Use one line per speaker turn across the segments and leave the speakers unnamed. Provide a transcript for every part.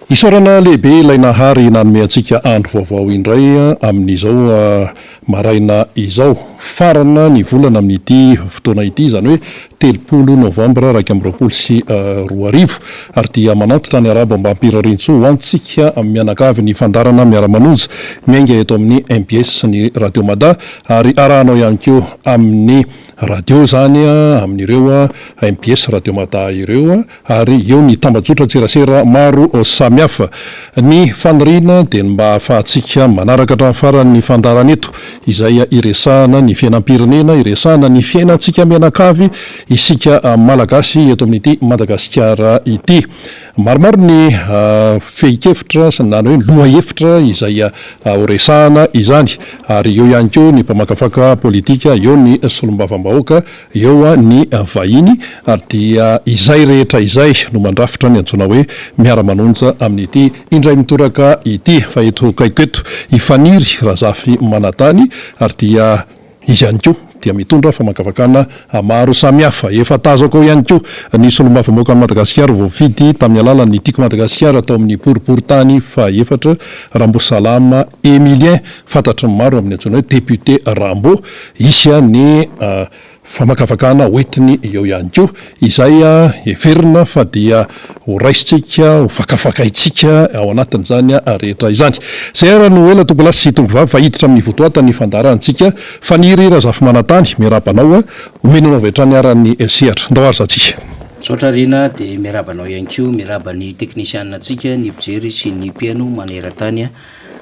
Isorana lehibe ilay nahary nanome antsika andro vaovao indray amin'izao maraina izao farana ny volana amin'ity fotoana ity izany hoe 3 novambra 2024 ary dia manantitra ny arabo mba hampirarintso ho antsika amin'ny mianakavy ny fandarana miara-manonja miainga eto amin'ny MBS ny radio Mada ary arahanao ihany koa amin'ny radio zany amin'ireo MBS radio Mada ireo ary eo ny tambajotra tserasera maro samihafa ny fanirina dia mba ahafahantsika manaraka hatramin'ny faran'ny fandarana eto izay iresahana ny fiainam-pirenena iresahana ny fiainantsika mianakavy isika malagasy eto amin'ity Madagasikara ity maromaro ny fehi-kevitra sanany hoe loha-hevitra izay horesahana izany ary eo ihany koa ny mpamakafaka politika eo ny solombavam-bahoaka eo ny vahiny ary dia izay rehetra izay no mandrafitra ny antsoina hoe miara-manonja amin'ity indray mitoraka ity fa eto kaiky eto ifaniry razafy manatany ary dia izy ihany koa dia mitondra famakafakana maro samihafa efa tazako ihany koa ny solombavam-bahoaka ny Madagasikara voafidy tamin'ny alalan'ny Tiko Madagasikara atao amin'ny boriboritany faefatra Rambosalama Emilien fantatry maro amin'ny antsoina hoe député Rambo isy ny famakafakana hoentiny eo ihany koa izay everina fa dia ho raisitsika ho fakafakaitsika ao anatin'izany rehetra izany zay ara no ela tombolasy sy tombovavy fa hiditra amin'ny votoata ny fandarantsika faniry razafy manatany miarabanao omenonao vetrany aran'ny sehatra ndao ary zatsika
tsotra rina dia miarabanao ihany koa mirabany teknisiannatsika ny mpijery sy ny mpiano maneran-tany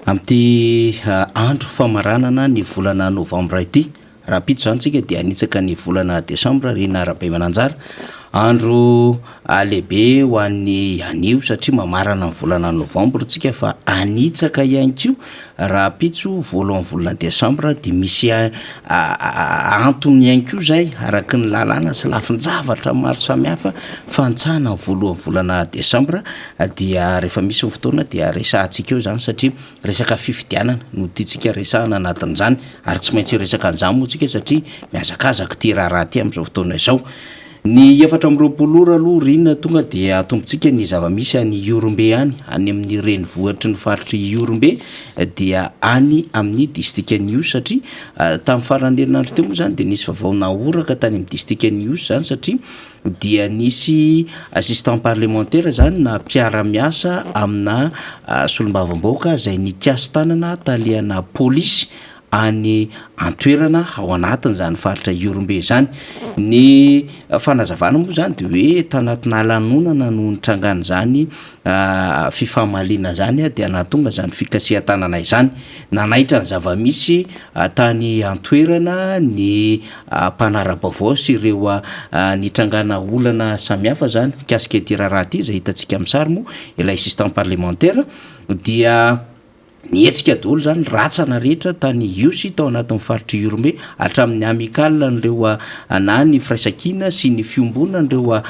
amin'ity andro famaranana ny volana novambra ity raha pito zany tsika dia anitsaka ny volana desambra rina rabe mananjara andro lehibe ho an'ny anio satria mamarana ny volana novambra tsika fa anitsaka ihany koa raha pitso voalohan'ny volana desambra dia misy antony ihany koa zay araky ny lalàna sy lafin-javatra maro samihafa fantsahana ny voalohan'ny volana desambra dia rehefa misy ny fotoana dia resahantsika eo zany satria resaka fifidianana no tiatsika resahana anatin'izany ary tsy maintsy resaka an'izany moa tsika satria miazakazaka ty raharaha ty amin'izao fotoana izao ny 4 aloha rinona tonga dia atombotsika ny zava-misy any Iorombe any amin'ny renivohitry ny faritry Iorombe dia any amin'ny district News satria tamin'ny farany herinandro teo moa zany dia nisy vaovao naoraka tany amin'ny district News zany satria dia nisy assistant parlementaire zany na mpiara-miasa amina solombavam-bahoaka izay nikasy tanana talehana polisy any antoerana ao anatiny zany faritra Iorombe zany ny fanazavana moa zany dia hoe tanatina lanonana no nitrangana zany fifamaliana zany dia nahatonga zany fikasihan-tanana izany nanaitra ny zava-misy tany antoerana ny mpanara-baovao sy ireo nitrangana olana samihafa zany mikasika ity raharaha ty izay hitantsika amin'ny sary moa ilay assistant parlementaire dia nietsika daholo zany ratsana rehetra tany iosy tao anatin'ny faritry Iorombe hatramin'ny amikala nireo na ny firaisankina sy ny fiombonana nireo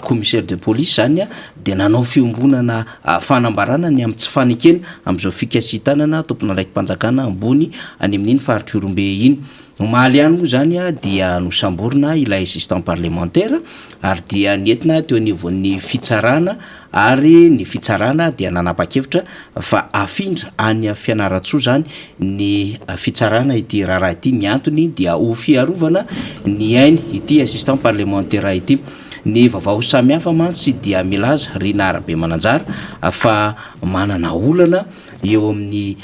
commissaire de police zany dia nanao fiombonana fanambarana ny amin'ny tsy fanekena amin'izao fikasitanana tompona ndraiky mpanjakana ambony any amin'iny faritry Iorombe iny omaly ihany moa zany dia nosamborina ilay assistant parlementaire ary dia nentina teo anivon'ny fitsarana ary ny fitsarana dia nanapa-kevitra fa afindra any fianaratsoa zany ny fitsarana ity raharaha ity ny antony dia ho fiarovana ny ainy ity assistant parlementaire ity ny vaovao samihafa mantsy dia milaza rina arabe mananjara fa manana olana eo amin'ny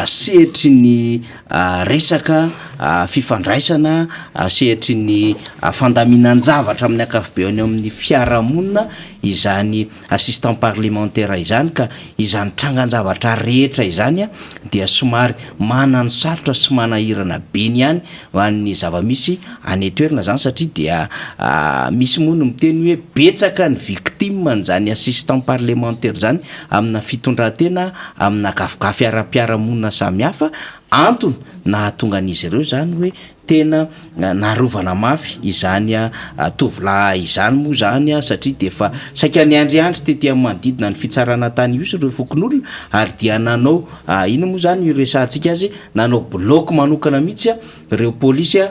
sehetry ny resaka fifandraisana sehetry ny fandaminan-javatra amin'ny akafobeany amin'ny fiarahamonina izany assistant parlementaire izany ka izany trangan-javatra rehetra izany dia somary manano sarotra sy manahirana beny ihany hoan'ny zava-misy any toerana zany satria dia misy moa no miteny hoe betsaka ny victime an'izany assistant parlementaire zany amina fitondrantena amina kafokafy ara-piarahamonina samihafa antony nahatonga an'izy ireo zany hoe tena narovana mafy izany tovolahy izany moa zany satria dia efa saika ny andriandry tetỳ manodidina ny fitsarana tany iosy ireo fokon'olona ary dia nanao ino moa zany io resantsika azy nanao bloc manokana mihitsy reo polisy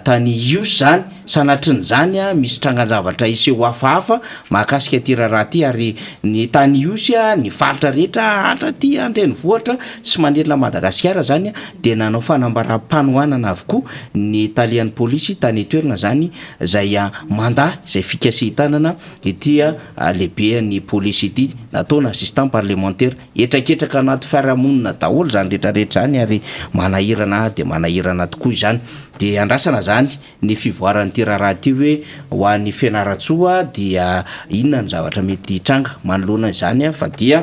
tany ios zany sanatrin' zany misy trangan-javatra iseho hafahafa mahakasika ty raharaha ty ary ny tany iosy ny faritra rehetra hatra ty andreny vohatra sy manelina Madagasikara zany de nanao fanambaram-panohanana avokoa ny talian'ny polisy tany toerana zany zay mandat zay fikasitanana itya lehibe ny polisy ity nataona assistant parlementaire etraketraka anaty fiarahamonina daholo zany rehetrarehetra zany ary manahirana de manahirana tokoa izany de andrasana zany ny fivoaran'ity raharaha ty hoe ho an'ny fianaratsoa dia inona ny zavatra mety tranga manoloana izany fa dia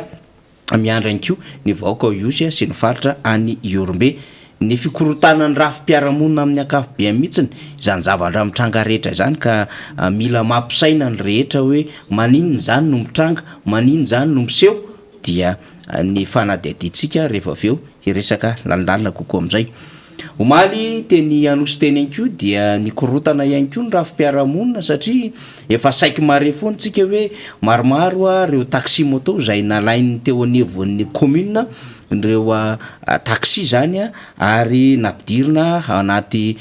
miandra any ko ny vaoka iosy sy ny faritra any Iorombe ny fikorotanany rafim-piarahamonina amin'ny akafobe mihitsiny izany zavatra mitranga rehetra zany ka mila mampisaina ny rehetra hoe maninona zany no mitranga maninona zany no miseho dia ny fanadihaditsika rehefa aveo iresaka lalindalina kokoa amin'izay omaly teny anosy teny any ko dia ny korotana ihany ko ny rafim-piarahamonina satria efa saiky mare foana tsika hoe maromaro reo taxi moto zay nalainy teo anivon'ny commune reo taxi zany ary nampidirina anaty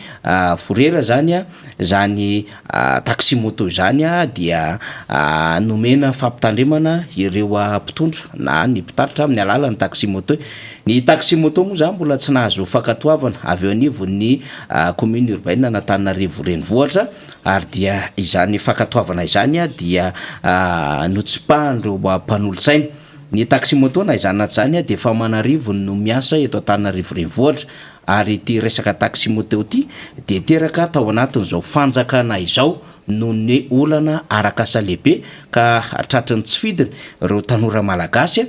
forera zany zany taxi moto zany dia nomena fampitandremana ireo mpitondro na ny mpitaritra amin'ny alalan'ny taxi moto ny taxi moto moa zany mbola tsy nahazo fankatoavana avy eo anivon'ny commune urbaine n'Antananarivo renivohitra ary dia izany fankatoavana izany dia notsipahan'ireo mpanolontsaina ny taxi moto na izany naty zany de efa manarivo no miasa eto Antananarivo renivohitra ary ty resaka taxi moto ty de teraka tao anatin'izao fanjakana izao noho ny olana arakasa lehibe ka tratry ny tsy fidiny reo tanora malagasy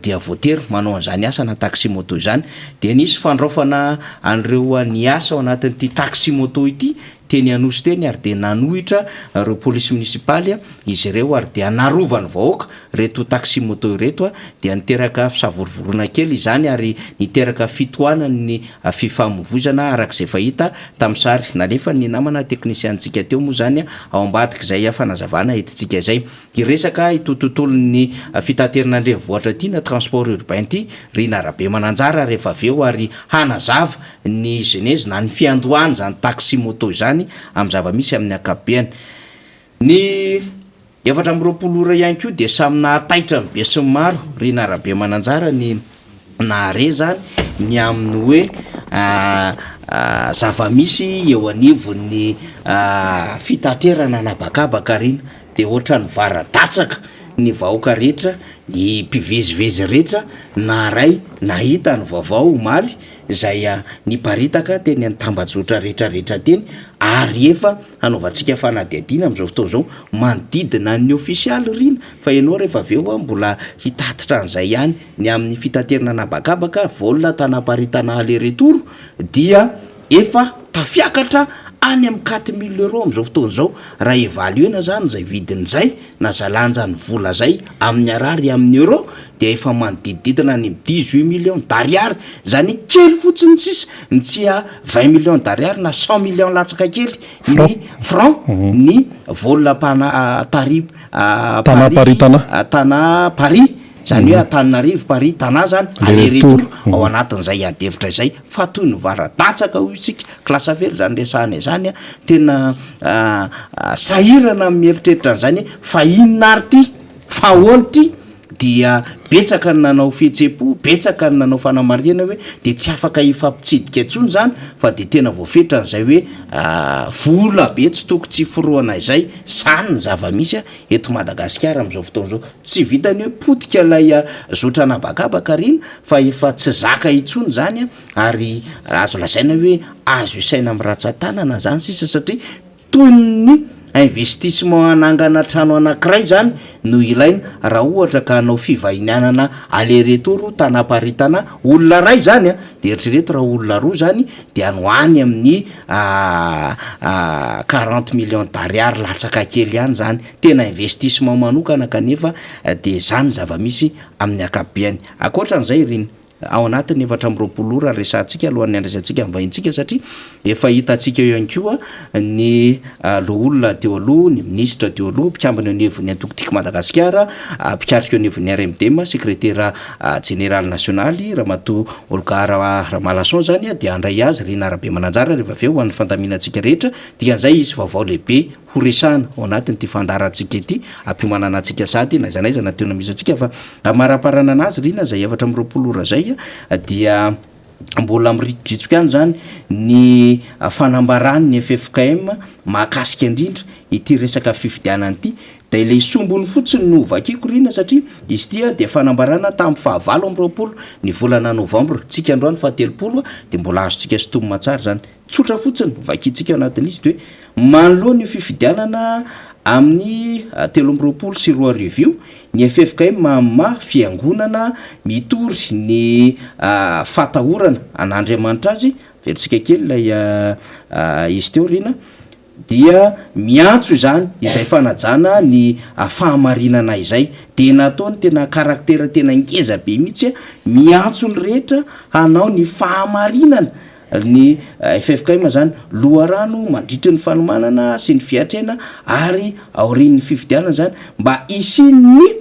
dia voatery manao an'izany asa na taxi moto izany de nisy fandraofana an'ireo ny asa ao anatin'ity taxi moto ity teny anosy teny ary de nanohitra reo polisy munisipaly izy ireo ary de narovany vahoaka reto taxi moto ireto dia niteraka fisavorovorona kely izany ary niteraka fitohanany fifamoivozana arak'izay fahita tamin'ny sary nalefa ny namana teknisiantsika teo moa zany ao ambadiky zay fanazavana etitsika zay iresaka ito tontolon'ny fitateran'andrenivohitra ty na transport urbain ty ry narabe mananjara rehefa aveo ary hanazava ny genèse na ny fiandohany zany taxi moto izany amin'ny zava-misy amin'ny akabeany ny 720 ora ihany ko de samy nahataitra ny be sy ny maro ry narabe mananjara ny nahare zany ny amin'ny hoe zava-misy eo anivon'ny fitaterana nabakabaka rina de ohatra ny varadatsaka ny vahoaka rehetra ny mpivezivezy rehetra na ray nahita ny vaovao omaly zay niparitaka teny any tambajotra rehetrarehetra teny ary efa anaovantsika fanadihadiana am'izao fotoana zao manodidina ny ofisialy rina fa ianao rehefa aveo mbola hitatitra an'izay ihany ny amin'ny fitaterana nabakabaka volna tanaparitana aller retour dia efa tafiakatra any amin'ny 4 000 € am'izao fotoana zao raha evaluena zany zay vidin'izay na zalanja ny vola zay amin'ny arary amin'ny euro de efa manodidididina ny 18 millions d'ariary zany kely fotsiny tsisy ny tsy 20 millions d'ariary na 100 millions latsaka kely ny franc ny vola tana Paris zany hoe Antananarivo Paris tana zany aller retour ao anatin'izay adevitra izay fa toy ny varadatsaka hoy isika klasa very zany resahana zany tena sahirana mieritreritra an'izany fa inona ary ty fa ahoany ty dia betsaka ny nanao fihetsem-po betsaka ny nanao fanamarihana hoe de tsy afaka ifampitsidika intsony zany fa de tena voafetra n'izay hoe vola be tsy toko tsy foroana izay zany ny zava-misy eto Madagasikara am'izao fotoana zao tsy vitany hoe potika lay zotra nabakabaka rina fa efa tsy zaka intsony zany ary azo lazaina hoe azo isaina amin'ny ratsan-tanana zany sisa satria toy ny investissement anangana trano anankiray zany no ilaina raha ohatra ka hanao fivahinanana aller retour tanaparitana olona ray zany de eritrereto raha olona roa zany de anoany amin'ny 40 millions d'ariary latsaka kely ihany zany tena investissement manokana kanefa de zany zava-misy amin'ny akabeany akoatran'izay riny ao anatiny 4 ora resantsika alohan'ny andraisantsika mivahintsika satria efa hitantsika eo ihany koa ny loha olona teo aloha ny ministra teo aloha mpikambana onevon'ny antokotiky madagasikara mpikarika onevon'ny RMDM secrétaire général nationaly raha mato olgara ramalason zany dia andray azy rina arabe mananjara rehefa aveo ho an'ny fandaminatsika rehetra dikan'izay izy vaovao lehibe ho resana ao anatiny ty fandarantsika ity ampimanana antsika sady na zanaiza na teona misy antsika fa maraparana anazy rina zay 4 ora zay dia mbola miritodritsoka any zany ny fanambarany ny FFKM mahakasika indrindra ity resaka fifidianany ity da ile isombony fotsiny no vakiko rina satria izy tia de fanambarana tamin'ny 29 ny volana novambra tsika androany 30 de mbola azotsika sitomina tsara zany tsotra fotsiny vakitsika anatin'izy de hoe manoloha ny fifidianana amin'ny 13 sy 2 ny FFKM ma fiangonana mitory ny fatahorana an'Andriamanitra azy velitsika kely lay izy teo rina dia miantso izany izay fanajana ny fahamarinana izay de nataony tena karaktera tena ngeza be mihitsy miantso ny rehetra hanao ny fahamarinana ny FFKM zany loharano mandritry ny fanomanana sy ny fiatrena ary aorin'ny fifidianana zany mba isin'ny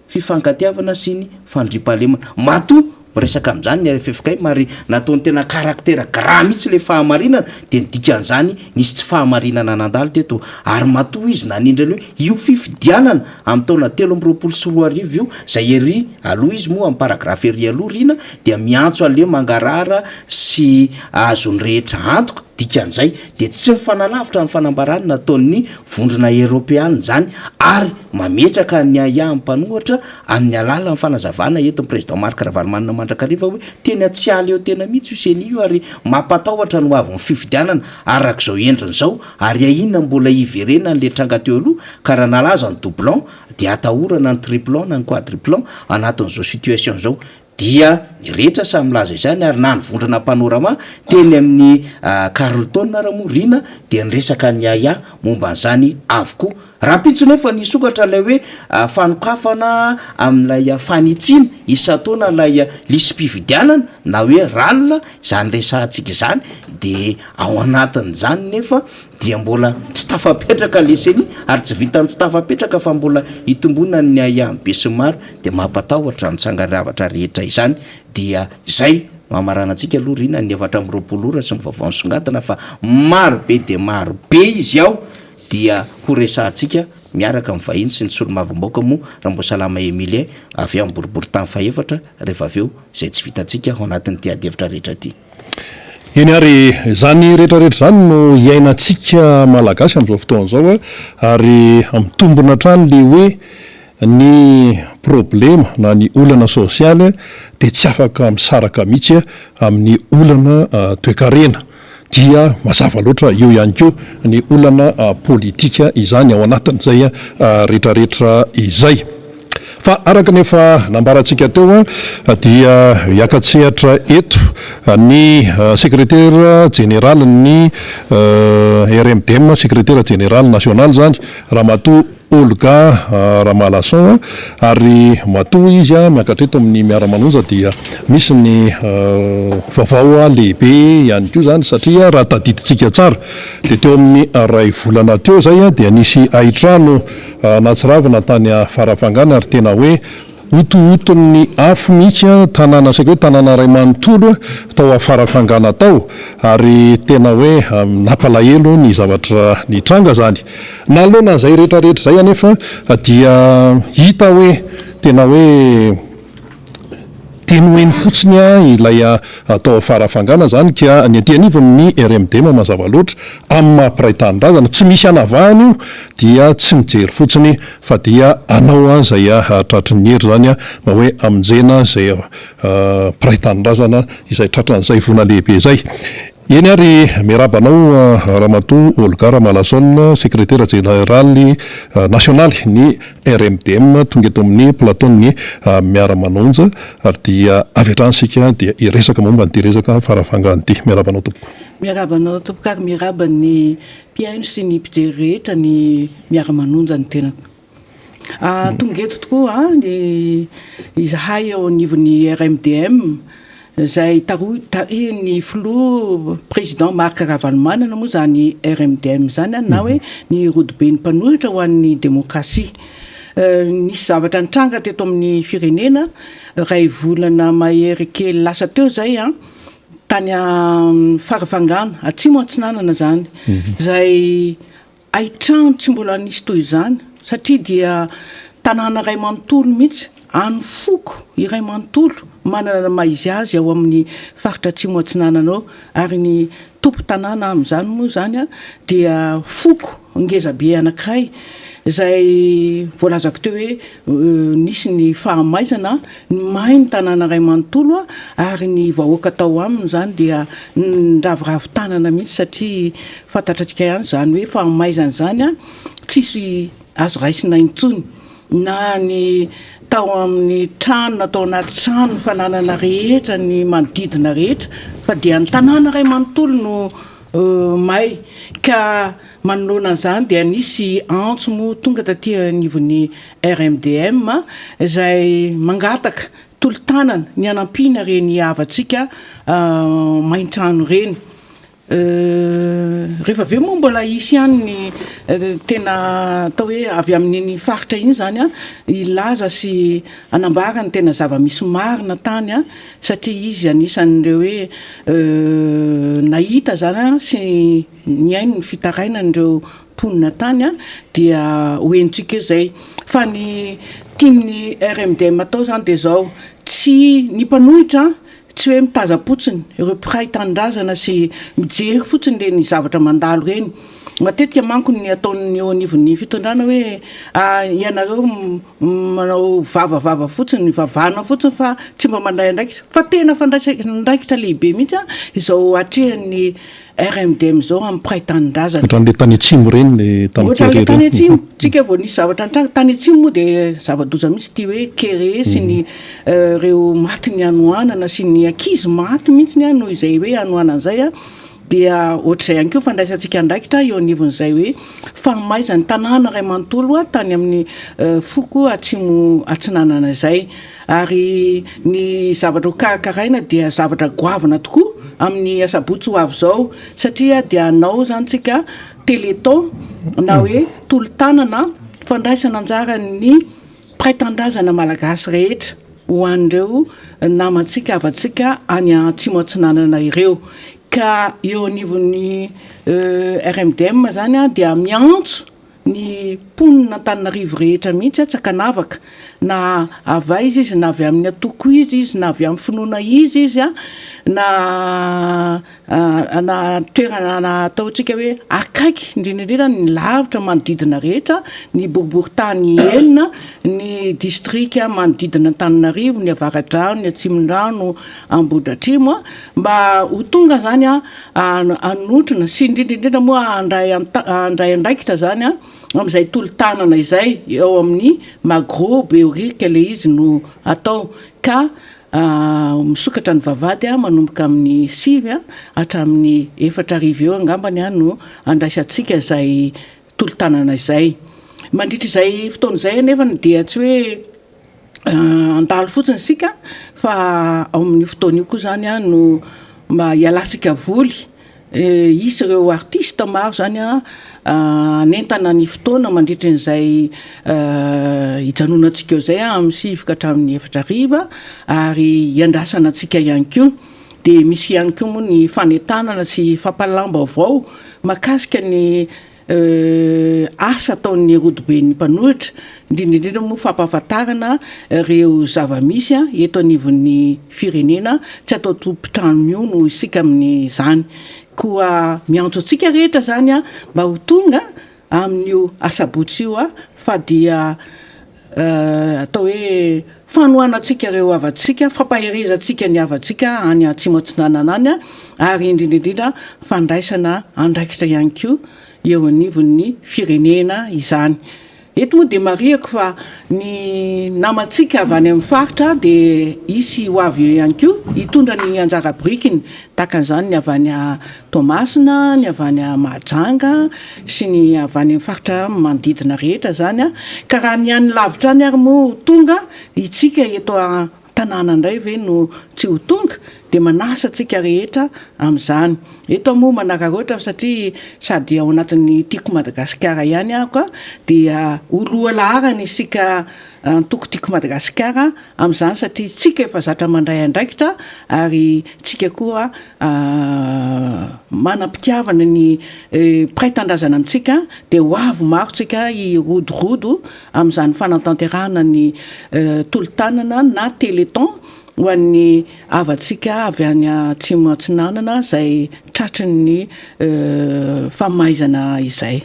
fifankatiavana sy ny fandripahalemana mato resaka am'zany ny FFKM ary nataony tena karaktera gra mihitsy le fahamarinana de nidikan'izany nisy tsy fahamarinana nandalo teto ary matoa izy nanindra ny hoe io fifidianana amin'ny taona 13 sy 2 io zay ery aloha izy moa amin'ny paragrafy ery aloha rina dia miantso ale mangarara sy azony rehetra antoka dikan'izay de tsy mifanalavitra ny fanambarany nataon'ny vondrona Europeana zany ary mametraka ny aya amin'ny mpanohatra amin'ny alalan'ny fanazavana eto ny président Marc Ravalomanina Mandrakariva hoe tena tsy aly eo tena mihitsy useny io ary mampatahotra no avy ny fifidianana arak'izao endriny zao ary aina mbola iverena n'le tranga teo aloha ka raha nalaza ny doublon de atahorana ny triplon na ny quadruplon anatin'izao situation zao dia rehetra samy laza izany ary na nyvondrona panorama teny amin'ny Carleton raha morina dia nyresaka ny aya momba an'izany avokoa raha pitsy nefa nisokatra lay hoe fanokafana amin'ilay fanitsina isataona lay lisym-pifidianana na hoe ralina zany resantsika izany de ao anatin'izany nefa dia mbola tsy tafapetraka leseny ary tsy vitany tsy tafapetraka fa mbola itombona ny aya be sy maro de mampatahotra ny tsangaravatra rehetra izany dia zay mamarana antsika aloha rina ny 4 ora sy mivavao songatana fa maro be de maro be izy ao dia ho resantsika miaraka amin'ny vahiny sy ny solo-mavomboaka moa raha mbo salama Emilie avy amin'ny boribory tany faefatra rehefa aveo zay tsy vitantsika ao anatin'ny tiadevitra rehetra ty
eny ary zany rehetrarehetra zany no iainantsika malagasy amin'izao fotoana zao ary amitombona trano le hoe ny problema na ny olana sosialy de tsy afaka misaraka mihitsy amin'ny olana toekarena dia mazava loatra eo ihany ko ny olana politika izany ao anatin'izay rehetrarehetra izay fa araka nefa nambarantsika teo dia hiakatsehatra eto ny secrétaire général ny RMDM secrétaire général national zany Ramatoa Olga Ramalason ary matoa izy miakatra eto amin'ny miara-manonja dia misy ny vaovao lehibe ihany koa zany satria raha tadiditsika tsara de teo amin'ny ray volana teo zay dia nisy aitrano natsiravina tany farafangana ary tena hoe otootony afo mihitsy tanàna saika hoe tanàna ray manontolo tao afarafangana tao ary tena hoe napalahelo ny zavatra ny tranga zany nalohana zay rehetrarehetra zay anefa dia hita hoe tena hoe tenoeny fotsiny ilay atao afarafangana zany ka ny antianivon'ny RMDM mazava loatra amin'ny mampiraitanindrazana tsy misy anavahany io dia tsy mijery fotsiny fa dia anao zay tratry ny hery zany mba hoe aminjena zay piraitanindrazana izay tratran'izay vona lehibe zay eny ary miarabanao Ramatoa Olga Ramalason secrétaire général national ny RMDM tonga eto amin'ny plateau-ny miara-manonja ary dia avy atransika dia iresaka momba ny resaka farafangana ty miarabanao tompoko
miarabanao tompoko ary miarabany mpiaino sy ny mpijery rehetra ny miara-manonja ny tenako tonga eto tokoa izahay eo anivon'ny RMDM zay ny filoha président Marc Ravalomanana moa zany RMDM zany na hoe ny rodoben'ny mpanohitra ho an'ny demokrasia. Nisy zavatra nitranga teto amin'ny firenena ray volana mahery kely lasa teo zay tany farafangana atsimo atsinanana zany zay aitrano tsy mbola nisy toy izany satria dia tanàna ray manontolo mihitsy any foko iray manontolo manana maizy azy ao amin'ny faritra atsimo atsinanana ao ary ny tompo tanàna amin'izany moa zany dia foko ngezabe anankiray zay voalazako teo hoe nisy ny fahamaizana ny mahay ny tanàna ray manontolo ary ny vahoaka tao aminy zany dia nravoravo tanana mihitsy satria fantatratsika ihany zany hoe fahamaizana zany tsisy azo raisina intsony na ny tao amin'ny trano natao anaty trano fananana rehetra ny manodidina rehetra fa dia ny tanàna ray manontolo no may ka manoloana an'izany dia nisy antso moa tonga taty anivon'ny RMDM zay mangataka tolo-tanana ny anampiana reny havatsika main-trano reny. Rehefa aveo moa mbola isy ihany ny tena atao hoe avy amin'ny faritra iny zany ilaza sy anambara ny tena zava-misy marina tany satria izy anisan'ireo hoe nahita zany sy nyaino ny fitaraina n'ireo mponina tany dia hoentsika zay fa ny tiany RMDM atao zany dia zao tsy ny mpanohitra tsy hoe mitazapotsiny ireo mpiray tanindrazana sy mijery fotsiny le ny zavatra mandalo reny matetika manko ny ataony eo anivon'ny fitondrana hoe ianareo manao vavavava fotsiny vavana fotsiny fa tsy mba mandray andraikitra fa tena fandraikitra lehibe mihitsy izao atrehan'ny RMDM zao amin'ny mpiray tanindrazana
ohatran'le tany atsimo reny le
tany tany atsimo tsika vao nisy zavatra nitranga tany atsimo moa dia zava-doza mihitsy ty hoe kere sy ny reo maty ny anoanana sy ny ankizy maty mihitsy ny noho izay hoe anoanana zay dia ohatr'izay ihany keo fandraisantsika andraikitra eo anivon'izay hoe fahamaizany tanàna ray manontolo tany amin'ny foko atsimo atsinanana izay ary ny zavatra karakaraina dia zavatra goavana tokoa amin'ny asabotsy ho avy zao satria dia anao zany tsika téléthon na hoe tolo-tanana fandraisana anjara ny mpiray-tandrazana malagasy rehetra ho an'ireo namantsika avatsika any atsimo atsinanana ireo ka eo anivon'ny RMDM zany dia miantso ny mponina Antananarivo rehetra mihitsy tsakanavaka na avy izy na avy amin'ny atoko izy na avy amin'ny finoana izy na toerana ataontsika hoe akaiky indrindraindrindra ny lavitra manodidina rehetra ny boriboritany elina ny district manodidina Antananarivo ny Avaradrano ny Atsimondrano Ambohidratrimo mba ho tonga zany anotrona sy indrindraindrindra moa andray andraikitra zany amin'izay tolo-tanana izay eo amin'ny magro beorika le izy no atao ka misokatra ny vavady manomboka amin'ny 6 hatramin'ny 4 eo angambany no andraisantsika izay tolo-tanana izay mandritra izay fotoan'izay nefa dia tsy hoe andalo fotsiny sika fa ao amin'ny fotoana io koa zany no mba hialasika voly isy ireo artiste maro zany nentana ny fotoana mandritra n'izay hijanonantsika eo zay amin'ny 7 hatramin'ny 4 ary hiandrasana antsika ihany koa dia misy ihany koa moa ny fanentanana sy fampalamba avao makasika ny asa ataon'ny rodoben'ny mpanohitra indrindraindrindra moa fampahafantarana ireo zava-misy eto anivon'ny firenena tsy atao tompotrano io no isika amin'izany koa miantso antsika rehetra zany mba ho tonga amin'io asabotsy io fa dia atao hoe fanohanantsika ireo havatsika fampaherizantsika ny havatsika any atsimo atsinanana any ary indrindraindrindra fandraisana andraikitra ihany koa eo anivon'ny firenena izany eto moa de mariako fa ny namantsika avy any amin'ny faritra de isy ho avy ihany ko hitondra ny anjara brikiny tahaka an'izany ny avy any a Tomasina, ny avy any a Mahajanga sy ny avy any amin'ny faritra manodidina rehetra zany a ka raha ny any lavitra any ary moa tonga itsika eto tanàna indray ve no tsy ho tonga de manasa antsika rehetra amin'izany. Eto moa manararoatra satria sady ao anatin'ny tiako Madagasikara ihany ako dia oloa laharany isika toko tiako Madagasikara amin'izany satria tsika efa zatra mandray andraikitra ary tsika koa manam-pitiavana ny mpiray-tandrazana amintsika de ho avy maro tsika irodorodo amin'izany fanatanterahana ny tolo-tanana na teleton ho an'ny avatsika avy any atsimo atsinanana izay tratrin'ny famaizana izay.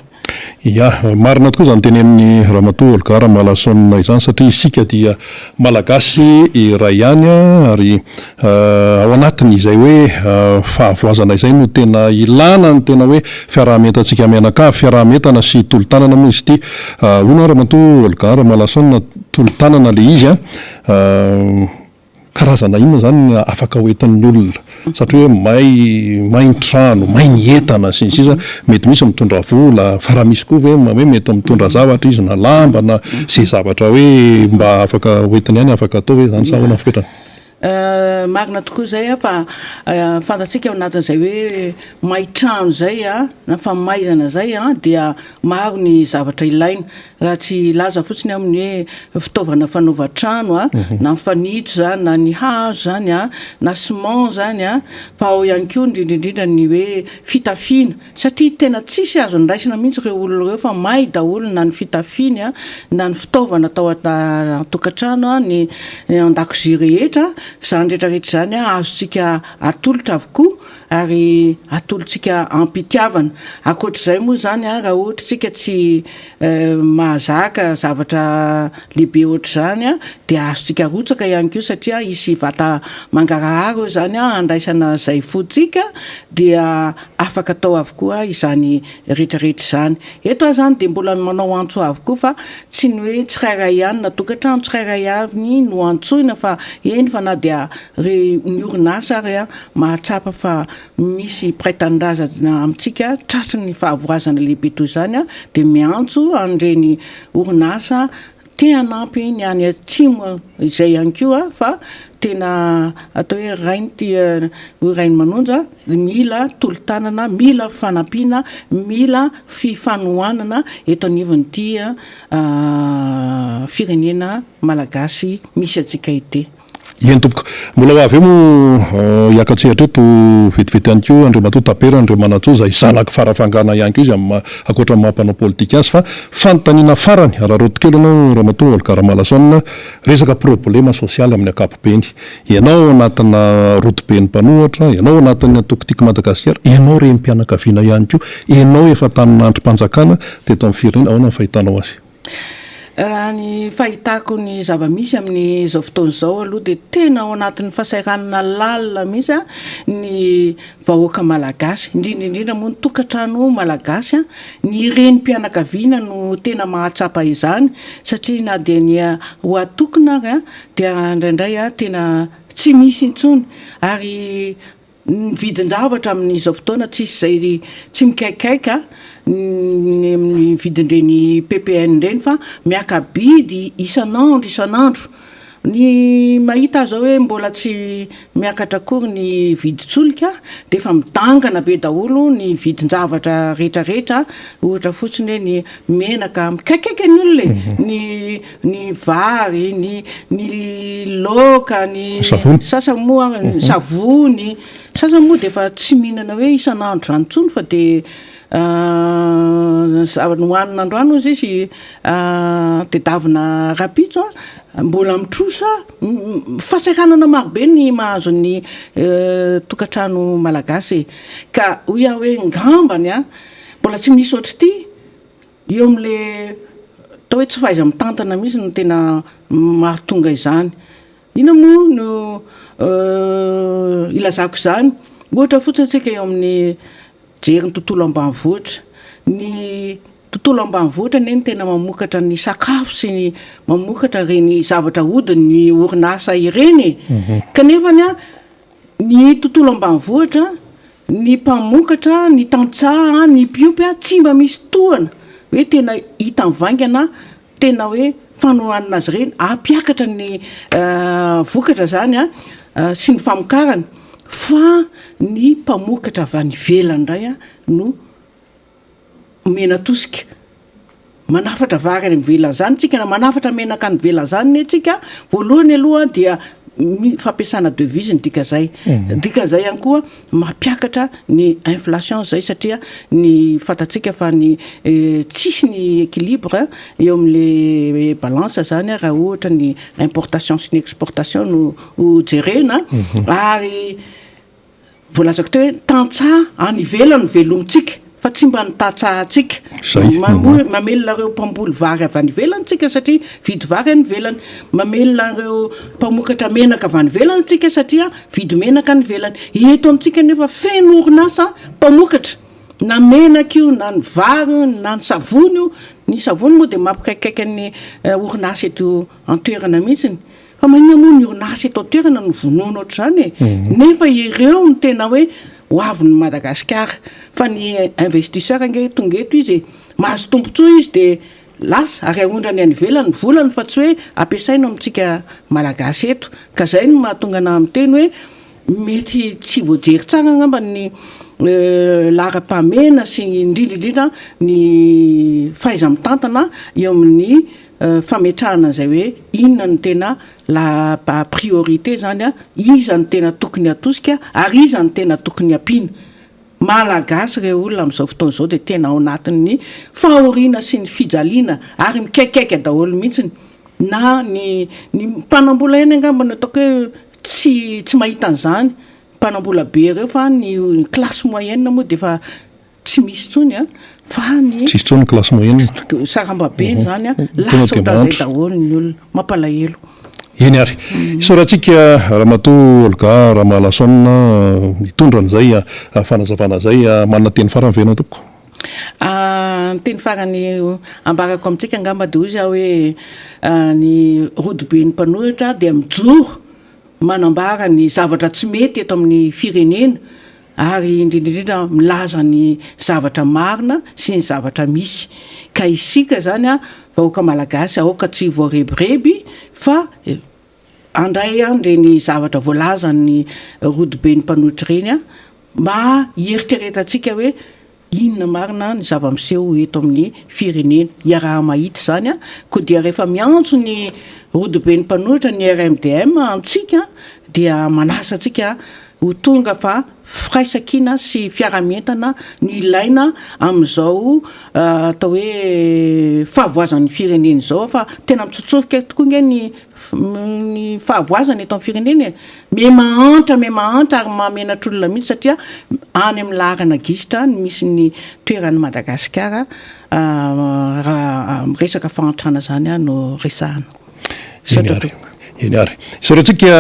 Ya, marina tokoa izany teny amin'ny Ramatoa Olga Ramalahasona izany satria isika dia malagasy iray ihany ary ao anatin'izay hoe fahavoazana izay no tena ilana ny tena hoe fiaraha-mientantsika mianakavy, fiaraha-mientana sy tolo-tanana moa izy ity. Hono Ramatoa Olga Ramalahasona tolo-tanana le izy karazana inona zany afaka hoentin'ny olona satria hoe mainy trano, mainy entana sy ny sisa mety misy mitondra vola fa raha misy koa hoe mety mitondra zavatra izy na lamba na zay zavatra hoe mba afaka hoentiny ihany afaka atao hoe zany sahoana fiketrana.
Marina tokoa zay fa fantatsika ao anatin'izay hoe maitrano zay na famaizana zay dia maro ny zavatra ilaina raha tsy laza fotsiny amin'ny hoe fitaovana fanaova-trano na fanitso zany na ny hazo zany na ciment zany fa ao ihany koa indrindrindrindra ny hoe fitafiana satria tena tsisy azo niraisina mihitsy ireo olona ireo fa may daholo na ny fitafiana na ny fitaovana atao tokantrano ny an-dakozia rehetra zany rehetrarehetra zany azontsika atolotra avokoa ary atolotsika ampitiavana akoatr'izay moa zany raha ohatra tsika tsy mahazaka zavatra lehibe ohatr'izany dia azontsika rotsaka ihany koa satria isy vata mangaraharo zany andraisana zay fotsika dia afaka atao avokoa izany rehetrarehetra zany. Eto zany de mbola manao antso avokoa fa tsy ny hoe tsirairay ihany na tokantrano tsirairay ihany no antsoina fa eny fa na dia ny orinasa ary mahatsapa fa misy mpiray-tanindrazana amintsika tratry ny fahavoazana lehibe toy izany dia miantso an'ireny orinasa te hanampy ny any atsimo izay ihany koa fa tena atao hoe rainy ty rainy manonja mila tolo-tanana, mila fanampiana, mila fifanohanana eto anivon'ity firenena malagasy misy antsika ity.
Eny tompoko, mbola ho avy eo moa hiakatsehatra eto vetivety ihany koa Andriamatoa Tapera, Andriamanantsoa izay zanaky farafangana ihany koa izy ankoatra ny mampanao politika azy fa fanontaniana farany raha rotokely ianao Ramatoa Olga Ramalahasona resaka problema sosialy amin'ny ankapobeny. Ianao anatina rotoben'ny mpanohatra, ianao anatin'ny antokotiko Madagasikara, ianao renim-pianakaviana ihany koa, ianao efa tamin'ny androm-panjakana teto amin'ny firenena, ahoana ny fahitanao azy?
Ny fahitako ny zava-misy amin'izao fotoana izao aloha dia tena ao anatin'ny fahasahiranana lalina mihitsy ny vahoaka malagasy indrindrindrindra moa ny tokantrano malagasy ny renim-pianakaviana no tena mahatsapa izany satria na dia ny ho atokona ary dia indraindray tena tsy misy intsony ary ny vidin-javatra amin'izao fotoana tsisy zay tsy mikaikaika ny vidin'ireny PPN ireny fa miakabidy isanandro ny mahita zao hoe mbola tsy miakatra akory ny vidin-tsolika dia efa midangana be daholo ny vidin-javatra rehetrarehetra ohatra fotsiny hoe ny menaka mikaikaika ny olona ny vary ny laoka ny sasamoa savony sasamoa dia efa tsy mihinana hoe isanandro zany intsony fa dia nohanina androany ozy izy tedavina rapitso mbola mitrosa fahasahiranana marobe ny mahazo ny tokantrano malagasy ka hoy aho hoe ngambany mbola tsy misy ohatry ity eo amin'le atao hoe tsy fahaiza mitantana mihitsy no tena mahatonga izany. Ina moa no ilazako izany ohatra fotsiny tsika eo amin'ny jery ny tontolo ambanivohitra ny tontolo ambanivohitra neny tena mamokatra ny sakafo sy ny mamokatra reny zavatra odiny ny orinasa ireny kanefany a ny tontolo ambanivohitra ny mpamokatra ny tantsaha ny mpiompy a tsy mba misy tohana hoe tena hita mivaingana tena hoe fanohanina azy ireny ampiakatra ny vokatra zany a sy ny famokarany fa ny mpamokatra avy any ivelany indray a no mena tosika manafatra vary any ivelany zany tsika na manafatra menaka any ivelany zany ny tsika voalohany aloha dia fampiasana devise ny dika zay ihany koa mampiakatra ny inflation zay satria ny fatatsika fa ny tsisy ny équilibre eo amin'le balance zany raha ohatra ny importation sy ny exportation no jerena ary voalazako teo hoe tantsaha any ivelany velomitsika fa tsy mba nitatsahatsika mamelona reo mpamboly vary avy any ivelany tsika satria vidy vary any ivelany mamelona reo mpamokatra menaka avy any ivelany tsika satria vidy menaka any ivelany eto amintsika nefa feno orinasa mpamokatra na menaka io na ny vary na ny savony io ny savony moa dia mampikaikaiky ny orinasa eto antoerana mihitsiny fa manina moa ny orinasa eto antoerana no vonoana ohatr'izany nefa ireo ny tena hoe ho avy ny Madagasikara fa ny investisseur nge tonga eto izy mahazo tombontsoa izy dia lasa ary ahondrany any ivelany volany fa tsy hoe ampiasaina amintsika malagasy eto ka zay no mahatonga na miteny hoe mety tsy voajery tsara angamba ny lara-pamena sy indrindraindrindra ny fahaiza-mitantana eo amin'ny fametrahana zay hoe inona ny tena la priorité zany a iza ny tena tokony atosika ary iza ny tena tokony ampina malagasy reo olona amin'izao fotoana izao dia tena ao anatin'ny fahoriana sy ny fijaliana ary mikaikaiky daholo mihitsiny na ny mpanambola eny angamba ny ataoko hoe tsy mahita an'izany mpanambola be ireo fa ny classe moyenne moa dia fa tsy misy tsony a fa ny
tsisy tsony classe moyenne
sarambabe zany a lasa ohatran'izay daholo ny olona mampalahelo
eny ary isaorantsika ramatoa Olga Ramalasona mitondra an'izay fanazavana zay manana teny farany venao tompoko
ny teny farany ambarako amintsika angamba dia ozy aho hoe ny rodibe ny mpanoratra dia mijoro manambara ny zavatra tsy mety eto amin'ny firenena ary indrindraindrindra milaza ny zavatra marina sy ny zavatra misy ka isika zany a vahoaka malagasy aoka tsy voarebireby fa andray andreny zavatra voalaza ny rodibe ny mpanohitra ireny a mba hieritreretantsika hoe inona marina ny zava-miseho eto amin'ny firenena iaraha mahita zany a koa dia rehefa miantso ny rodibe ny mpanohitra ny RMDM antsika dia manasa atsika ho tonga fa firaisakina sy fiaramientana ny ilaina amin'izao atao hoe fahavoazan'ny firenena izao fa tena mitsotsorika tokoa nge ny fahavoazana eto amin'ny firenena me mahantra ary mahamenatr'olona mihitsy satria any amin'ny laharana gisitra ny misy ny toeran'ny Madagasikara raha resaka fahantrana zany a no resahana
eny ary isaorantsika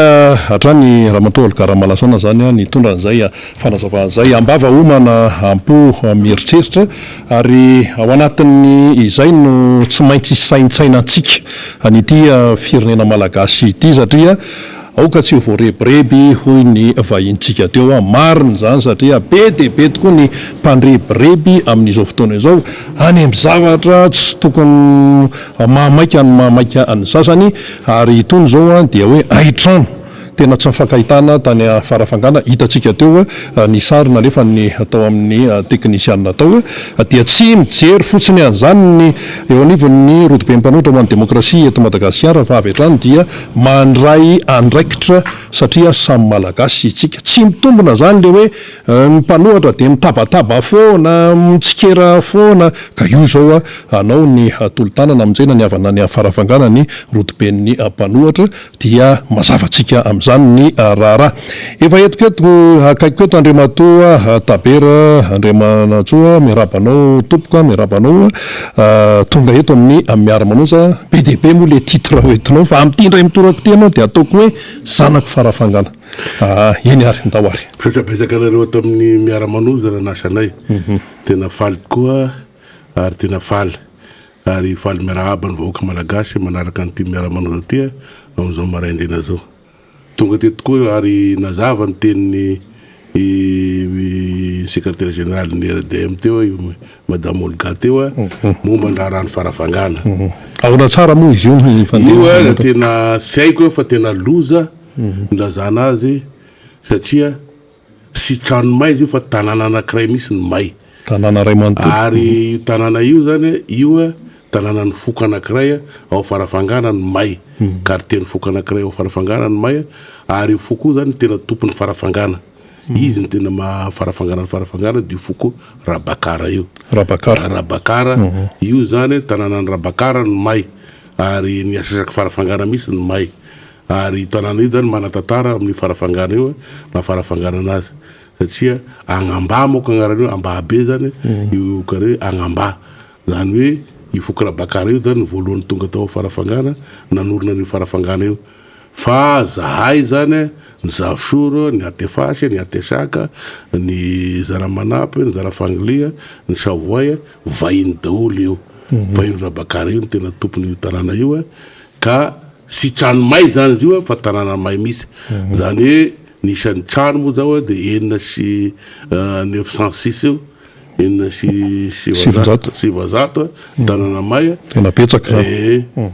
hatrany ramatoa Olga Ramalasona zany a nitondra an'izay fanazavaan'izay ambava omana ampo mieritreritra ary ao anatin'ny izay no tsy maintsy saintsainantsika nyty firenena malagasy ity satria aoka tsy voarebireby hoy ny vahintsika teo marina zany satria be dia be tokoa ny mpandrebireby amin'izao fotoana izao any amin'ny zavatra tsy tokony mahamaika ny mahamaika any sasany ary itony zao dia hoe aitrano tena tsy mifankahitana tany farafangana hitantsika teo ny sarina rehefa ny atao amin'ny teknisianina tao dia tsy mijery fotsiny an'izany ny eo anivon'ny rodibe mpanohitra ho an'ny demokrasia eto Madagasikara fa avy hatrany dia mandray andraikitra satria samy malagasy itsika tsy mitombona zany le hoe mpanohatra dia mitabataba foana mitsikera foana ka io zao anao ny tolotanana amin'izay ny avana ny farafangana ny rodiben'ny mpanohatra dia mazavatsika amin'izany ny raharaha efa etoketoko akaiko eto Andriamatoa Tabera Andriamanatsoa miarabanao tompoka miarabanao tonga eto amin'ny miara-manosa be dia be moa le titre hoentinao fa am'tindray mitorako ty anao dia ataoko hoe zanako farafangana eny ary ndao ary
pesapesaka anareo ato amin'ny miara-manoza na nasanay tena faly koa ary tena faly ary faly miarahaba ny vahoaka malagasy manaraka ny ty miara-manao tia am'izao maraindrena zao tonga te tokoa ary nazava ny tenin'ny secrétaire général ny RDM teo madame Olga teo momba ny raha rano farafangana
ahona tsara moa izy io
io tena sy haiko fa tena loza nilazana azy satria sy trano may izy io fa tanàna anankiray misy ny may
tanàna ray manontolo
ary io tanàna io zany io tanàna ny foko anankiray ao farafangana ny may quartier ny foko anankiray ao farafangana ny may ary io foko zany tena tompony farafangana izy ny tena farafangana ny farafangana du foko Rabakara io Rabakara io zany tanàna ny Rabakara ny may ary ny asasaky farafangana misy ny may ary tanàna io zany manatantara amin'ny farafangana io mafarafangana anazy satria Agnamba moko agnarany io Ambabe zany io kare Agnamba zany hoe io foko Rabakara io zany voalohany tonga tao farafangana nanorona ny farafangana io fa zahay zany ny Zavosoro ny Atefasy ny Atesaka ny Zaramanapy ny Zarafanglia ny Savoia vahiny daholo io vahiny Rabakara io ny tena tompony io tanàna io ka sy trano may zany izy io fa tanàna may misy zany hoe nisan'ny trano moa zao de 906 io 700 tanàna may
tena petsaka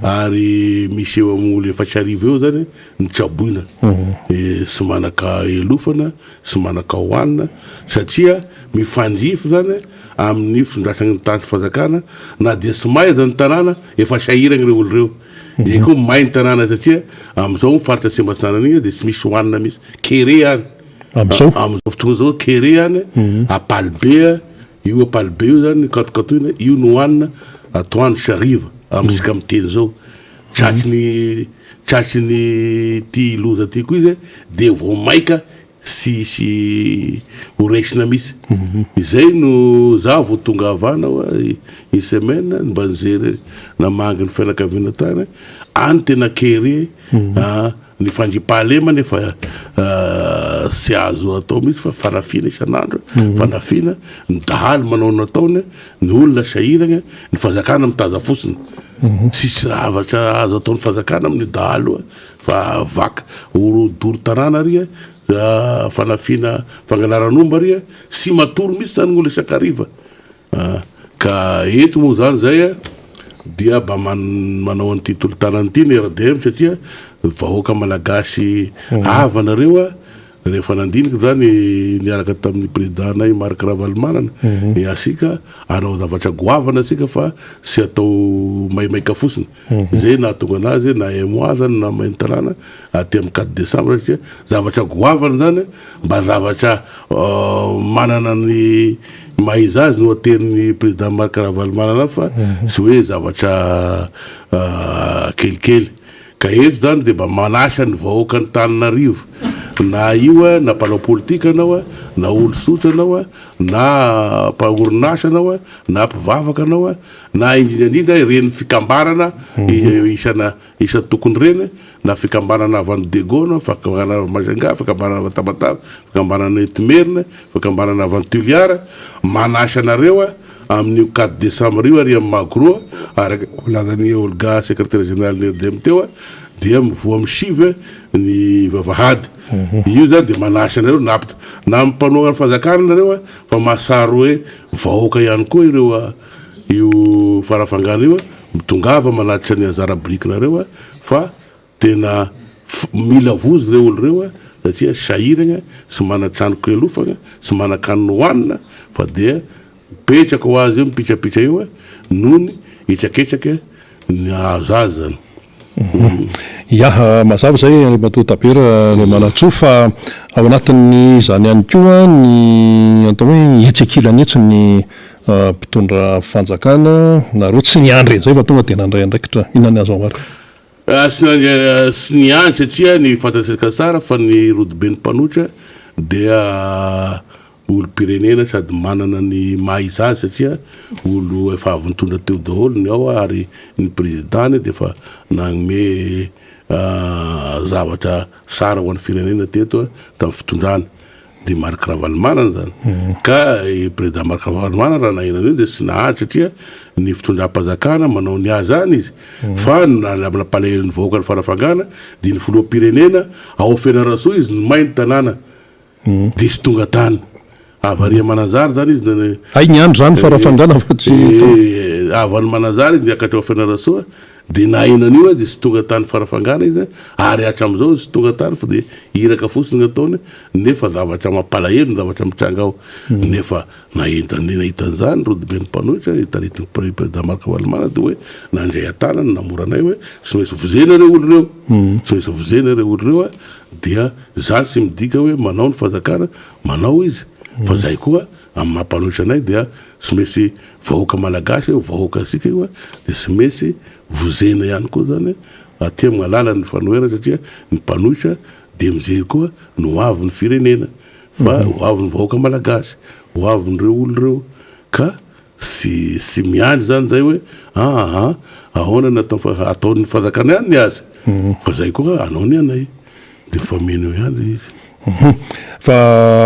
ary misy eo am'olo efatry arivo eo zany ny tsaboina sy manaka elofana sy manaka hoanina satria mifandrify zany amin'ny fitondrasany ny tany fazakana na dia sy may zany tanàna efa sahiragny reo olo reo zay koa may ny tanàna satria am'izao mifaritra sembatsinana igny de sy misy hoanina misy kere any am'izao fotoana zao kere any apalibe io apalibe io zany katokatoina io no hoanina atoandro sy hariva amitsika miteny zao tratriny ty loza ty koa izy de vao maika sy horesina misy izay no za vao tonga avanao i semaine mba nijery namangy ny fianakaviana tany any tena kere ny fandripahalema nefa sy azo atao misy fa fanafina isan'andro fanafina ny dahaly manao nataony ny olona sahiragna ny fazakana mitaza fotsiny sisy zavatra azo ataon'ny fazakana amin'ny dahaly fa vaka doro tanàna ria fanafina fangalaran'omba ria sy matoro misy zany gn'olo isakariva ka eto moa zany zay dia mba manao an'ity tolo-tanany ity ny RDM satria vahoaka malagasy avanareo rehefa nandiniky zany niaraka tamin'ny présidentanay Marc Ravalomanana asika anao zavatra goavana asika fa sy atao maimaika fotsiny zay nahatonga anazy na moi zany na mainy tanàna aty amin'ny 4 décembre satria zavatra goavana zany mba zavatra manana ny maizy azy no atenin'ny président Marc Ravalomanana fa sy hoe zavatra kelikely ka eto zany de mba manasa ny vahoaka ny Tananarivo na io na mpanao politika anao na olo sotra anao na mpaorinasa anao na mpivavaka anao na indrindrandrindra reny fikambanana isa tokony reny na fikambanana avany Degona fikambanana Majunga fikambanana Vatamatava fikambanana Etimerina fikambanana avany Tuliara manasa anareo amin'ny 4 décembre io ary amin'ny Magro araka lazany Olga secrétaire général ny RDM teo dia mivoa misivy ny vavahady io zany de manasa anareo na mpanao ny fazakana nareo fa mahasaro hoe vahoaka ihany koa ireo io farafangana io mitongava manatitra ny anjara briky nareo fa tena mila vozy reo olo reo satria sahiragna sy manatrano kelofagna sy manakanony hoanina fa dia petraka ho azy io mipitrapitra io nony itsaketraka ny azo azy zany
mazava zay matotabera le manatso fa ao anatin'ny zany ihany koa ny atao hoe etsekilany etsy ny mpitondra fanjakana nareo tsy niandry zay fa tonga de nandray andraikitra inany azo amary
sy niandry satria ny fantatsika tsara fa ny rodibe ny mpanotra dia olo pirenena sady manana ny maizy azy satria olo efa avy nitondra teo daholo ny ao ary ny président de fa nagnome zavatra sara ho an'ny firenena teto tamin'ny fitondrana de Marc Ravalomanana zany ka président Marc Ravalomanana raha nahinana io de tsy nahazo satria ny fitondram-panjakana manao ny azy zany izy fa amina palahelo ny vahoaka ny farafangana de ny filoham-pirenena ao Fianarantsoa izy ny mainy tanàna de sy tonga tany avaria Mananjary zany izy
ay ny andro zany farafangana fa tsy
avany Mananjary izy niakatra ao Fianarantsoa de nahinan'io de sy tonga tany farafangana izy ary hatram'izao sy tonga tany fa de iraka fotsiny ataony nefa zavatra mampalahelo ny zavatra mitranga ao nefa nahitan'izany Rodibeny Mpanohitra hitanitiny président Marc Ravalomanana de hoe nandray atanany namoranay hoe tsy maintsy vozena reo olo reo tsy maintsy vozena reo olo reo dia zany tsy midika hoe manao ny fanjakana manao izy fa zay koa amin'ny mampanohitra anay dia tsy maintsy vahoaka malagasy vahoaka asika io de tsy maintsy vozena ihany koa zany aty amin'ny alalan'ny fanoherana satria ny mpanohitra de mijery koa no avy ny firenena fa ho avy ny vahoaka malagasy ho avy nyreo olo reo ka sy miandry zany zay hoe ahoana ataony fanjakana ihany ny azy fa zay koa anao ny anay de fa meno ihany izy
fa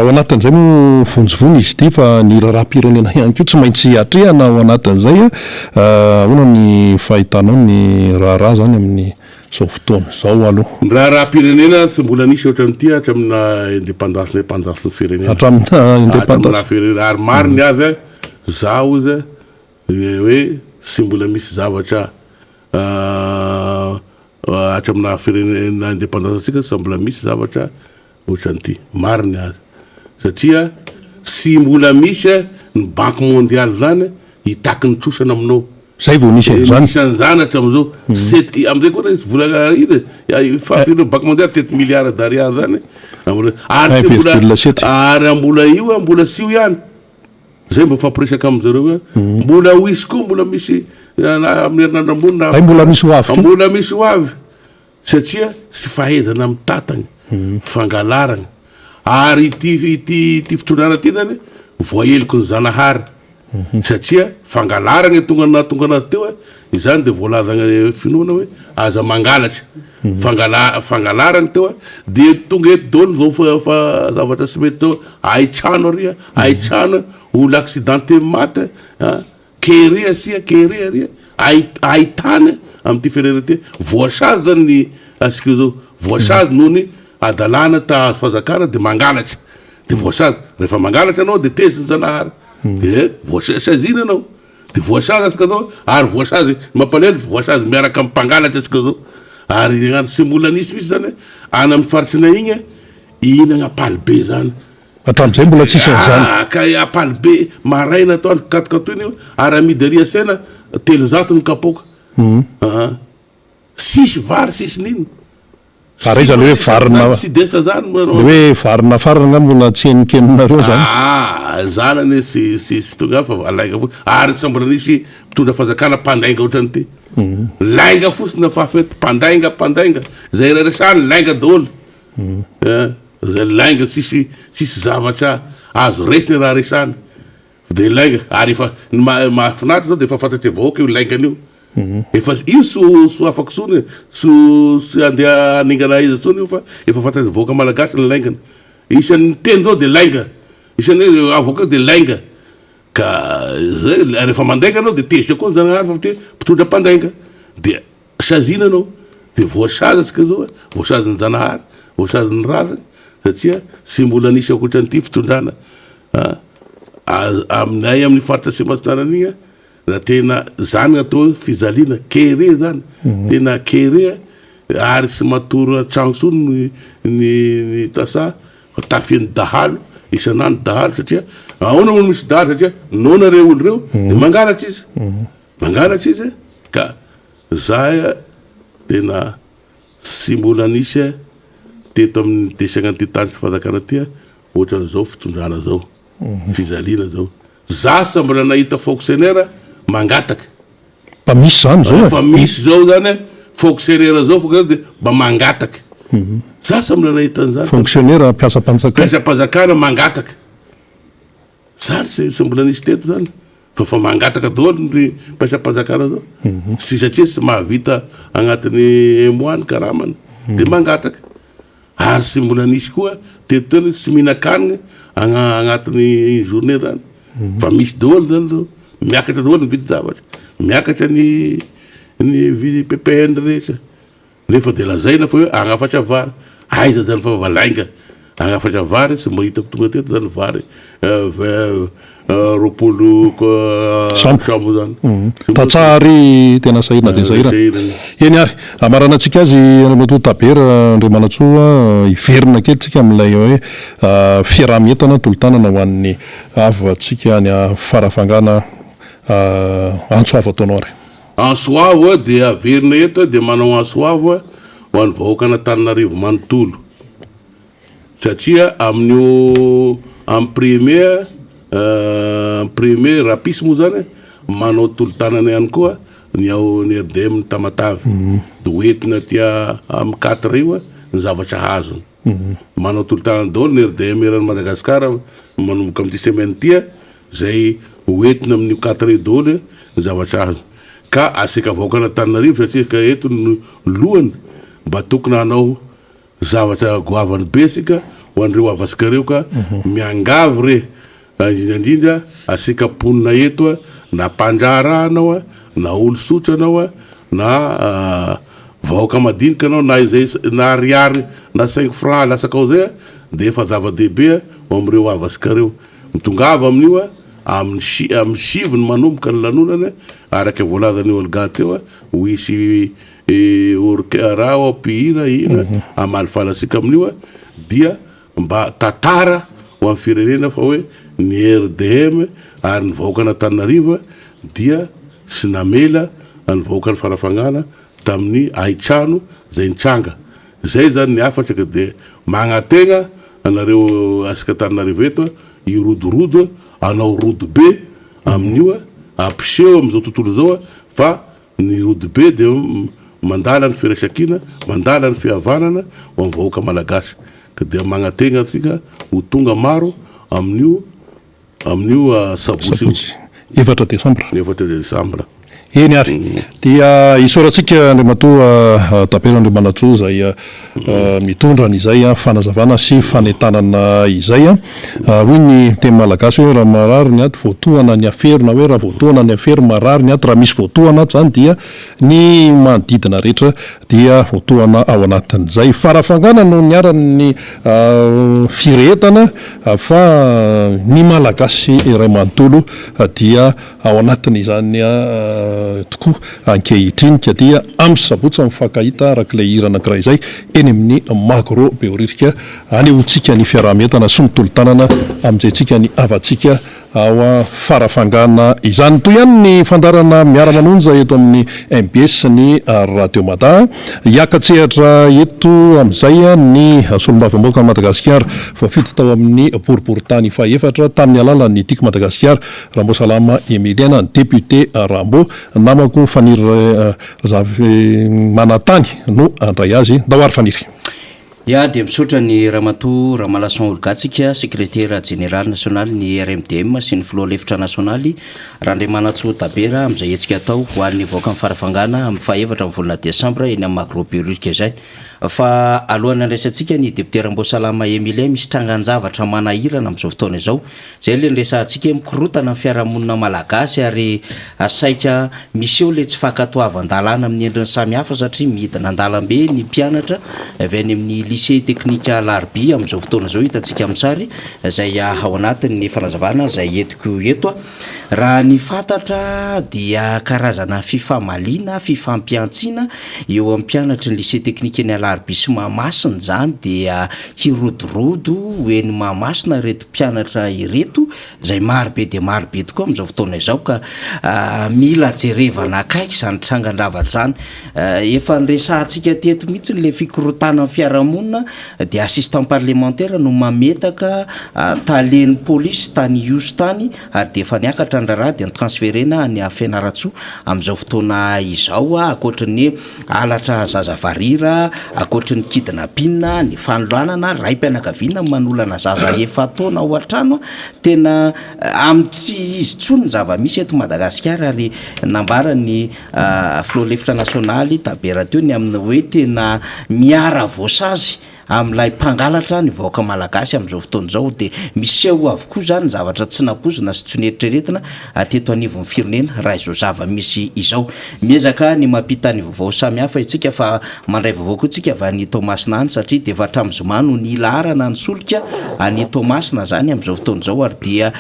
ao anatin'izay mo vonjovony izy ity fa ny raharam-pirenena ihany koa tsy maintsy atrehana ao anatin'izay hoana ny fahitanao ny raharaha zany amin'ny zao fotoana zao aloha
ny raharam-pirenena tsy mbola nisy ohatran'ity hatramina indépendance ny firenena
hatramina indépendance
firenena ary mariny azy zaho izy hoe tsy mbola misy zavatra hatramina firenena indépendance atsika tsy mbola misy zavatra ohatran'ity mariny azy satria sy mbola misy ny banque mondiale zany hitaky ny trosana aminao
zay vao nisy zany
isan'izany hatram'izao am'izay koa izy vola iny fafireo banque mondiale 7 milliards d'ariary zany ary mbola io mbola sy io ihany zay mba fampiresaka am'zareo mbola hoisy koa mbola misy amin'ny herinandro ambonina
mbola misy ho avy
mbola misy ho avy satria sy fahezana amin'ny tatany fangalarana ary ity fitondrana ty zany voaheliko ny Zanahary satria fangalarana tonga anazy teo izany de voalazana finoana hoe aza mangalatra fangalarana teo de tonga eto dolo zao fa zavatra sy mety zao aitrano aria aitrano olo accidenté maty kere asia kere aria aitany am'ty firenena ty voasazy zany ny asika zao voasazy noho ny adalana ta fanjakana de mangalatra de voasazy rehefa mangalatra anao de teziny Zanahary de voasazina anao de voasazy asika zao ary voasazy mampalahelo voasazy miaraka amin'ny mpangalatra asika zao ary gnano sy mbola nisy zany any amin'ny faritsinay igny ina gn'apalibe zany
hatram'izay mbola tsisy an'izany
ka apalibe maraina atao katikatoiny io ary amidy aria sena 300 ny kapoka sisy vary sisy nino
ary zany hoe varina
sy desta zany
hoe varina farana mbola tsy henikeninareo zany
zanany sy tonga fa alainga fo ary tsy mbola nisy mpitondra fanjakana mpandainga ohatran'ity lainga fotsiny fafety mpandainga zay reresany lainga daholo zay lainga sisy zavatra azo resiny raha resany de lainga ary efa mahafinaritra zao de efa fantatry vahoaka io laingan'io efa io so afaka sony sy andeha aningana izy sony io fa efa fantatry vahoaka malagasy ny laingana isan'ny teny zao de lainga isan'ny avoaka de lainga ka zay rehefa mandainga anao de tezitra koa ny Zanahary fa ty mpitondra mpandainga de sazina anao de voasazy asika zao voasazy ny Zanahary voasazy ny razana satria sy mbola nisy akoatran'ity fitondrana aminay amin'ny faritra Simasinanan'igny na tena zany atao fizaliana kere zany tena kere ary sy matoro tragno sony ny tasa tafiany dahalo isan'andro dahalo satria ahoana olo misy dahalo satria nonareo olo reo de mangalatra izy ka zay tena sy mbola nisy teto amin'ny desagna ty tany sy fanjakana ty ohatran'izao fitondrana zao fizaliana zao za sa mbola nahita fonctionnaire mangataka
fa misy zany zao
fa misy zao zany fonctionnaire zao foka de mba mangataka za sa mbola nahita an'izany
fonctionnaire mpiasa-panjakana
mangataka zany sy mbola nisy teto zany fa mangataka daholo ny mpiasa-panjakana zao sy satria sy mahavita agnatin'ny moine karamana de mangataka ary sy mbola nisy koa tetoteny tsy mihinakanina agnatin'ny journée zany fa misy daholo zany zao miakatra daholo ny vidy zavatra miakatra ny vidy PPN rehetra nefa de lazaina fa hoe agnafatra vary aiza zany fa valainga agnafatra vary tsy mba hitako tonga teto zany vary roapolo sambo zany
tatsary tena sahirana de sahirana eny ary amaranantsika azy mato tabera Andriamanantsoa iverina kelitsika amin'ilay hoe fiaraha-mientana tolotanana ho an'ny avantsika any farafangana Antsoavo ataonao ary
Antsoavo de averina eto de manao Antsoavo ho an'ny vahoaka Antananarivo manontolo satria amin'ny premier rapisy moa zany manao tolotanana ihany koa ny RDM ny Tamatavy de hoentina tia amin'ny 4 io ny zavatra hazony manao tolotanana daholo ny RDM eran'ny Madagasikara manomboka amin'ity semaine tia zay hoentina amin'ny 4 io daholo ny zavatra hazony ka asika vahoaka Antananarivo satria ka eto ny lohany mba tokony hanao zavatra goavany be sika ho andreo avasika reo ka miangavy re indrindra asika ponina eto na mpandrara anao na olo sotra anao na vahoaka madinika anao na izay na ariary na 5 francs lasakao zay de efa zava-dehibe ho amreo avasika reo mitongava amin'io amin'ny siviny manomboka ny lanonana araky voalazany olga teo ho isy raha ampihira ina amalyfalasika amin'io dia mba tatara ho amin'ny firenena fa hoe ny RDM ary ny vahoaka Antananarivo dia sy namela ny vahoaka ny farafangana tamin'ny aitrano zay nitranga zay zany ny afatra ka de magnategna anareo asika Antananarivo eto irodorodo anao rodo be amin'io ampiseho am'izao tontolo zao fa ny rodo be de mandala ny firaisankina mandala ny fihavanana ho amin'ny vahoaka malagasy ka de magnategna atsika ho tonga maro amin'io sabotsy
efatra Desambra eny ary dia isoratsika Andriamatoa tapera Andriamanantsoa zay mitondra an'izay fanazavana sy fanentanana izay hoy ny teny malagasy hoe raha marary ny ato voatohana ny aferina hoe raha voatohana ny afery marary ny ato raha misy voatohana ato zany dia ny manodidina rehetra dia voatohana ao anatin'izay farafangana no niaran'ny firetana fa ny malagasy iray manontolo dia ao anatin'izany tokoa ankehitrinika dia amin'ny sabotsy mifankahita arak'ilay hira anankiray izay eny amin'ny magro beoririka anehoantsika ny fiaraha-mientana sy ny tolotanana amin'izay tsika ny avantsika ao farafangana izany toy ihany ny fandarana miara-manonja eto amin'ny MBS ny Radio Mada hiakatsehatra eto amin'izay ny solombavamboaka Madagasikara voafito tao amin'ny boriboritany faefatra tamin'ny alalan'ny tiako Madagasikara Rambo Salama Emiliana ny député Rambo namako faniry manatany no andray azy ndao faniry
ya de misotra ny Ramatoa Ramalason Olgatsika secrétaire général national ny RMDM sy ny filoha lefitra nasionaly Randriamanantsoa Tabera amin'izay etsika atao ho an'ny vahoaka amin'ny farafangana amin'ny fahaefatra amin'ny volana Desambra eny amin'ny magrobiolika izay fa alohan'ny andraisantsika ny député Rambo Salama Emile misy trangan-javatra manahirana amin'izao fotoana izao zay le nresantsika mikorotana amin'ny fiarahamonina malagasy ary asaika misy eo le tsy fankatoavan-dalàna amin'ny endriny samihafa satria midina an-dalambe ny mpianatra avy any amin'ny lycée technique Larby amin'izao fotoana izao hitantsika amin'ny sary zay ao anatin'ny fanazavana zay etiko eto raha ny fantatra dia karazana fifamaliana fifampiantsiana eo amin'ny mpianatra ny lycée technique ny Larby sy Mahamasina zany dia hirodorodo hoeny Mahamasina reto mpianatra ireto zay marobe de marobe tokoa amin'izao fotoana izao ka mila jerevana akaiky zany trangan-dravatra zany efa nresantsika teto mihitsy le fikorotana fiarahamonina dia assistant parlementaire no mametaka talen'ny polisy tany iosy tany ary de efa niakatra ndraraha dia nitransferena ny Fianaratsoa amin'izao fotoana izao akoatrin'ny alatra zazavarira akoatrin'ny kidnapping ny fanoloanana raim-pianakaviana manolana zaza efa taona ao an-trano tena amin'ny tsy izy tsony zava-misy eto Madagasikara ary nambara ny filoha lefitra nasionaly Tabera teo ny amin'ny hoe tena miara voasazy amin'ilay mpangalatra ny vaoaka malagasy amin'izao fotoana izao dia miseho avokoa zany zavatra tsy napozina sy tsy neritreretina teto anivon'ny firenena raha izao zava-misy izao. Miezaka ny mampita ny vaovao samihafa itsika fa mandray vaovao koa tsika avy any Tomasina any satria dia efa hatramin'izomano ny laharana ny solika any Tomasina zany amin'izao fotoana izao ary dia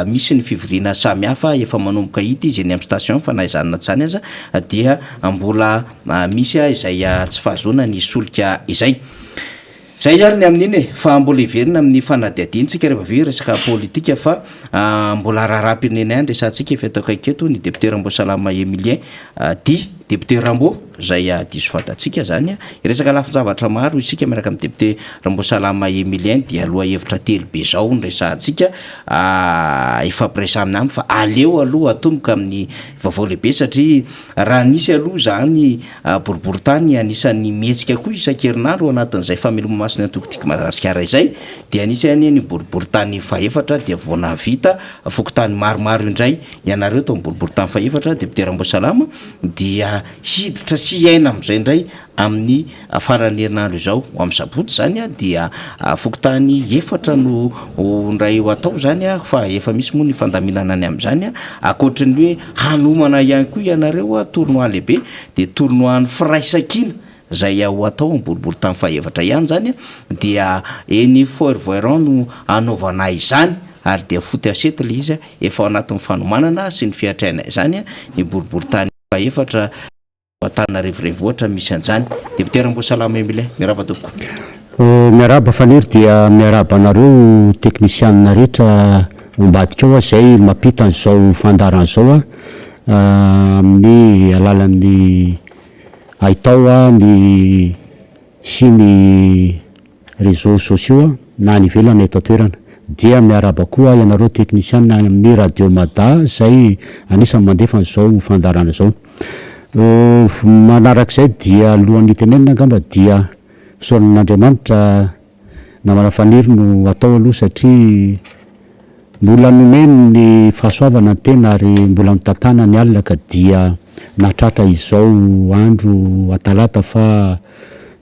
misy ny fivoriana samihafa efa manomboka hita izy eny amin'ny station fa na izany tsy zany aza dia mbola misy izay tsy fahazona ny solika izay. Zay ary ny amin'iny fa mbola iverina amin'ny fanadihadintsika rehefa avy resaka politika fa mbola raharaham-pirenena ihany resantsika efa eto akaiketo ny député Ramboasalama Emilien Dy député Rambo zay diso fatatsika zany resaka lafin-javatra maro isika miaraka amin'ny député Ramboasalama Emilien dia aloha hevitra telo be zao ny resantsika ifampiresahana aminy fa aleo aloha atomboka amin'ny vaovao lehibe satria raha nisy aloha zany boriboritany anisan'ny mihetsika koa isan-kerinandro anatin'izay fameloma-masina tokotika Madagasikara izay dia anisany ny boriboritany faefatra dia voana vita fokotany maromaro indray ianareo tao boriboritany faefatra député Ramboasalama dia hiditra sy aina amin'izay indray amin'ny farany herinandro izao amin'ny sabotsy zany dia fokotany efatra no ndray ho atao zany fa efa misy moa ny fandaminana any amin'izany akoatry ny hoe hanomana ihany koa ianareo tournoi lehibe dia tournoi ny firaisankina zay ho atao amboribory tany faefatra ihany zany dia eny Fort-Voiron no anaovana izany ary dia foty asety le izy efa ao anatin'ny fanomanana sy ny fiatraina izany ny boribory tany faefatra tana revorivohatra misy an'izany. Député Ramboasalama Emilien miaraba toko.
Miaraba faniry dia miaraba anareo teknisianina rehetra ambadika ao zay mampita an'izao fandarana zao amin'ny alalan'ny ahitao ny sy ny réseaux sociaux na ny ivelany eto an-toerana dia miaraba koa ianareo teknisianina amin'ny radio Mada zay anisany mandefa an'izao fandarana zao. Manarak'izay dia alohan'ny tenenina angamba dia fisaoran'Andriamanitra namana faniry no atao aloha satria mbola nomeny ny fahasoavana ny tena ary mbola mitantana ny alina ka dia nahatratra izao andro atalata fa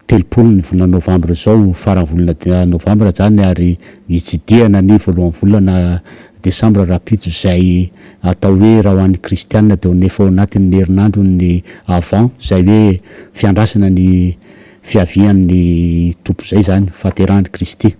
30 ny volana novambra zao farany volana novambra zany ary hitsidiana ny voalohan'ny volana desambra rapitso zay atao hoe raha ho an'ny kristianina dia nefa ao anatin'ny herinandro ny avant zay hoe fiandrasana ny fiavian'ny tompo zay zany fahaterahan'ny Kristy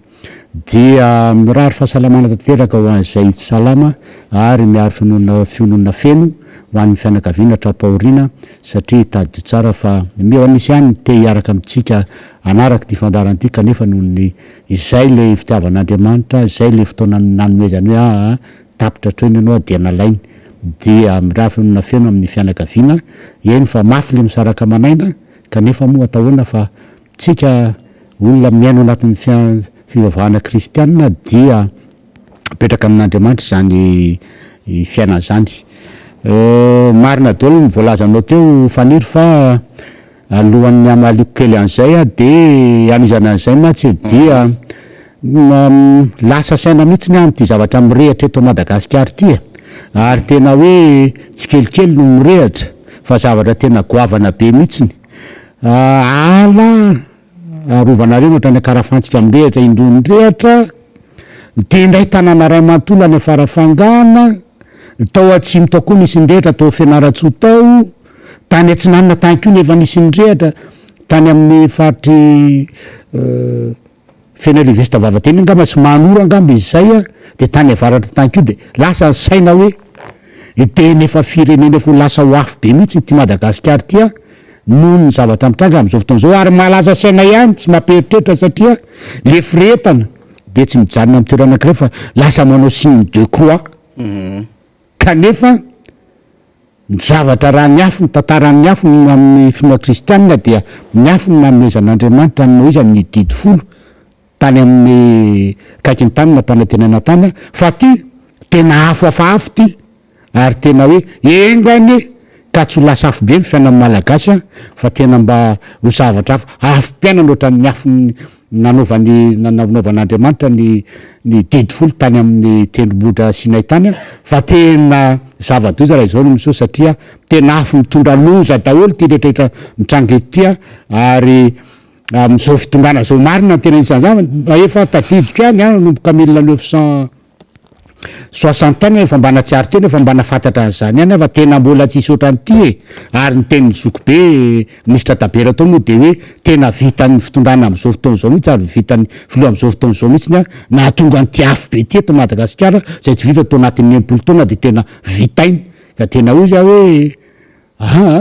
dia mirary fahasalamana tanteraka ho an'izay tsy salama ary miary fionona feno ho an'ny fianakaviana trapaorina satria tadio tsara fa meo anisy ihany te hiaraka amintsika anaraka ty fandarana ty kanefa noho ny izay le fitiavan'Andriamanitra izay le fotoana nanomezany hoe tapitra troiny ianao dia nalainy dia mirary fionona feno amin'ny fianakaviana eny fa mafy le misaraka manaina kanefa moa atahoana fa tsika olona miaino anatin'ny fivavahana kristianina dia mipetraka amin'Andriamanitra zany fiainana zany. Marina daholo ny voalazanao teo faniry fa alohan'ny amaliko kely an'izay dia anizana an'izay matsy dia lasa saina mihitsy ny amin'ity zavatra mirehatra eto Madagasikara ty ary tena hoe tsy kelikely no mirehatra fa zavatra tena goavana be mihitsiny ala arovanareo ohatra ny Karafantsika mirehatra indrony rehatra dia indray tanàna ray manontolo any Farafangana tao atsimo tao koa nisy nyrehatra tao Fianaratsoa tao tany Atsinanana tany koa nefa nisy nyrehatra tany amin'ny faritry Fenarivesta vavateny angamba sy manora angamba izy zay dia tany avaratra tany koa dia lasa saina hoe dia nefa firenena efa lasa ho afo be mihitsy ty Madagasikara ty noho ny zavatra mitranga amin'izao fotoana zao ary malaza saina ihany tsy mamperitreritra satria le firetana dia tsy mijanona amin'ny toerana anankiray fa lasa manao signe de croix kanefa ny zavatra raha miafo ny tantarany miafo amin'ny finoana kristianina dia miafo ny nanomezan'Andriamanitra no izy amin'ny didy folo tany amin'ny kaiky ny tanina mpanantenana tany fa ty tena afo ty ary tena hoe engany ka tsy ho lasa afo be ny fiainan'ny malagasy fa tena mba ho zavatra afo-piainana ohatra ny miafo nanaovan'Andriamanitra ny didy folo tany amin'ny tendrombohitra Sinay tany fa tena zava-doza raha izao no misao satria tena afo mitondra loza daholo ty rehetrarehetra mitranga eto ty ary am'izao fitondrana zao marina tena isan'izany efa tadiditra any nomboka 1960 any efa mbana tsiary teny efa mbana fantatra an'izany any fa tena mbola tsisy ohatran'ity ary ny tenin'ny Zokobe ministra Tabera tao moa de hoe tena vitan'ny fitondrana am'izao fotoana zao mihitsy ary vitan'ny filoha am'izao fotoana zao mihitsy nahatonga an'ity afo be ty eto Madagasikara zay tsy vita tao anatin'ny 80 taona de tena vitainy ka tena hoe za hoe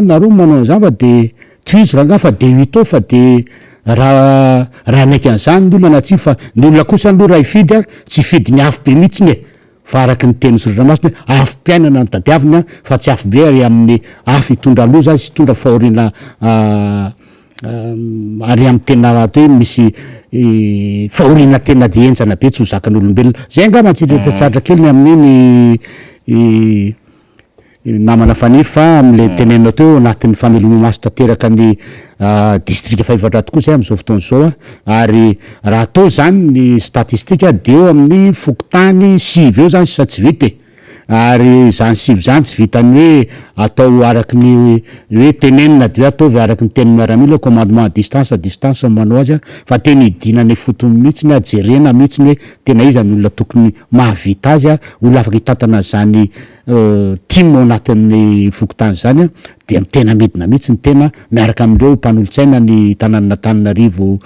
nareo manao an'izany fa de tsy izy ranga fa de 8 ao fa de raha naiky an'izany ny olona na tsy fa ny olona kosa aloha raha ifidy tsy ifidy ny afo be mihitsy fa araky ny teny Soratramasina hoe afom-piainana ny tadiavina fa tsy afo be ary amin'ny afo hitondra loza sy hitondra fahoriana ary amin'ny tena atao hoe misy fahoriana tena de enjana be tsy ho zakan'olombelona zay angamba tsy tsatra kely amin'iny namana faniry fa am'le tenenina teo anatin'ny fameloma maso tanteraka ny distrika faefatra tokoa zay am'izao fotoana zao ary raha atao zany ny statistika de eo amin'ny fokotany 5 eo zany sa tsy vita ary zany 5 zany tsy vitany hoe atao araky ny hoe tenenina de hoe ataovy araky ny teny miaramila commandement distance manao azy fa tena idinany fotony mihitsy ny ajerena mihitsy hoe tena izy ny olona tokony mahavita azy olona afaka hitantana zany team ao anatin'ny fokotany zany de tena midina mihitsy ny tena miaraka am'ireo mpanolotsaina ny tanànan'Antananarivo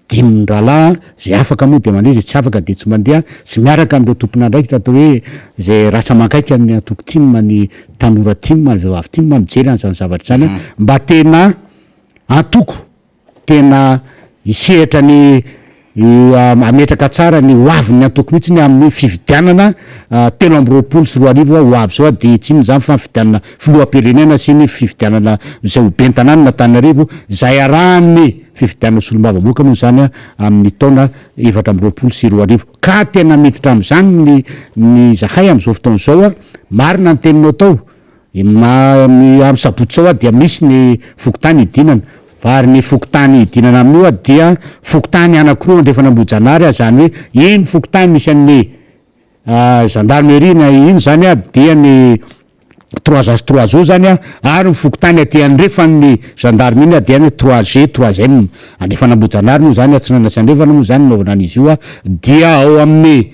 dimin-dralahy zay afaka moa de mandeha zay tsy afaka de tsy mandeha sy miaraka am'ireo tompon'andraikitra atao hoe zay rasa mankaiky ny antoko team ny tanora team ny vehivavy team mijery an'izany zavatra zany mba tena antoko tena isehatra ny ametraka tsara ny hoavin'ny antoko mihitsy ny amin'ny fividianana 13 sy 14 ho avy zao de tsy ino zany fa fividianana filoham-pirenena sy ny fividianana zay ho bentanany Antananarivo zay arahany fividianana solombavam-boaka moa zany amin'ny taona 14 sy 14 ka tena miditra am'izany ny zahay am'izao fotoana zao marina ny teninao tao amin'ny sabotsy zao dia misy ny fokotany idinana fa ary ny fokotany idinana amin'io dia fokotany anankiroa andrefana ambojanary zany hoe iny fokotany misy an'ny gendarmerie na iny zany dia ny 3 zao zany ary ny fokotany aty andrefan'ny gendarme iny dia ny 3G andrefana ambojanary moa zany atsinana sy andrefana moa zany naovana an'izy io dia ao amin'ny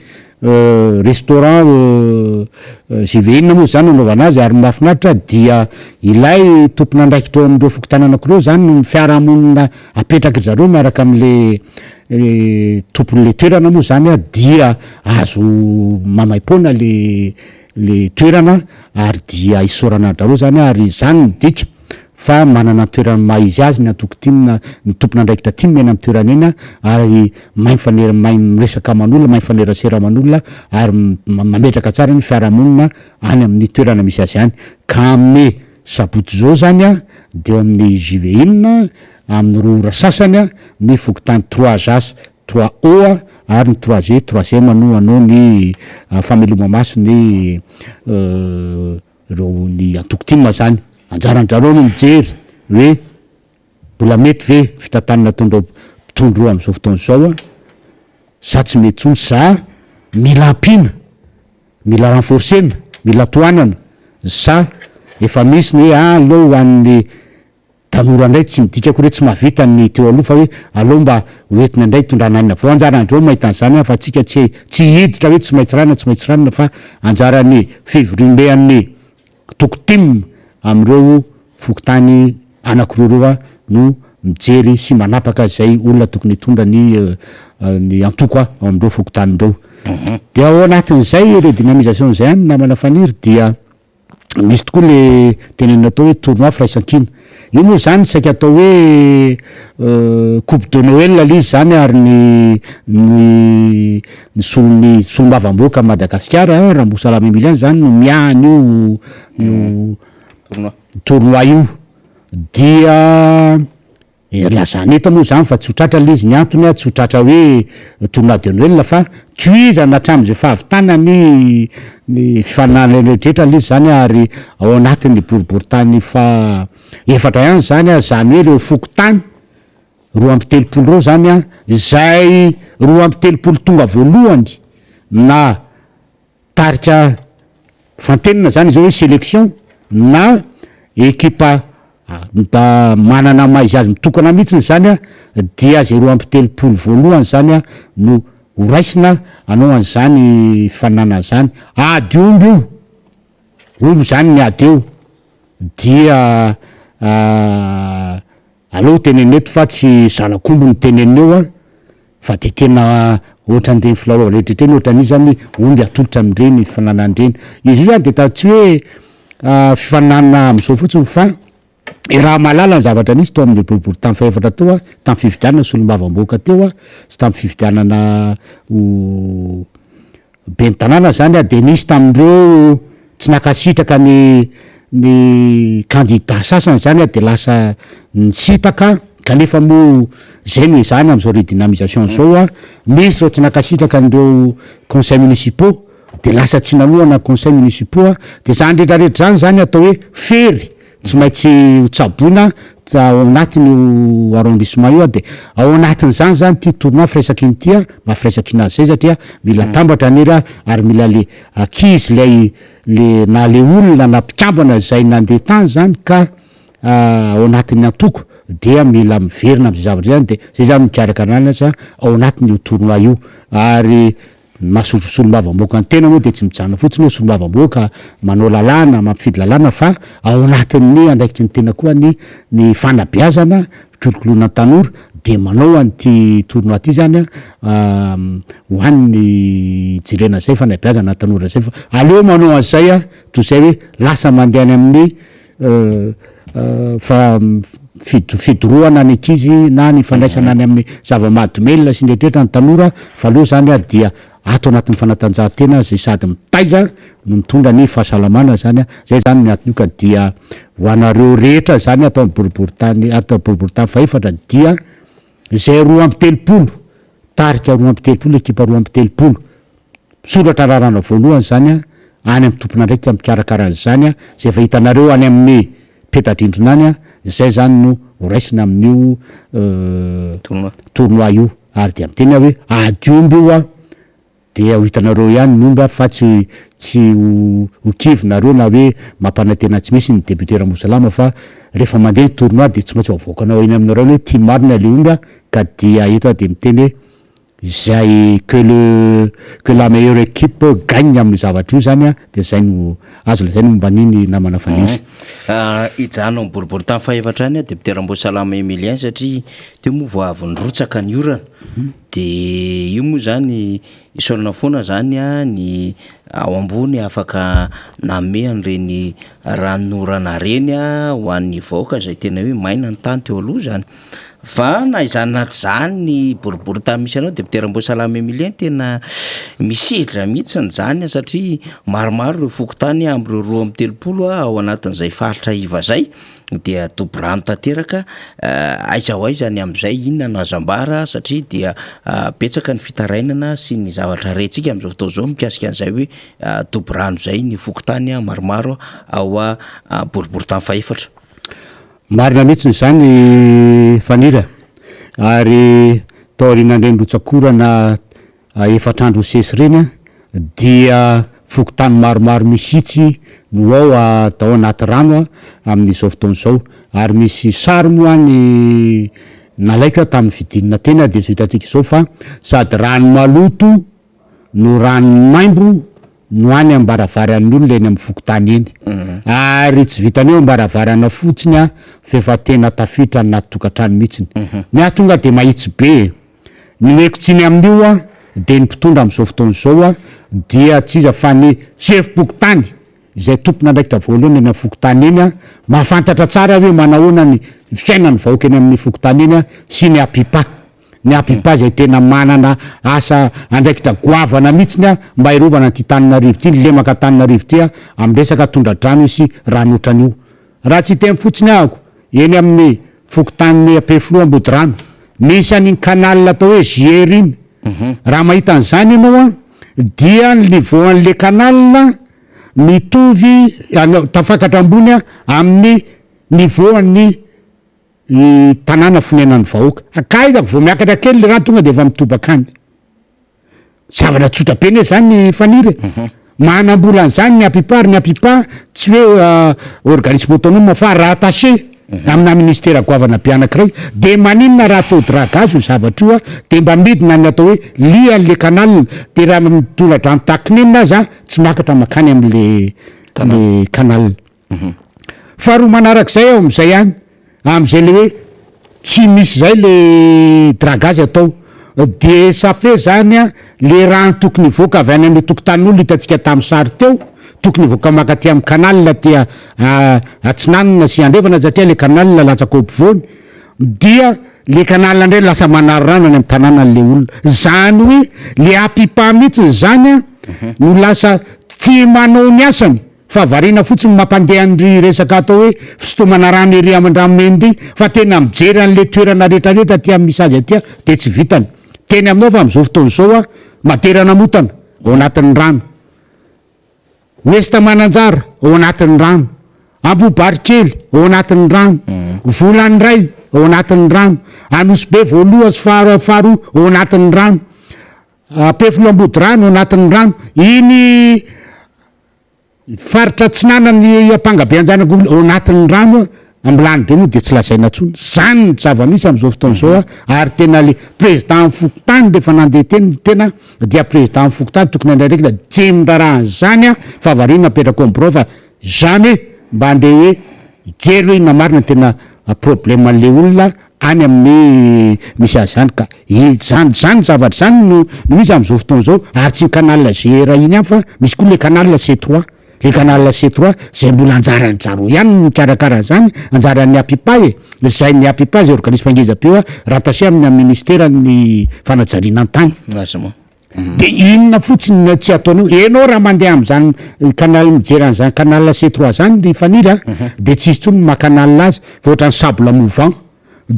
restaurant JVN moa zany anaovana azy ary mahafinaritra dia ilay tompon'andraikitra ao am'ireo fokotany anankiroa zany ny fiarahamonina apetraky zareo miaraka am'le tompon'le toerana moa zany dia azo mamaim-poana le toerana ary dia isorana daholo zany ary zany ny dika fa manana toerana maizy azy ny antoko team ny tompon'andraikitra team eny amin'ny toerana eny ary mahay miresaka aman'olona mahay mifanerasera aman'olona ary mametraka tsara ny fiarahamonina any amin'ny toerana misy azy any ka amin'ny sabotsy zao zany de amin'ny JVN amin'ny roa sasany ny fokotany 3O ary ny 3G 3e no ny fameloma maso ny ny antoko team zany anjaranjareo no mijery hoe mbola mety ve fitantanana tondro am'izao fotoana zao sa tsy mety tsony sa mila ampina mila renforcena mila toanana sa efa misy ny hoe aleo hoan'ny tanora indray tsy midikako hoe tsy mahavita ny teo aloha fa hoe aleo mba hoentina indray tondrananina vao anjaran'ireo mahita an'izany fa tsika tsy hiditra hoe tsy maintsy ranona fa anjarany fivorimean'ny toko team am'ireo fokotany anankiroa no mijery sy manapaka zay olona tokony hitondra ny antoko ao am'ireo fokotanyreo de ao anatin'izay redynamisation zay any namana faniry dia misy tokoa le tenenina atao hoe tournoi firaisan-kina io moa zany saika atao hoe coupe de Noël izy zany ary ny solombavam-boaka Madagasikara Rambosalama Emiliany zany no miahany io tournoi io dia lazany eto moa zany fa tsy ho tratra le izy ny antony tsy ho tratra hoe tournoi de Noël fa tuizana hatramin'izay fahavitana ny fifanana rehetra le izy zany ary ao anatin'ny boriboritany fa efatra ihany zany zany hoe reo fokotany 2 reo zany zay 2 tonga voalohany na tarika fantenina zany zao hoe sélection na ekipa da manana maizy azy mitokana mihitsiny zany a dia zay 2 voalohany zany a no horaisina anao an'izany fanana zany ady omby io omby zany ny ady eo dia aleo teneny eto fa tsy zanakombo ny teneneo a fa de tena ohatran'ireny filaova rehetraretreny ohatran'izy zany omby atolotra am'ireny fananan'ireny izy io zany de tsy hoe fifanana am'izao fotsiny fa raha malala ny zavatra nisy tao amin'ny boribory tamy faefatra teo a tamy fividianana solombavam-boaka teo a sy tamy fividianana ben'ny tanàna zany a de nisy tamindreo tsy nakasitraka ny candidat sasany zany a de lasa nitsitaka kanefa mo zay no izany am'izao redynamisation zao a misy reo tsy nakasitraka an'ireo conseil municipaux de lasa tsy nanoana conseil municipaux a de zany rehetrarehetra zany atao hoe fery tsy maintsy tsaboina ao anatiny arrondissement io a de ao anatin'izany zany ty tournoi firesaky ny ty a mahafiresaky nazy zay satria mila tambatra nery a ary mila le akizy le na le olona na mpikambana zay nandeha tany zany ka ao anatin'ny antoko dia mila miverina am'zay zavatra zany de zay zany mikaraka ananazy ao anatin'io tournoi io ary mahasotro solombavam-boaka ny tena moa de tsy mijana fotsiny hoe solombavam-boaka manao lalàna mampifidy lalàna fa ao anatin'ny andraikitry ny tena koa ny fanabeazana fikolokoloana tanora de manao an'ity tournoi ty zany a hoan'ny jirena zay fanabeazana tanora zay fa aleo manao an'izay a toy zay hoe lasa mandeha any amin'ny fa fidoroana ny ankizy na ny fandraisana any amin'ny zava-mahadomelona sy nrehetrrehetra ny tanora fa aleo zany a dia ato anatin'ny fanatanjahantena zay sady mitaiza no mitondra ny fahasalamana zany a zay zany miatiny io ka dia ho anareo rehetra zany atao amin'ny boriboritany atao boriboritany faefatra dia zay 2 tarika 2 ekipa 2 soratra rarana voalohany zany a any amin'ny tompona ndraiky ampikarakaran'zany a zay fa hitanareo any amin'ny petadrindrona any a zay zany no horaisina amin'io tournoi io ary de am'teny hoe ady omby io a de ho hitanareo ihany ny omby a fa tsy hokivonareo na hoe mampanantena tsy misy ny débuteur mosalama fa rehefa mandeha ny tournoi de tsy maintsy avoakanao eny aminareo hoe tia marina le omby a ka dia eto a de miteny hoe zay que la meilleure équipe gagne amin'ny zavatra io zany a de zay no azo lazay no momba niny namana fanizy
ijano amin'ny boribory tany faefatra any a députeur Mbosalama Emilien satria teo moa voavy nrotsaka ny orana de io moa zany isolana foana zany a ny ao ambony afaka name an'ireny ranorana reny a ho an'ny vaoaka zay tena hoe maina ny tany teo aloha zany fa na izany naty zany ny boribory tany misy anao députeur Mbosalama Emilien tena misedra mihitsiny zany satria maromaro ireo fokotany am'ireo 2 ao anatin'izay faritra iva zay dia dobrano tanteraka aiza ho aiza ny am'izay inona no azambara satria dia betsaka ny fitarainana sy ny zavatra rentsika am'izao fotoana zao mikasika an'izay hoe dobrano zay ny fokotany maromaro ao a boribory tany faefatra
marina mihitsiny zany fanira ary taorinandreny rotsakorana efatrandro sesy reny a dia fokotany maromaro misitsy no ao atao anaty rano a amin'izao fotoana zao ary misy sary moa ny nalaiko a tamin'ny fidinina tena de zay hitantsika izao fa sady rano maloto no rano maimbo no any ambaravary olo leny amin'ny fokotany eny ary tsy vitaneo ambaravarana fotsiny a fefa tena tafitra anaty tokantrano mihitsiny miatonga de mahitsy be ny meko tsiny amin'io a de ny mpitondra am'izao fotoana zao a dia tsy iza fa ny chef pokotany zay tompona ndraikitra voalohany eny amin'ny fokotany eny a mahafantatra tsara hoe manahoana ny fiainany vahoaka eny amin'ny fokotany eny a sy ny apipa zay tena manana asa andraikitra goavana mihitsiny a mba hirovana ty Tananarivo ty lemaka Tananarivo ty a am'resaka tondradrano sy ranotrany io raha tsy temy fotsiny ahako eny amin'ny fokotany Ampefiloha Ambodirano misy an'iny canal atao hoe Gier iny raha mahita an'izany ianao a dia ny niveau an'le canal mitovy tafakatra ambony a amin'ny niveau an'ny tanàna fonenan'ny vahoaka akaizako vao miakatra kely le rano tonga de efa mitobaka any zavatra tsotra be ne zany fanire manambola an'izany ny apipa tsy hoe organisme autonome fa rattaché amina ministera goavana be anankiray de maninona raha atao dragazy io zavatra io a de mba midina ny atao hoe lian'le kanalina de raha mitolatra ny takinenina azy a tsy miakatra makany am'le kanalina faharoa manarak'izay ao am'izay ihany am'izay le hoe tsy misy zay le dragazy atao de safe zany a le rano tokony voaka avy any am'le tokotanin'olo hitantsika tamin'ny sary teo tokony voaka makaty am'y kanalina tia atsinanina sy andrevana satria le kanalina latsaka ampovoany dia le kanalina ndray lasa manary rano any am'y tanàna n'le olona zany hoe le apipa mihitsy zany a no lasa tsy manao ny asany fa varina fotsiny mampandeha an'ry resaka atao hoe fisotomana rano ery aman-dramomendry fa tena mijery an'le toerana rehetrarehetra tia misy azy atya de tsy vitany teny aminao fa am'izao fotoana zao a materana motana ao anatin'ny rano mesta mananjara ao anatin'ny rano ambobarikely ao anatin'ny rano volany ray ao anatin'ny rano anosy be voaloha sy faharoa ao anatin'ny rano pefoloambody rano ao anatin'ny rano iny faritra tsinanany ampangabe anjanak'olo ao anatin'ny rano am'lany be moa de tsy lazaina ntsony zany ny zava-misy am'izao fotoana zao a ary tena le président fokotany rehefa nandeha tena dia président fokotany tokony andray raiky la jemindraraha zany a fa varina apetraka ambirao fa jamais mba andeha hoe ijery hoe ina marina tena problème an'le olona any amin'ny misy azy zany ka zany zavatra zany no misy am'izao fotoana zao ary tsy kanalina gera iny any fa misy koa le kanalina C3 le kanalina C3 zay mbola anjarany jaro ihany mikarakara zany anjaran'ny apipa zay ny apipa zay organisme angezam-peo a rattaché amin'ny ministera ny fanajariana an-tany de inona fotsiny tsy ataonao enao raha mandeha am'zany kanal mijery an'zany kanalina C3 zany ny faniry a de tsisy tsony makanalina azy fa ohatrany sable mouvant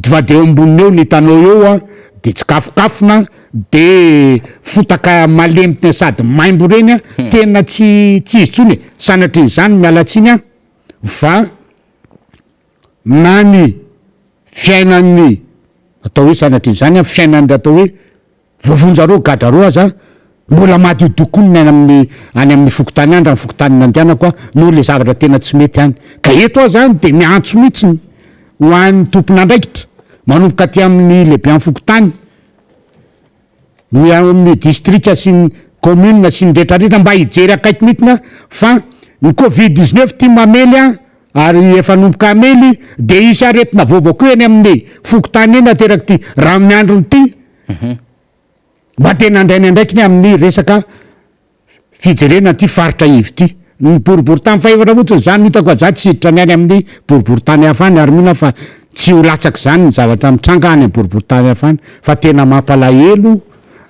fa de eo amboniny eo ny hitanao eo a de tsy kafokafona de fotaka malemity sady maimbo reny a tena tsy izy tsony sanatry zany mialatsiny a fa na ny fiainan'ny atao hoe sanatry zany a fiainan'ny atao hoe vovonjareo gadraro aza mbola madio dokoa ny any amin'ny fokotany any raha fokotany nandianako a no le zavatra tena tsy mety any ka eto a zany de miantso mihitsiny ho an'ny tompon'andraikitra manomboka aty amin'ny lehibe amin'ny fokotany ny amin'ny distrika sy ny commune sy ny rehetrarehetra mba hijery akaiky mihitsina fa ny covid-19 tia mamely a ary efa nomboka amely de isy aretina vaovao koa eny amin'ny fokotany eny ateraky ty raha amin'ny androny ty mba tena andrainy andraikiny amin'ny resaka fijerena ty faritra ivy ty ny boribory-tany faevatra fotsiny zany hitako aza tsy hiditra ny any amin'ny boribory-tany hafany ary mihona fa tsy ho latsaky zany ny zavatra mitranga any amin'ny boribory-tany hafany fa tena mampalahelo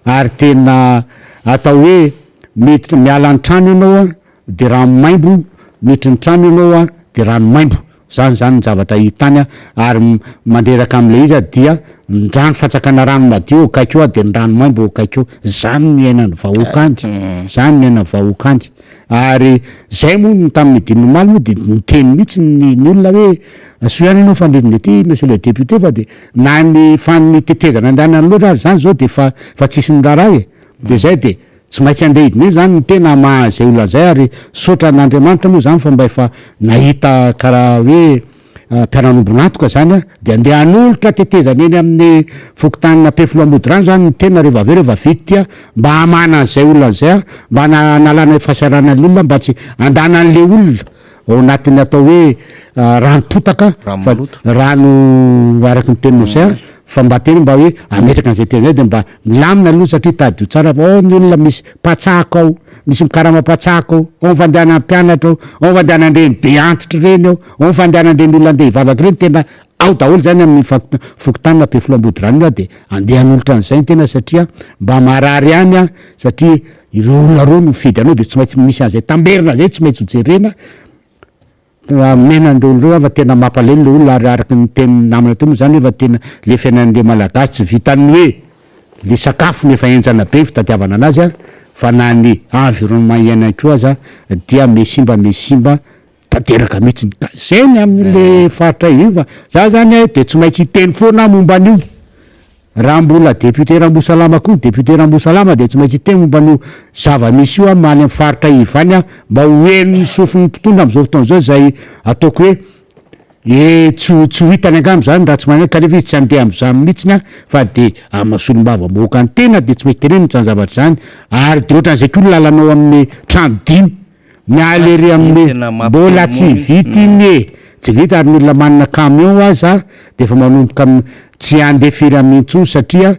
ary tena atao hoe mety miala ny trano ianao a de rano maimbo mety ny trano ianao a de rano maimbo zany ny zavatra hitany a ary mandreraka am'le izy a dia ndrano fatsakana rano madio akaikeo a de ny rano maimbo akaikeo zany ny ainany vahoakandy zany ny ainany vahoakandy ary zay moa tamin'ny dinomaly moa de niteny mihitsy ny olona hoe so ihany ianao fandridiny ty monsieur le député fa de na ny fanytetezana andehanany loatra ary zany zao de fa tsisy niraharaha de zay de tsy maintsy andeha hidiny zany ny tena mahazay olona zay ary sotra n'Andriamanitra moa zany fa mba efa nahita karaha hoe mpiara-nombonatoka zany a de andeha hanolotra tetezana eny amin'ny fokotanina pefoloambody rano zany ny tena rehefa aveo rehefa vity tya mba hamana an'zay olona zay a mba nalana fahasaranan'le olona mba tsy andanan'le olona ao anatiny atao hoe rano potaka rano araky ny teninao zay a fa mba teny mba hoe ametraka an'izay teny zay de mba milamina aloha satria tadio tsara fa ny olona misy patsaka ao misy mikarama-patsaka ao mifandehana mpianatra ao mifandehana andreny be antitra reny ao mifandehana andreny olona andeha hivavaky reny tena ao daholo zany amin'ny fokotanina pefoloambody rano io a de andeha hanolotra an'izay ny tena satria mba marary any a satria ireo olona reo no fidy anao de tsy maintsy misy an'izay tamberina zay tsy maintsy hojerena menandreo reo fa tena mampalelo le olona ary araky ny teny namana teo moa zany hoe fa tena le fiainan'le malagasy tsy vitany hoe le sakafo nefa enjana be fitadiavana anazy a fa na ny environnement iainanko aza dia mesimba tanteraka mihitsiny ka zay ny amin'le faritra io fa za zany de tsy maintsy hiteny foana momba an'io raha mbola député Rambosalama koa député Rambosalama de tsy maintsy hiteny momba an'io zava-misy io a maly amin'ny faritra ivany a mba hoen'ny sofin'ny mpitondra am'izao fotoana zao zay ataoko hoe tsy hitany angamy zany raha tsy manao kanefa izy tsy andeha am'zany mihitsiny fa de amasolom-bava moaka ny tena de tsy mety teneny zany zavatra zany ary de ohatran'izay ko lalanao amin'ny trano dimy mialy ery amin'ny mbola tsy vita iny tsy vita ary ny olona manana camion aza de efa manomboka tsy andeha firy amin'ny intsony satria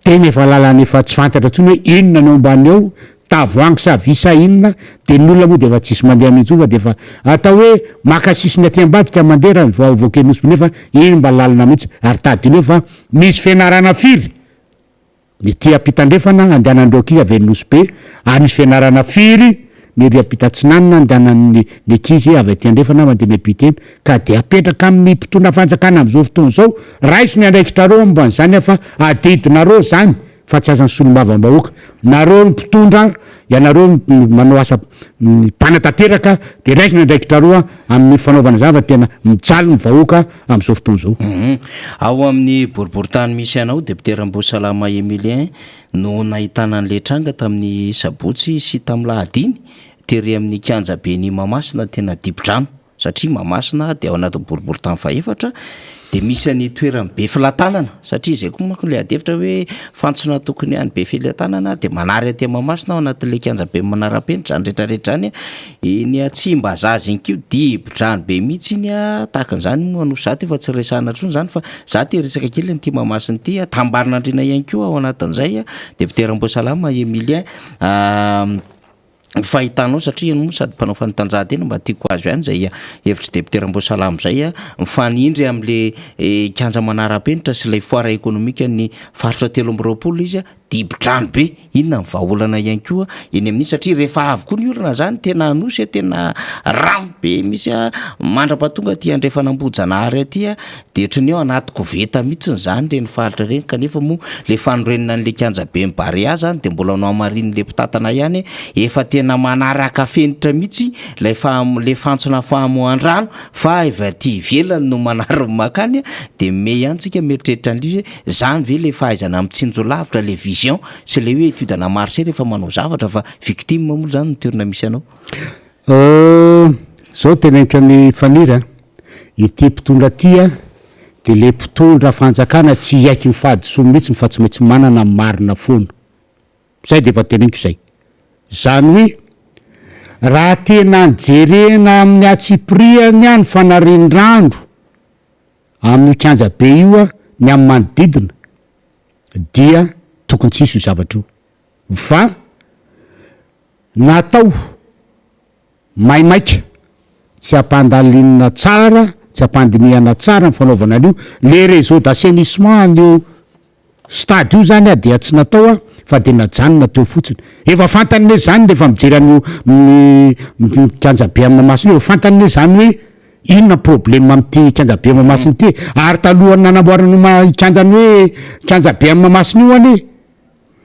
tena efa lalana efa tsy fantatra ntsony hoe inona no ambany ao tavoangy sa visa inona de ny olona moa de efa tsisy mandeha amin'intsony fa de efa atao hoe makasisiny aty ambadika mandeha raha voakenosy nefa iny mba lalina mihitsy ary tadiny fa misy fianarana firy ny tia ampitandrefana andehanandreo akizy avy nosy be ary misy fianarana firy ny ry ampita-tsinanina andehanan'ny ankizy avy aty andrefana mandeha miampita eny ka de apetraka amin'ny mpitondra fanjakana am'izao fotoana zao raisy ny andraikitrareo amban'izany fa adidinareo zany fa tsy azany solom-bava-bahoaka nareo ny mpitondra ianareo manao asa mpanatanteraka de raisy ny andraikitraroa amin'ny fanaovana zany fa tena mijaly ny vahoaka am'izao fotoana zao
ao amin'ny boriboritany misy anao deputeram-boasalama Emilien no nahitana an'le tranga tamin'ny sabotsy sy tamin'ny lahadiny tery amin'ny kianja be ny Mahamasina tena dibo-drano satria Mahamasina de ao anatin'ny boriboritany faefatra de misy any toerany be filatanana satria zay koa manko le adefitra hoe fantsona tokony any be filatanana de manary aty Mahamasina ao anatin'le kianja be manara-penitra zany rehetrarehetra any iny atsimba zazy iny kio dibo-drano be mihitsy iny tahaka an'izany moa no za ty efa tsy resahana ntsony zany fa za ty resaka kely nyty Mahamasina ty tambarina andrina ihany koa ao anatin'izay deputeram-boasalama Emilien fahitanao satria eno moa sady mpanao fanatanjahantena mba tiako azo ihany zay hevitry deputeram-boasalama zay mifanindry am'le kianja manara-penitra sy ilay foara ekonomika ny faritra 3 izy dibo-drano be inona ny vahaolana ihany koa eny amin'iny satria rehefa avy koa ny olana zany tena anosy tena rano be misy mandra-pahatonga ty andrefanam-bojanahary aty de otrany eo anaty koveta mihitsy zany reny faritra reny kanefa moa le fanorenina n'le kianja be mibarea zany de mbola nao amarin'le mpitatana ihany efa tena manaraka fenitra mihitsy le fantsona fahamoan-drano fa eva ty ivelany no manary makany de me ihany tsika mieritreritra an'le zany ve le fahaizana mitsinjo lavitra le sy le hoe étude-na marché rehefa manao zavatra fa victime moa zany toerana misy anao
zao teneniko amin'ny fanira ity mpitondra tya de le mpitondra fanjakana tsy aiky mifady so mihitsy fa tsy maintsy manana marina foana zay de efa teneniko zay zany hoe raha tena njerena amin'ny atsipriany any fanarin-drandro amin'ny kianja be io ny amin'ny manodidina dia tokony tsisy io zavatra io fa natao maimaika tsy ampandalinina tsara tsy ampandinihana tsara ny fanaovana an'io le réseau d'assainissement an'io stade io zany de tsy natao fa de najanona teo fotsiny efa fantany hoe zany rehefa mijery an'io kianja be amin'ny Mahamasina efa fantany hoe zany hoe inona problème am'ty kianja be amin'ny Mahamasina ty ary talohany nanamboarana kianjany hoe kianja be amin'ny Mahamasina io any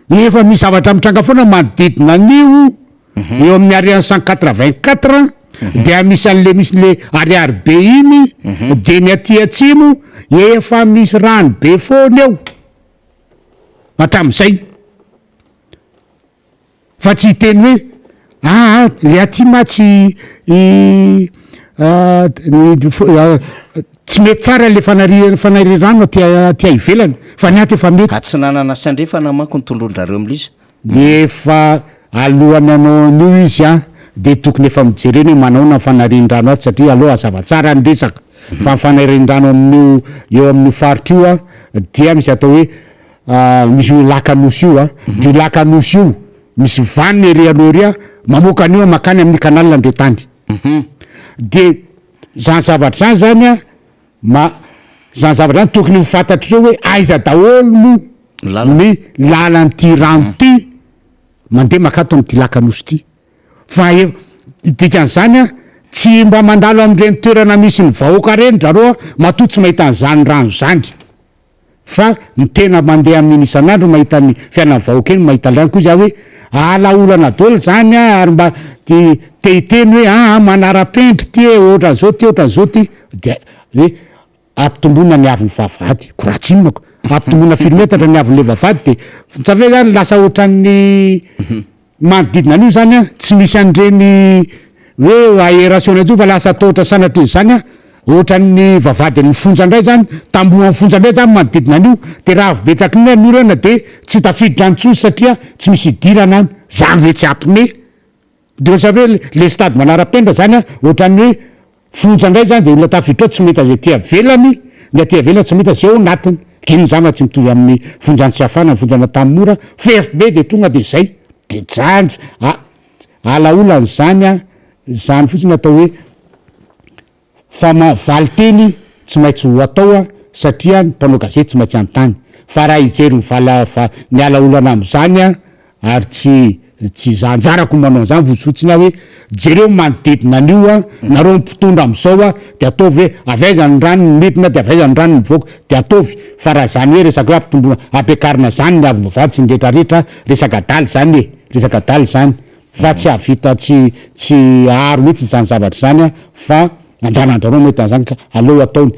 efa misy zavatra mitranga foana manodidina an'io eo amin'ny ariany 184 de misy an'le misy le ariary be iny de ny aty atsimo efa misy rano be foana eo hatram'izay fa tsy hiteny hoe le aty ma tsy tsy mety tsara le fanary rano aty ivelany fa ny aty efa mety
tsy nanana sandrefana manko ny tondrondrareo am'lizy
de efa alohany anao an'io izy de tokony efa mijereny hoe manaona fanarin-drano aty satria aloha azava tsara ny resaka fa mifanarin-drano amin'io eo amin'ny faritra io dia misy atao hoe misy lakanosy io de lakanosy io misy vanina ery aloha ery mamoaka an'io makany amin'ny canal andre tany de zany zavatra zany zany zavatra zany tokony ho fantatr'ireo hoe aiza daholo ny lalan'ty rano ty mandeha makato am'ty lakanosy ty fa dikan'izany tsy mba mandalo am'ireny toerana misy ny vahoaka reny zareo matoa tsy mahita an'izany rano zany fa ny tena mandeha amin'ny isan'andro mahita ny fiainan'ny vahoaka eny mahita rano koa za hoe alaolana daholo zany ary mba tehiteny hoe manara-pendry ty ohatran'izao ty ohatran'izao ty de hoe ampitombona ny avin'ny vavahady ko raha tsinonako ampitombona filometatra ny avin'le vavahady de tsave zany lasa ohatran'ny manodidina an'io zany tsy misy an'ireny hoe aération io fa lasa atao ohatra sanatry izy zany ohatran'ny vavady ny fonja ndray zany tamboa fonja ndray zany manodidina an'io de raha avy betaka ny anorana de tsy tafiditra any tsony satria tsy misy idirana any zany ve tsy ampine de osa hoe le stady manara-pendra zany a ohatran'ny hoe fonja ndray zany de olona tafiditra ao tsy meta zay tia velany ny atia velany tsy meta zay ao anatiny kino zany tsy mitovy amin'ny fonjany tsy afana ny fonjana tamin'ny mora fefbe de tonga de zay de janjy alaolany zany a zany fotsiny atao hoe valy teny tsy maintsy ho atao a satria ny mpanao gazety tsy maintsy antany fa raha ijery ny alaolana am'zany a ary tsy zanjarako manao an'zany votsotsiny a hoe jereo manodidina an'io a nareo mpitondra am'zao a de ataovy hoe avaizany rano ny midina de avaizany rano ny voaka de ataovy fa raha zany hoe resaka hoe ampitomboana ampiakarina zany ny avy tsy nretrarehetra resaka daly zany resaka daly zany fa tsy avita tsy aro mihitsy zany zavatra zany a fa anjanandrareo mety zany ka aleo ataony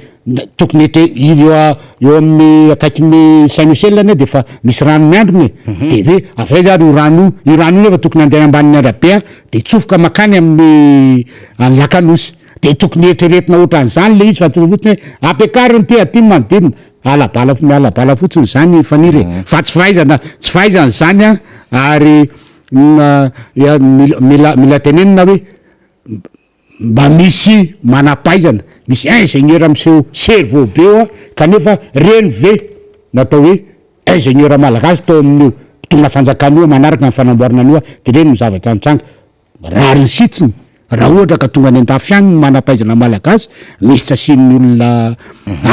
tokony eo amin'ny akaikin'ny Saint-Michel de fa misy rano miandrony de hoe avaiza io rano nefa tokony andeha ambanin'ny arabe a de tsofoka makany amin'ny Lakanosy de tokony etreretina ohatran'zany le izy fa fotsiny hoe ampiakariny ty aty manodidina alabala fotsiny zany faniry fa tsy fahaizany zany a ary mila tenenina hoe mba misy manapaizana misy ingénieur am'seo cerveau be eo a kanefa reny ve natao hoe ingénieur malagasy tao amin'io mpitona fanjakana io manaraka ny fanamboarana an'io a de reny mizavatra nitranga rariny sitsiny raha ohatra ka tonga any an-dafy any ny manapaizana malagasy misy tsasin'ny olona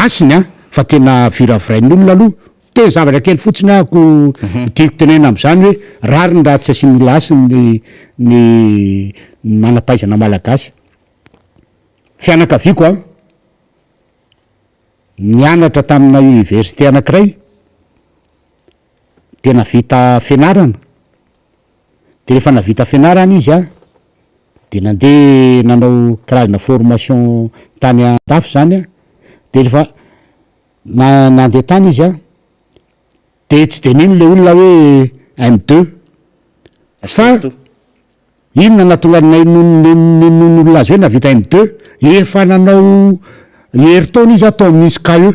asiny a fa tena viravirain'ny olona aloha tena zavatra kely fotsiny ako tiako tenena am'zany hoe rariny raha tsy asian'ny olona asiny ny manapaizana malagasy fianakaviako a nianatra tamina université anankiray tena vita fianarana de rehefa navita fianarana izy a de nandeha nanao karazana formation tany an-dafy zany a de rehefa nandeha tany izy a de tsy de nino le olona hoe M2 fa inona natonga nenon'olona azy hoe navita M2 efa nanao heritona izy atao amin'izy KE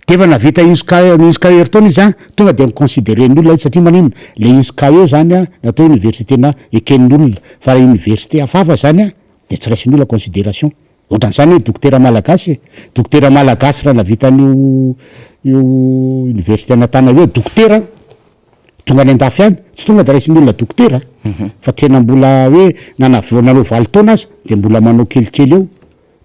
de efa navita INSCA heritona izy a tonga de miconsidéren'ny olona izy satria manino le INSCA zany a natao université na eken'ny olona fa raha université hafafa zany a de tsy raisin'ny olona considération ohatran'izany hoe dokotera malagasy raha navitanyio université Antananarivo dokotera tonga any an-dafy any tsy tonga de raisin'ny olona dokotera fa tena mbola hoe nanao valo taona azy de mbola manao kelikely eo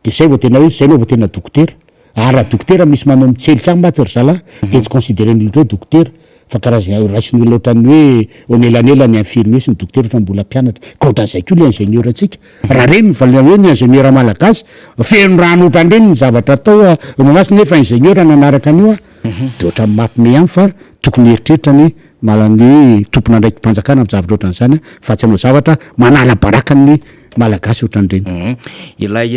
de zay vao tena hoe zay aloha vao tena dokotera ary raha dokotera misy manao mitselika any matsy ry zalahy de tsy considéren'ny olona hoe dokotera fa karazana raisin'ny olona ohatran'ny hoe onelanelany infirmier sy ny dokotera ohatran'ny mbola mpianatra ka ohatran'izay koa le ingénieur atsika raha reny mivalia hoe ny ingénieur malagasy feno rano ohatran'ireny ny zavatra atao mamasy nefa ingénieur nanaraka an'io a de ohatran'ny mampime any fa tokony heritreritrany malany tompona ndraiky mpanjakana amin'ny zavatra ohatran'izany fa tsy hanao zavatra manala barakany malagasy ohatran'ireny
ilay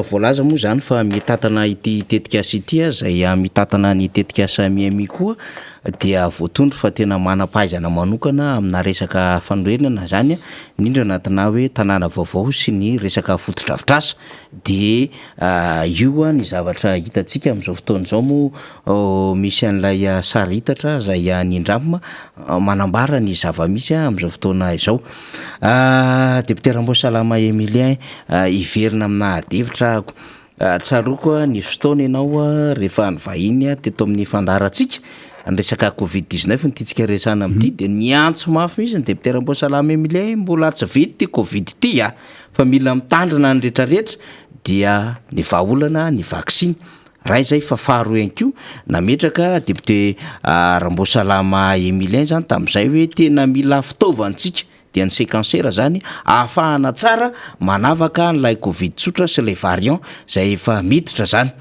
voalaza moa zany fa mitatana ity tetikasa ity a zay mitatana ny tetikasa miami koa dia voatondro fa tena manampahaizana manokana amina resaka fanorenana zany a indrindra anatina hoe tanàna vaovao sy ny resaka fotodrafitrasa de io a ny zavatra hitantsika am'izao fotoana izao moa misy an'ilay sary hitatra zay nindramina manambara ny zava-misy am'izao fotoana izao deputeram-boasalama Emilien iverina amina adevitra ako tsaroko a ny fotoana ianao rehefa nyvahiny teto amin'ny fandaratsika ny resaka Covid-19 nytitsika resana am'ty de niantso mafy mihitsy ny deputeram-boasalama Emilien mbola tsy vity ty Covid ty fa mila mitandrina ny rehetrarehetra dia ny vahaolana ny vaksiny raha izay fa faharoa ihany koa nametraka depute Ramboasalama Emilien zany tamin'izay hoe tena mila fitaovantsika dia ny séquenceur zany ahafahana tsara manavaka n'ilay Covid tsotra sy ilay variant zay efa miditra zany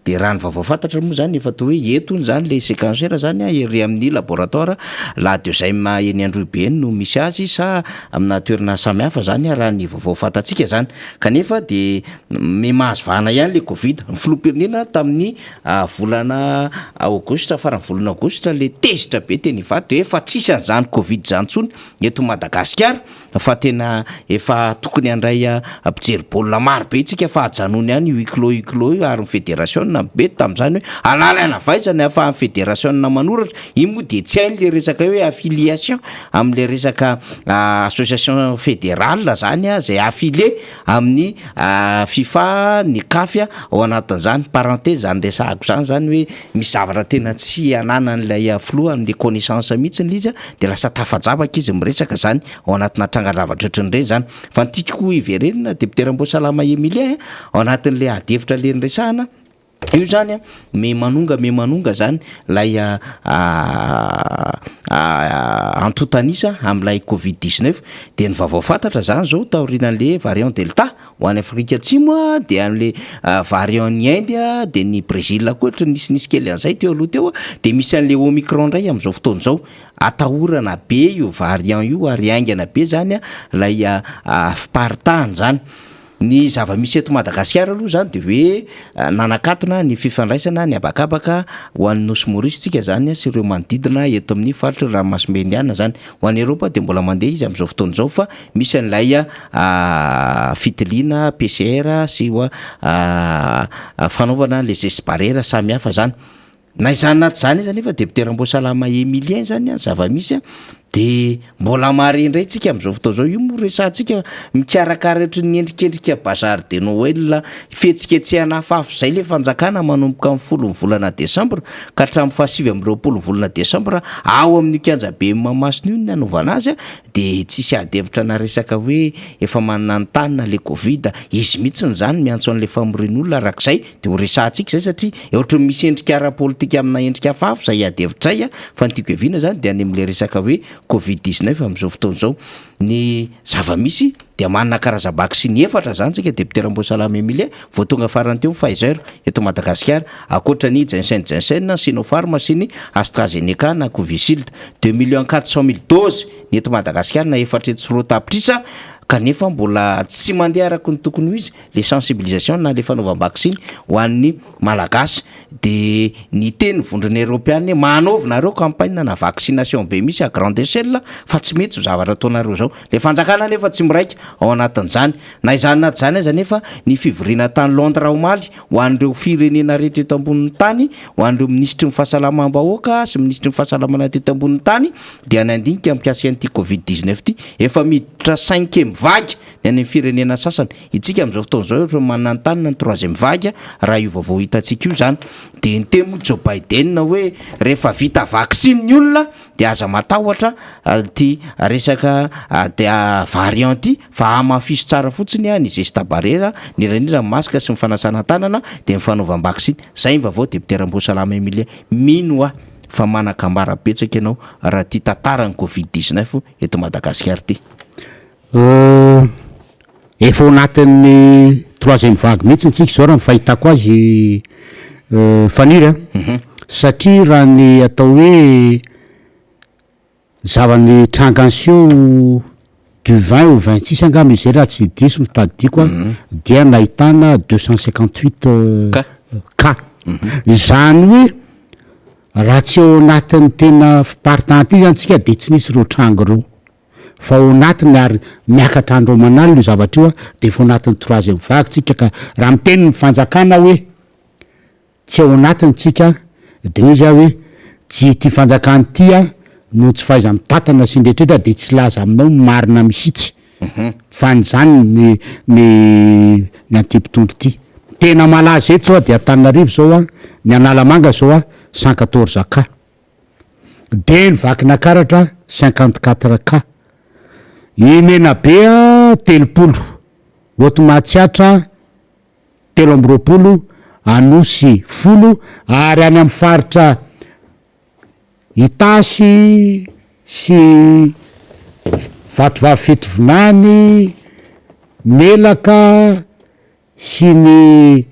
de raha ny vaovao fantatra moa zany efa to hoe etony zany le séquenceur zany a ery amin'ny laboratoire la deuxième eny Androibe no misy azy sa amina toerana samihafa zany raha ny vaovao fantatsika zany kanefa de memahazovana ihany le covid ny filoham-pirenena tamin'ny volana aogositra farany volana aogositra le tezitra be teny ivato de efa tsisy an'izany covid zany ntsony eto Madagasikara fa tena efa tokony andray ampijery baolina maro be itsika fa hajanony ihany huis clos io ary ny fédération be tamin'izany hoe alalana vaizany afa fédération manoratra iny moa de tsy hainy le resaka hoe affiliation am'le resaka association fédérale zany zay affilié amin'ny FIFA ny CAF ao anatin'izany parenthèse zany resahako zany hoe misy zavatra tena tsy ananan'ilay filoha am'le connaissance mihitsy ny izy de lasa tafajabaka izy miresaka zany ao anatina trangalavatra ohatran'ireny zany fa nytiako iverenina deputeram-boasalama Emilien ao anatin'le adevitra le nyresahana io zany me manonga zany lay antotanisa am'lay covid-19 de ny vaovao fantatra zany zao taorinan'le variant delta ho an'ny Afrika Atsimo de am'le variant ny Inde de ny Brésil koa ohatra nisy kely an'izay teo aloha teo de misy an'le omicron ndray am'izao fotoana zao atahorana be io variant io ary aingana be zany lay fiparitahany zany ny zava-misy eto Madagasikara aloha zany de hoe nanakatona ny fifandraisana ny abakabaka ho an'ny Nosy Maurice tsika zany sy ireo manodidina eto amin'ny faritra ranomasimbe indiana zany ho an'ny Eropa de mbola mandeha izy am'izao fotoana zao fa misy an'ilay fitiliana PCR sy fanaovana les gestes barrières samy hafa zany na izany naty zany izy nefa deputeram-boasalama Emilien zany zava-misy de mbola mare indray tsika am'izao fotoa zao io moa resantsika mikarakara ohatra ny endrikendrika bazary de Noël fihetsiketsehana afafo zay le fanjakana manomboka amin'ny 10 volana Desambra ka hatramin'ny 27 volana Desambra ao amin'ny kianja be Mahamasina io ny anaovana azy de tsisy adevitra na resaka hoe efa manantanina le covid izy mihitsy zany miantso an'le famorin'olona arak'izay de ho resantsika zay satria ohatra misy endrika ara-politika amina endrika afafo zay adevitra zay fa nytiako eviana zany de any am'le resaka hoe covid-19 am'izao fotoana zao ny zava-misy dia manana karazam-vaksiny efatra zany tsika deputeram-boasalama Emilien vao tonga farany teo Pfizer eto Madagasikara akoatra ny Janssen Sinopharm sy ny AstraZeneca na Covishield 2,400,000 doses ny eto Madagasikara na efatra eto Sorotapitra kanefa mbola tsy mandeha araka ny tokony ho izy le sensibilisation na le fanaovam-vaksiny ho an'ny malagasy de ny teny vondrona Europiana manaovinareo campagne na vaccination be misy à grande échelle fa tsy mety zavatra ataonareo zao le fanjakana nefa tsy miraika ao anatin'izany na izany naty zany aza nefa ny fivoriana tany Londres omaly ho an'ireo firenena rehetra eto ambonin'ny tany ho an'ireo ministry ny fahasalamam-bahoaka sy ministry ny fahasalamana teto ambonin'ny tany dia nandinika mikasika an'ity covid-19 ty efa miditra 5e vague ny any firenena sasany itsika am'izao fotoana zao ohatra manantanina ny 3e vague raha io vaovao hitantsika io zany de nytemo Joe Biden hoe rehefa vita vaksiny ny olona de aza matahotra ty resaka de variant ty fa amafiso tsara fotsiny ny geste barrière ny renira masque sy ny fanasana tanana de ny fanaovam-vaksiny zay ny vaovao deputeram-boasalama Emilien mino fa manakambara betsaka ianao raha ty tantarany covid-19 eto Madagasikara ty
efa ao anatin'ny 3e vague mihitsy tsika zao raha fahitako azy faniry satria raha ny atao hoe zavany trangantion du 20 au 26 angamba izay raha tsy diso ny tadidiko dia nahitana 258 cas zany hoe raha tsy ao anatin'ny tena fiparitahana zany tsika de tsy nisy reo trango reo fa ao anatiny ary miakatra andro manalo io zavatra io de efa ao anatin'ny 3e vague tsika ka raha miteny ny fanjakana hoe tsy ao anatiny tsika de hoe za hoe tsy ty fanjakany ty no tsy faiza mitatana sy ndrehetrehtra de tsy laza aminao marina misitsy fa nyzany ny antipitondro ty tena malaza eto zao de Antananarivo zao ny Analamanga zao 114 cas de ny Vakinankaratra 54 cas i Menabe 30 Otmatsiatra 30 Anosy 10 ary any amin'ny faritra Itasy sy Vatovavy Fetovinany Melaka sy ny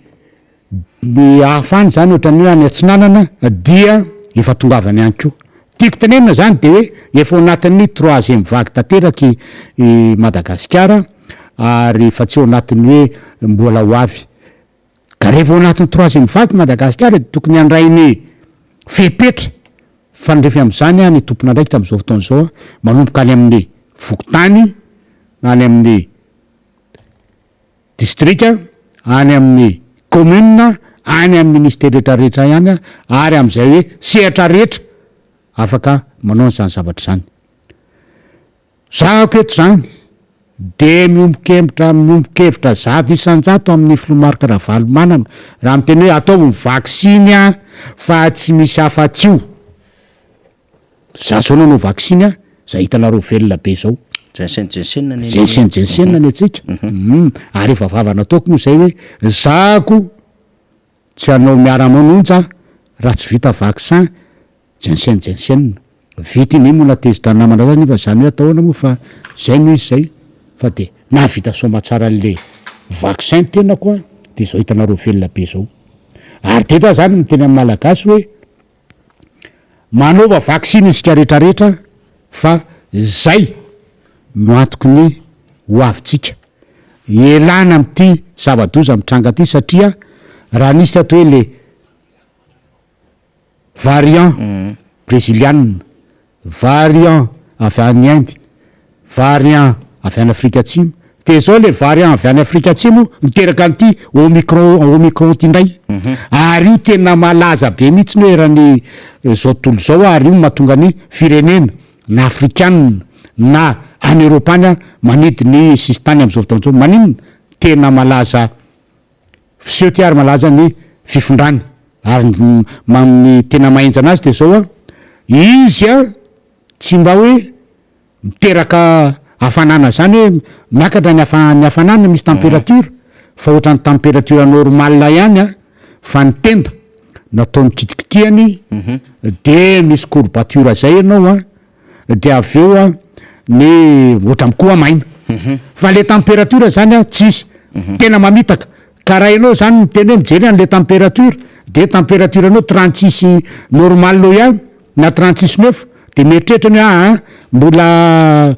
ny ahafany zany ohatrany hoe any atsinanana dia efa tongavany any koa tiako tenenina zany de hoe efa anatin'ny 3e vague tanteraky Madagasikara ary fa tsy ao anatin'ny hoe mbola ho avy ka rehefa ao anatin'ny 3e vague Madagasikara de tokony andrainy fepetra fandrefy am'zany a ny tompona ndraikitra am'izao fotoana zao manomboka any amin'ny vokotany any amin'ny distrika any amin'ny commune any amin'ny ministère rehetrarehetra ihany ary am'izay hoe sehatra rehetra afaka manao an'izany zavatra zany zako eto zany de miombokevitra zato isan-jato amin'ny filomarika Ravalomanana raha miteny hoe ataovy vaksiny a fa tsy misy afa-tsy io za zao nanao vaksiny a za hitanareo velona be zao
jensenna
ny atsika ary efa vava nataoko moa zay hoe zako tsy hanao miara-manonja raha tsy vita vaksin jensen vita iny moa natezitra namana zany fa zany hoe atahoana moa fa zay no izy zay fa de navita somatsara an'le vaksin tena koa de zao hitanareo velona be zao ary teto zany miteny amin'ny malagasy hoe manaova vaksiny isika rehetrarehetra fa zay no antoko ny ho avitsika elana am'ty zava-doza mitranga ty satria raha nisy ty atao hoe le variant brésilianina variant avy any Inde variant avy any Afrika Atsimo de zao le variant avy any Afrika Atsimo miteraka an'ity omicron ty ndray ary io tena malaza be mihitsy ny hoe erany zao tontolo zao ary io mahatonga ny firenena na afrikanina na any Europany manidiny sistany am'izao fotoana zao maninona tena malaza fiseho ty ary malaza ny fifondrany ary ny tena mahenja anazy de zao a izy a tsy mba hoe miteraka hafanana zany hoe miakatra ny hafanana misy température fa ohatrany température normale ihany a fa ny tenda nataony kitikitiany de misy courbature zay ianao a de avy eo a ny ohatra mikoa maina fa le température zany a tsisy tena mamitaka ka raha ianao zany miteny hoe mijery an'le température de température anao 36 normal lo ihany na 36 de mieritreritra ny hoe mbola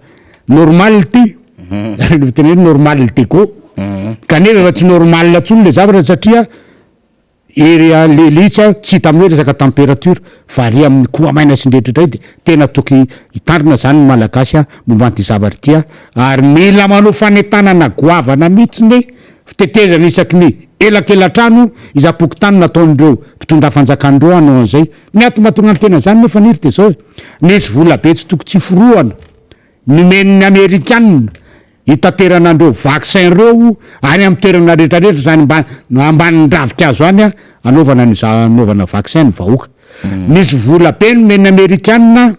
normal ty teny hoe normal deco kanefa efa tsy normal ntsony le zavatra satria le litsa tsy hita amin'ny hoe resaka température fa ry amin'ny koa maina sy ndrehetraray de tena toky hitandrina zany ny malagasy momba an'ty zavatra ty ary mila manao fanetanana goavana mihitsy ny fitetezana isaky ny elakelatrano izapokotany nataon'ireo mpitondra fanjakandreo anao an'izay ny atomatonga ny tena zany nefa niry de zao nisy vola be tsy toky tsy foroana nomen'ny amerikanina hitateranandreo vaksin reo any amin'ny toerana rehetrarehetra zany amban'ny ravikazo any anaovana vaksin ny vahoaka misy vola be nomen'ny amerikanina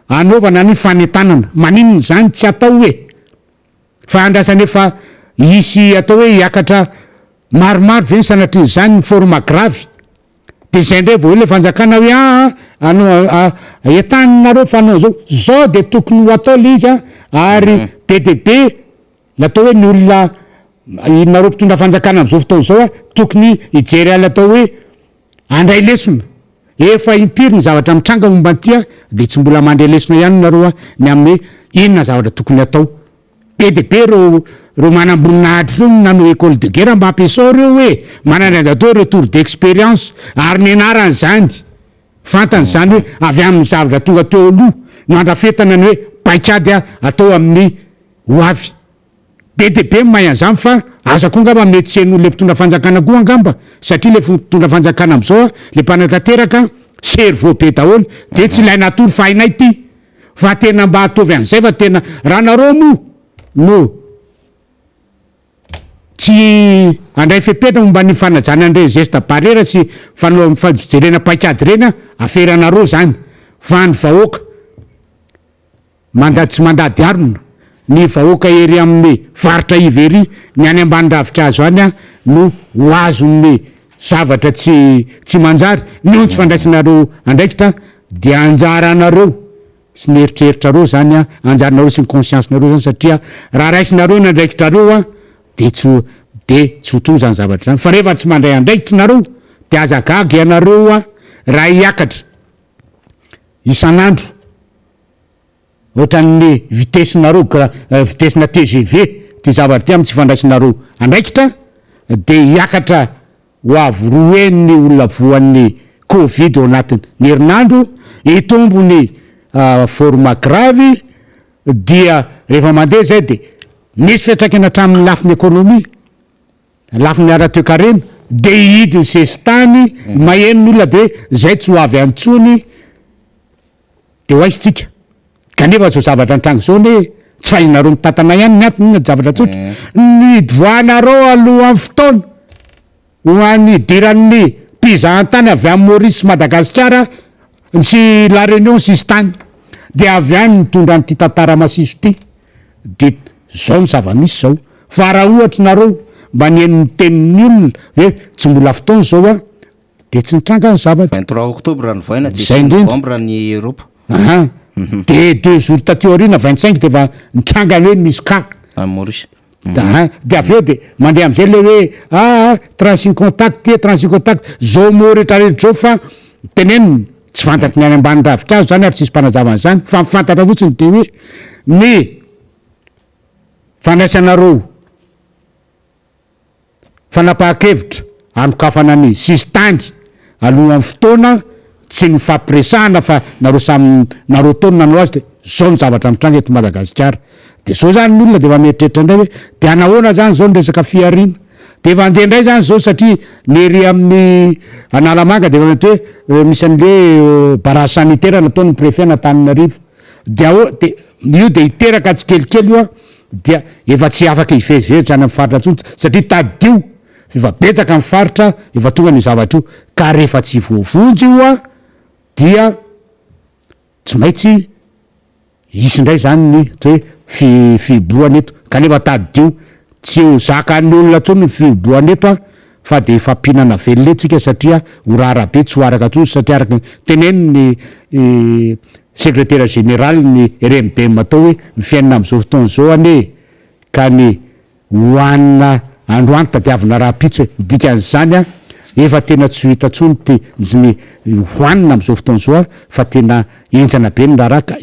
anaovana ny fanetanana maninona zany tsy atao hoe fa andrasany efa isy atao hoe hiakatra maromaro ve ny sanatrin' zany ny forma gravy de zay ndray vao le fanjakana hoe anao entanynareo fa anao zao de tokony ho atao le izy ary be de be natao hoe ny olona inareo mpitondra fanjakana am'izao fotoana zao tokony hijery ala atao hoe andray lesona efa impiry ny zavatra mitranga momba an'ty de tsy mbola mandray lesona ihany nareo ny amin'ny inona zavatra tokony atao be de be reo manamboninahitra reo nanao école de guerre mba ampiasao reo hoe manana atao retour d'expérience ary ny anarany zany fantany zany hoe avy amin'ny zavatra tonga teo aloha no andrafetana ny hoe paikady atao amin'ny ho avy be de be mahay an'zany fa aza koa ngamba mety tsy hain'olo le mpitondra fanjakana koa angamba satria le mpitondra fanjakana am'izao le mpanatanteraka cerveau be daholo de tsy ilay natory fa hainay ty fa tena mba hatovy an'izay fa tena raha nareo moa no tsy andray fepetra momba ny fanajana andre geste barrière sy fijerena paikady reny aferanareo zany fa ny vahoaka mandady tsy mandady arona ny vahoaka ery amin'ny varitra ivery ny any ambany ravikazo any no ho azon'ny zavatra tsy manjary no tsy fandraisinareo andraikitra de anjaranareo sy ny eritreritrareo zany anjaranareo sy ny conscience nareo zany satria raha raisinareo nandraikitrareo de tsy ho tonga zany zavatra zany fa rehefa tsy mandray andraikitra nareo de azagaga ianareo a raha hiakatra isan'andro ohatran'ny vitesinareo vitesina TGV ty zavatra ty amy tsy fandraisinareo andraikitra de hiakatra ho avy roen'ny olona voan'ny covid ao anatin'ny herinandro itombony forma gravy dia rehefa mandeha zay de misy fiatraikana hatramin'ny lafin'ny ekônomia lafin'ny ara-toekarena de hidiny sesitany mahenony olona de zay tsy ho avy antsony de ho aisitsika kanefa zao zavatra antrango zao ne tsy fahinareo mitantana ihany ny antony zavatra tsotra nidoanareo alohan'ny fotoana ho an'ny diran'ny mpizahantany avy amin'ny Maurice sy Madagasikara sy La Réunion sisy tany de avy any mitondra an'ity tantara masiso ty de zao ny zava-misy zao fa raha ohatra nareo maneno ny tenin'ny olona hoe tsy mbola fotoana zao a de tsy nitranga ny zavatra
23 octobre raha nivoaina de
Zay indrindra.
novembre ny Europe
aha de 2 jours taty aorina 25 de va nitranga hoe misy ka
à Maurice.
de aveo de mandeha am'zay le hoe transin contact ty transin contact zao mo rehetrarehetra zao fa teneniny tsy fantatry ny any ambany ravikazo zany ary tsisy mpanazavana zany fa mifantatra fotsiny de hoe ny fandraisanareo fanapahan-kevitra anokafana ny sisy tandy alohan'ny fotoana tsy ny fampiresahana fa nareo samy nareo taony nanao azy de zao ny zavatra mitranga eto Madagasikara de zao zany ny olona de efa mieritreritra indray hoe de anahoana zany zao ny resaka fiarina de efa andeha indray zany zao satria nery amin'ny Analamanga de efa mety hoe misy an'le barrage sanitaire nataon'ny préfet n'Antananarivo de de io de hiteraka tsikelikely io a dia efa tsy afaka hivezivezy any amin'ny faritra tsotra satria tadio efa betsaka amin'ny faritra efa tonga ny zavatra io ka rehefa tsy voavonjy io a dia tsy maintsy isy indray zany ny hoe fiboahana eto kanefa tadio tsy ho zakan'ny olona tsony ny fiboahana eto a fa de fampihinana velona etsika satria ho raharabe tsy ho araka tsony satria araka teneniny secrétaire général ny RMDM atao hoe ny fiainana am'izao fotoana zao ane ka ny hoanina androany tadiavina raha-pitso hoe dikan'zany a efa tena tsy hita tsony ty ny hoanina am'izao fotoana zao a fa tena enjana be ny raha ka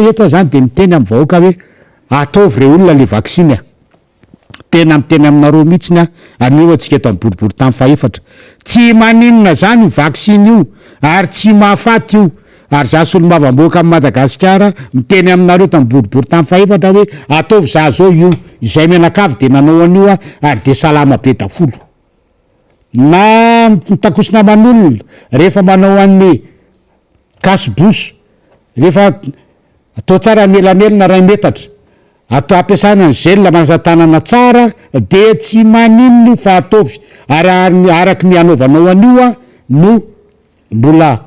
eto zany de miteny amin'ny vahoaka hoe ataovy re olona le vaksiny a tena miteny aminareo mihitsiny a anio atsika eto amin'ny boribory tamy faefatra tsy maninona zany vaksiny io ary tsy mahafaty io ary za solo mavamboaka amin'ny Madagasikara miteny aminareo tamy boribory tamy faefatra hoe ataovy za zao io izay menakavy de nanao an'io a ary de salama be dafolo na mitakosina man'olona rehefa manao an'ny kasibosy rehefa atao tsara ny elanelina ray metatra atao ampiasana ny gel manasatanana tsara de tsy maninony fa ataovy ary araky ny anaovanao an'io a no mbola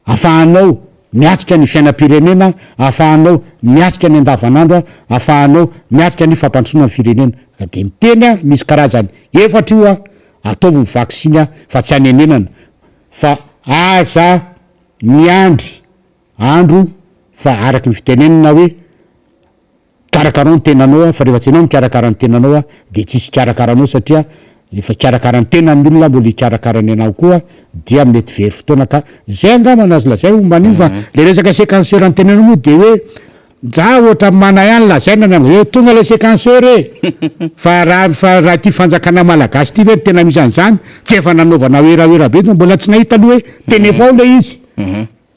afahanao miatrika ny fiainam-pirenena afahanao miatrika ny andavanandro a afahanao miatrika ny fampandrosoana ny firenena de miteny a misy karazany efatra io a ataovy ny vaksiny a fa tsy anenenana fa aza miandry andro fa araky ny fitenenana hoe karakarao ny tenanao a fa rehefa tsy anao mikarakara ny tenanao a de tsisy karakaranao satria efa karakara ny tenan'ny olona mbola hikarakarany anao koa dia mety very fotoana ka zay angamana azy lazay manino fa le resaka séquenceur ny tenanao moa de hoe za ohatra mana ihany lazaina hoe tonga le séquenceur fa raha ty fanjakana malagasy ty ve tena misy an'izany tsy efa nanaovana oeraoera be mbola tsy nahita aloha hoe teny avao le izy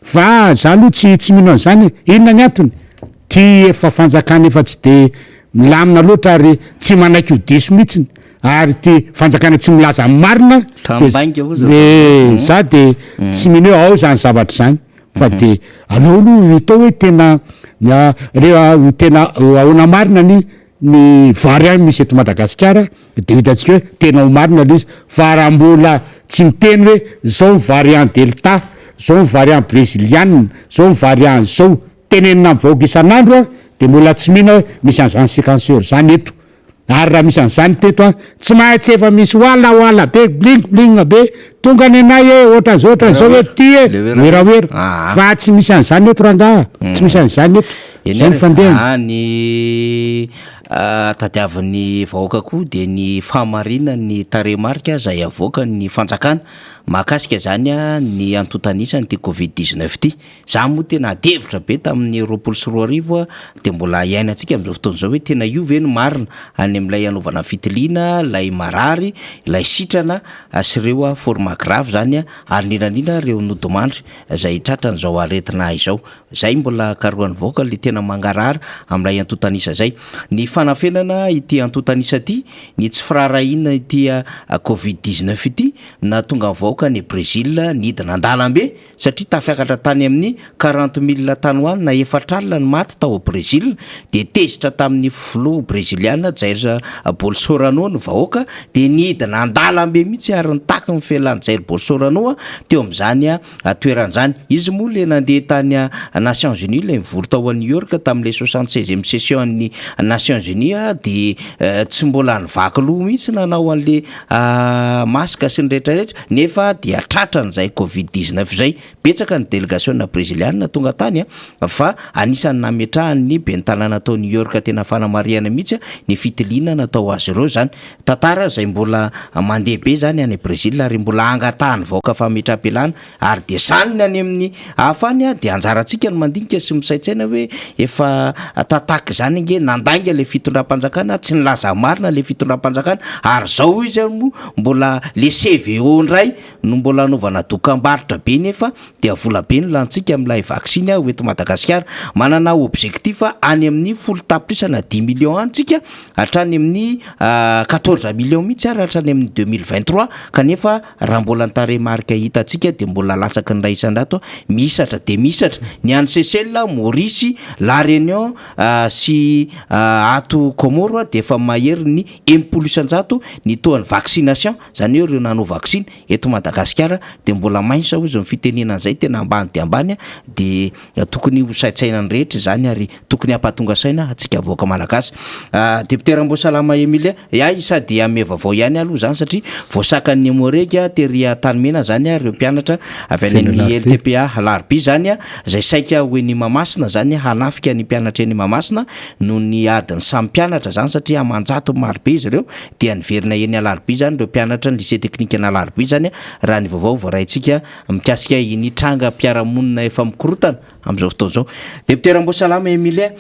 fa za aloha tsy mino an'izany inona ny antony ty efa fanjakana efa tsy de milamina loatra ary tsy manaiky ho diso mihitsiny ary ty fanjakana tsy milaza marina de za de tsy mino hoe ao zany zavatra zany fa de aleo aloha hitao hoe tena rehefa tena ahoana marina ny variant misy eto Madagasikara de hitantsika hoe tena ho marina le izy fa raha mbola tsy miteny hoe zao ny variant delta zao ny variant brésiliane zao ny variant zao tenenina mivahoaka isan'andro a de mbola tsy mihina hoe misy an'izany séquenceur zany eto ary raha misy an'izany teto a tsy maintsy efa misy oala be bling be tonga ny anay ohatra zao hoe ty oeraoera fa tsy misy an'izany eto rangaha tsy misy an'izany eto zay ny fandeha
ny tadiavin'ny vahoaka koa de ny famarina ny taremarika zay avoaka ny fanjakana mahakasika zany a ny antotanisany ty covid-19 ty za moa tena adevitra be tamin'ny 24 de mbola iainantsika am'izao fotoana zao hoe tena io ve ny marina any am'ilay anaovana fitiliana lay marary lay sitrana sy reo a forma grave zany a ary nindranindra reo nodimandry zay tratran'zao aretina izao zay mbola karoan'ny vahoaka le tena mangarara am'ilay antotanisa zay ny fanafenana ity antotanisa ty ny tsy firarahina ity covid-19 ity na tonga vahoaka ny Brésil nidina andalambe satria tafiakatra tany amin'ny 40,000 tanoany na 4 ny maty tao Brésil de tezitra tamin'ny flo brésiliana Jair Bolsonaro ny vahoaka de nidina andalambe mihitsy ary nitaky ny felany Jair Bolsonaro teo am'zany toeran'zany izy moa le nandeha tany Nations Unies le mivory tao a New York tamin'le 76e session ny Nations Unies de tsy mbola nivaky loha mihitsy nanao an'le masque sy ny rehetrarehetra nefa dia tratran'izay covid-19 zay betsaka ny délégation brésiliana tonga tany fa anisany nametrahany be ny tanàna tao New York tena fanamariana mihitsy ny fitiliana natao azy ireo zany tantara zay mbola mandeha be zany any Brésil ary mbola angatahany vahoaka fametraha-pialana ary de saniny any amin'ny hafany de anjarantsika ny mandinika sy misaitsaina hoe efa tataky zany nge nandainga le fitondram-panjakana tsy nilaza marina le fitondram-panjakana ary zao izy mo mbola le CVO ndray no mbola anaovana dokam-barotra be nefa dia vola be ny lantsika am'ilay vaksiny eto Madagasikara manana objectif any amin'ny 10 tapitrisa 10 millions antsika hatrany amin'ny 14 millions mihitsy ary hatrany amin'ny 2023 kanefa raha mbola ntaremarika hitantsika de mbola latsaky ny ray isan-dato misatra de misatra ny any Seychelles, Maurice, La Réunion sy ato Comore de efa mahery ny 100% ny toan'ny vaccination zany hoe reo nanao vaksiny eto Madagasikara de mbola maintso izy fitenenana zay tena ambany de ambany de tokony ho saitsaina ny rehetra zany ary tokony hampatonga saina atsika voaka malagasy député Rambosalama Emilia sady ame vavao ihany aloha zany satria voasakany Morega tery tanimena zany reo mpianatra avy any LTPA Larby zany zay saika hoe ny Mamasina zany hanafika ny mpianatra eny Mamasina no ny adiny samy mpianatra zany satria manjato maro be izy reo dia niverina eny Larby zany reo mpianatra ny lycée technique na Larby zany raha ny vaovao voaraintsika mikasika ny tranga mpiaramonina efa mikorotana am'izao fotoana zao. Député Rambosalama Emilia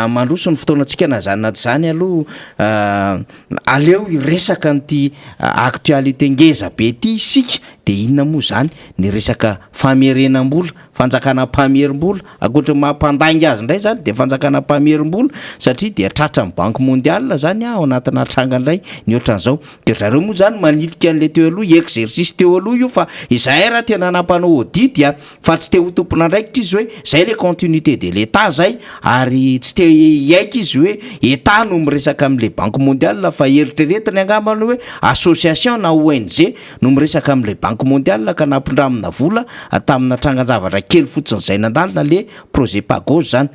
mandroso ny fotoanantsika nazany zany aloha aleo iresaka an'ity actualité ngeza be ty isika de inona moa zany ny resaka famerenam-bola fanjakana mpamerim-bola akoatra mampandainga azy ndray zany de fanjakana mpamerim-bola satria dia tratra ny Banque mondiale zany ao anatina tranga ndray ny ohatran'izao de zareo moa zany manitika an'le teo aloha exercice teo aloha io fa izay raha tena nampanao audit fa tsy te ho tompona ndraikitra izy hoe zay le continuité de l'état zay ary tsy te iaika izy hoe état no miresaka am'le Banque mondiale fa eritreretiny angambany hoe association na ONG no miresaka am'le Banque mondiale ka nampindramina vola tamina trangan-javatra kely fotsiny zay nandalina le projet Pagos zany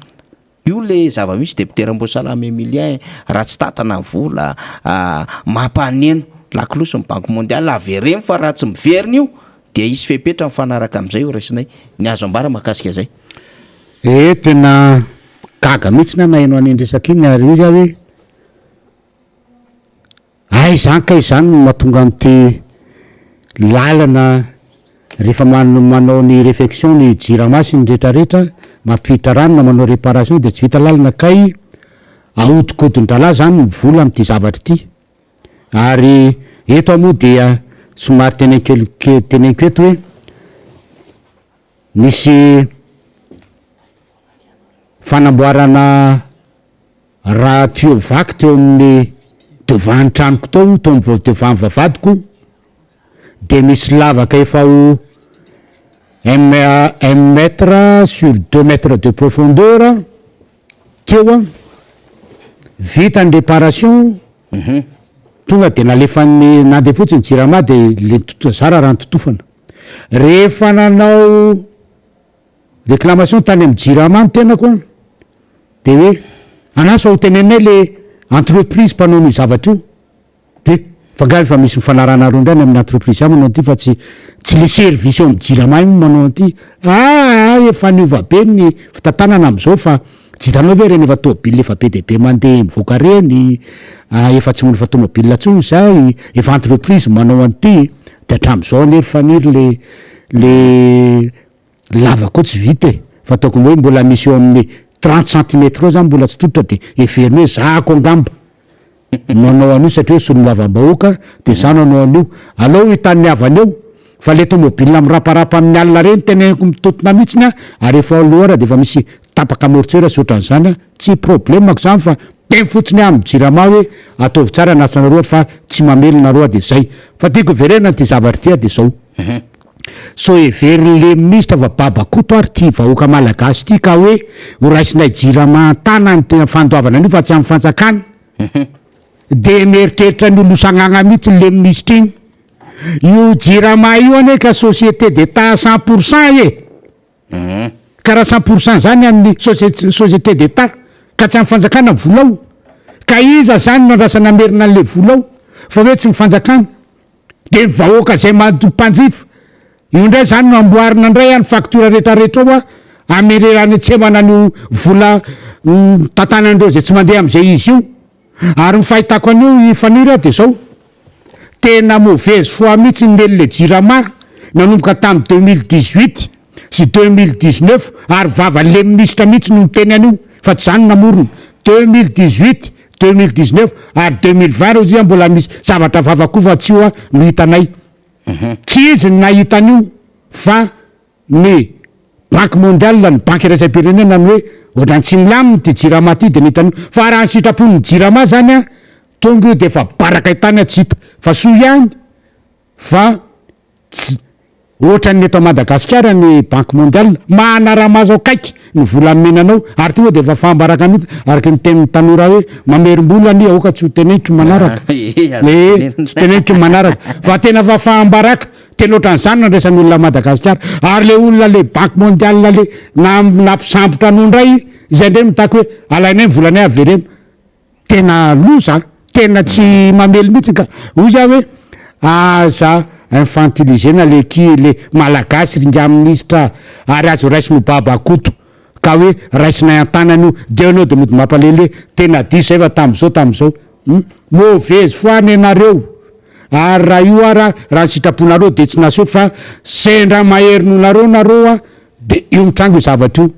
io le zava-misy député Rambosalama Emilien raha tsy tatana vola mampaneno lakilosy ny Banque mondiale avereny fa raha tsy miveriny io de izy fepetra mifanaraka am'izay io raisinay ny azo ambara mahakasika zay
tena gaga mihitsy na naino anendresaka iny ary izy hoe ay zany ka izany no mahatonga am'ty lalana rehefa manao ny réflexion ny jiramasy ny rehetrarehetra mampiditra rano na manao réparation de tsy vita lalana kay ahodikodin-dralahy zany ny vola am'ty zavatra ity ary eto moa dia somary tenenko eto hoe misy fanamboarana raha tuyau vaky teo amin'ny devant ny tranoko teo devant vavadiko de misy lavaka efa ho 1 mètre sur 2 mètres de profondeur teo vita ny réparation tonga de nalefany nandeha fotsiny jirama de le zara raha nytotofana rehefa nanao réclamation tany amin'ny jirama ny tenako de hoe anasa ho tenenay le entreprise mpanao ny zavatra io de fangaly fa misy mifanarana roa ndray amin'ny entreprise manao an'ity fa tsy le service eo amin'ny jirama io manao an'ity efa niova be ny fitantanana am'izao fa tsy hitanao ve reny efa tômobily efa be de be mandeha mivoaka reny efa tsy molo fa tômobily tsony zay efa entreprise manao an'ity de hatramin'izao nery faniry le lava koa tsy vita e fa tokony hoe mbola misy eo amin'ny 30 centimètres eo zany mbola tsy totra de everiny hoe zako angamba nanao an'io satria hoe solon-lavam-bahoaka de za nanao an'io alao hitan'ny avany eo fa le tômôbily miraparapa amin'ny alina reny teneniko mitotona mihitsiny ary efa aloha de efa misy tapaka amortisseur sy ohatran'izany tsy problemako zany fa teny fotsiny amin'ny jirama hoe ataovy tsara nasanareo fa tsy mamelonareo de zay fa tiako verena ty zavatra ty de zao so everin'le ministre fa Babakoto ary ty vahoaka malagasy ty ka hoe ho raisinay jirama an-tana ny tena fandoavana an'io fa tsy amin'ny fanjakana de mieritreritra ny olosagnagna mihitsy le ministre igny io jirama io ane ka société d'état 100% ka raha 100% zany amin'ny société d'état ka tsy amin'ny fanjakana volao ka iza zany nandrasana merina an'le volao fa hoe tsy mifanjakana de vahoaka zay mpanjifa io ndray zany no amboarina ndray any facture rehetrarehetra ao amererany tsemana an'io vola tantanandreo zay tsy mandeha am'izay izy io ary ny fahitako an'io ifaniry de zao tena mauvaise foi mihitsy nele jirama nanomboka tamin'ny 2018 sy 2019 ary vavan'le ministre mihitsy no miteny an'io fa tsy zany namorona 2018 2019 ary 2020 reo zia mbola misy zavatra vavakofa tsy io no hitanay tsy izy ny nahitan'io fa ny banque mondiale ny banque iraisam-pirenena ny hoe ohatrany tsy milaminy ty jirama ty de nihitan'io fa raha ny sitrapony jirama zany tonga io de fa baraka hitany tsy hita fa soa ihany fa tsy ohatrany eto Madagasikara ny banque mondiale manara mazo akaiky ny vola menanao ary ty hoe de fa fambaraka mihitsy araky ny tenin'ny tanora hoe mamerim-bola ny aoka tsy ho tenenitro manaraka tsy tenenitro manaraka fa tena fa fambaraka tena ohatran'izany nandraisan'ny olona Madagasikara ary le olona le banque mondiale le nampisambotra anao ndray izay ndray mitako hoe alainay ny volanay averena tena loza tena tsy mamely mihitsy ka oza hoe aza infantilisena le malagasy ringa ministre ary azo raisiny Babakoto ka hoe raisinay an-tanany io de anao de mody mampalele tena diso efa tam'izao mauvaise foi ny anareo ary raha io raha ny sitraponareo de tsy naso fa sendra maherinonareo nareo de io mitrango io zavatra io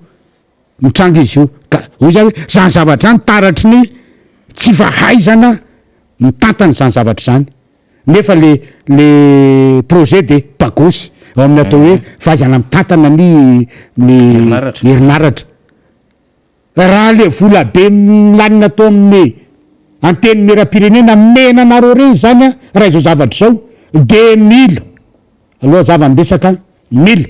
mitrango izy io ka oza hoe zany zavatra zany taratry ny tsy fahaizana mitantana zany zavatra zany nefa le projet de bagosy ao amin'ny atao hoe fahaizana mitantana ny herinaratra raha le vola be milanina atao amin'ny anteny mera-pirenena menanareo reny zany raha izao zavatra zao de mila aloha zava-mbesaka mila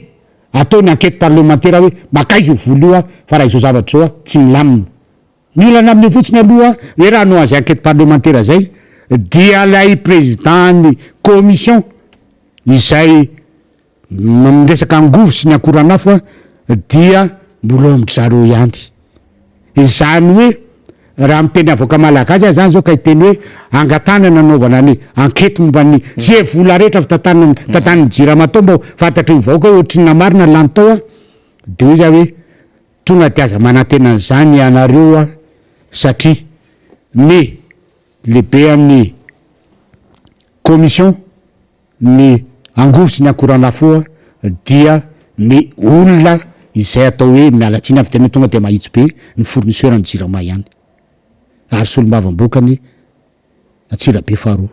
atao ny enquête parlementaire hoe makaizy io vola io fa raha izao zavatra zao tsy milamina milana amin'ny fotsiny aloha hoe raha no azy enquête parlementaire zay dia lay président ny commission izay miresaka angovo sy ny akoranafo dia mbola omitry zareo ihany izany hoe raha miteny avoaka malagasy zany zao ka hiteny hoe angatana nanaovana ny enquête momba ny zay vola rehetra fa tantan'ny jirama tao mba fantatry ny vahoaka ohatriny namarina lany tao de hoe za hoe tonga de aza manantena an'izany ianareo satria ny lehibe amin'ny commission ny angovo sy ny akoranafo dia ny olona izay atao hoe mialatsiny avy tena tonga de mahitsy be ny fournisseur ny jirama ihany ary solombavam-bokany atsirabe faharoa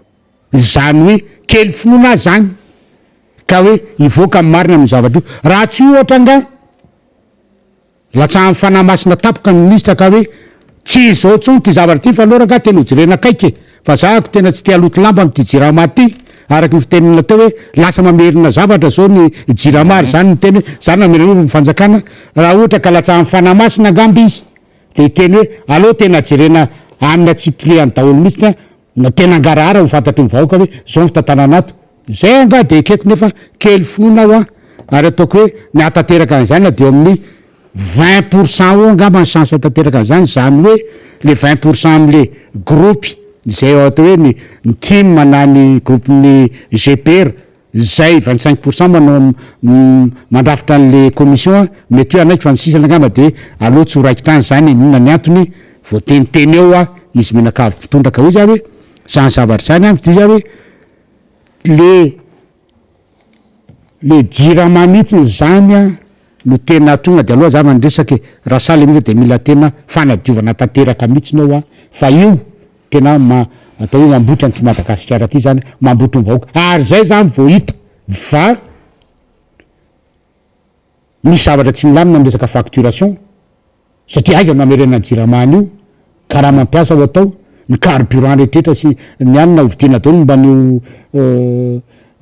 zany hoe kely finoana zany ka hoe ivoaka amin'ny marina amin'ny zavatra io raha tsy ohatra nga latsahan'ny fanahymasina tapoka ny ministra ka hoe tsy zao tsony ty zavatra ty fa aloha raha tena hojirena kaiky fa zahako tena tsy te aloto lamba am'ty jirama ty araky ny fitenina teo hoe lasa mamerina zavatra zao ny jiramary zany ny teny hoe zany mamerina mifanjakana raha ohatra ka latsahan'ny fanahymasina angamba izy de teny hoe aloha tena jerena amin'ny atsipliany daholo mihitsy na tena angarahara ho fantatry ny vahoaka hoe zao ny fitantananato zay anga de ekeko nefa kely finoana ao ary ataoko hoe ny atateraka an'izany de eo amin'ny 20% ao angamba ny chance atateraka an'izany zany hoe le 20% am'le groupe zay atao hoe ny team na ny groupe ny GPR zay 25% manao mandrafitra an'le commission mety hoe anaiky fa nisisana angamba de aloha tsy ho raiky trany zany nona ny antony voateniteny eo a izy menakavy mpitondra ka hoe za hoe zany zavatra zany a ty za hoe le jirama mihitsy zany a no tena tonga de aloha za mandresaky raha saly mihitsy de mila tena fanadiovana tanteraka mihitsiny eo a fa io tena atao hoe mambotra ny ty Madagasikara ty zany mambotro ny vahoaka ary zay zany vao hita fa misy zavatra tsy milamina amin'ny resaka facturation satria aiza no amerena ny jiramany io karaha mampiasa ho atao ny carburant rehetrrehetra sy ny anina hovidiana daholo momba an'io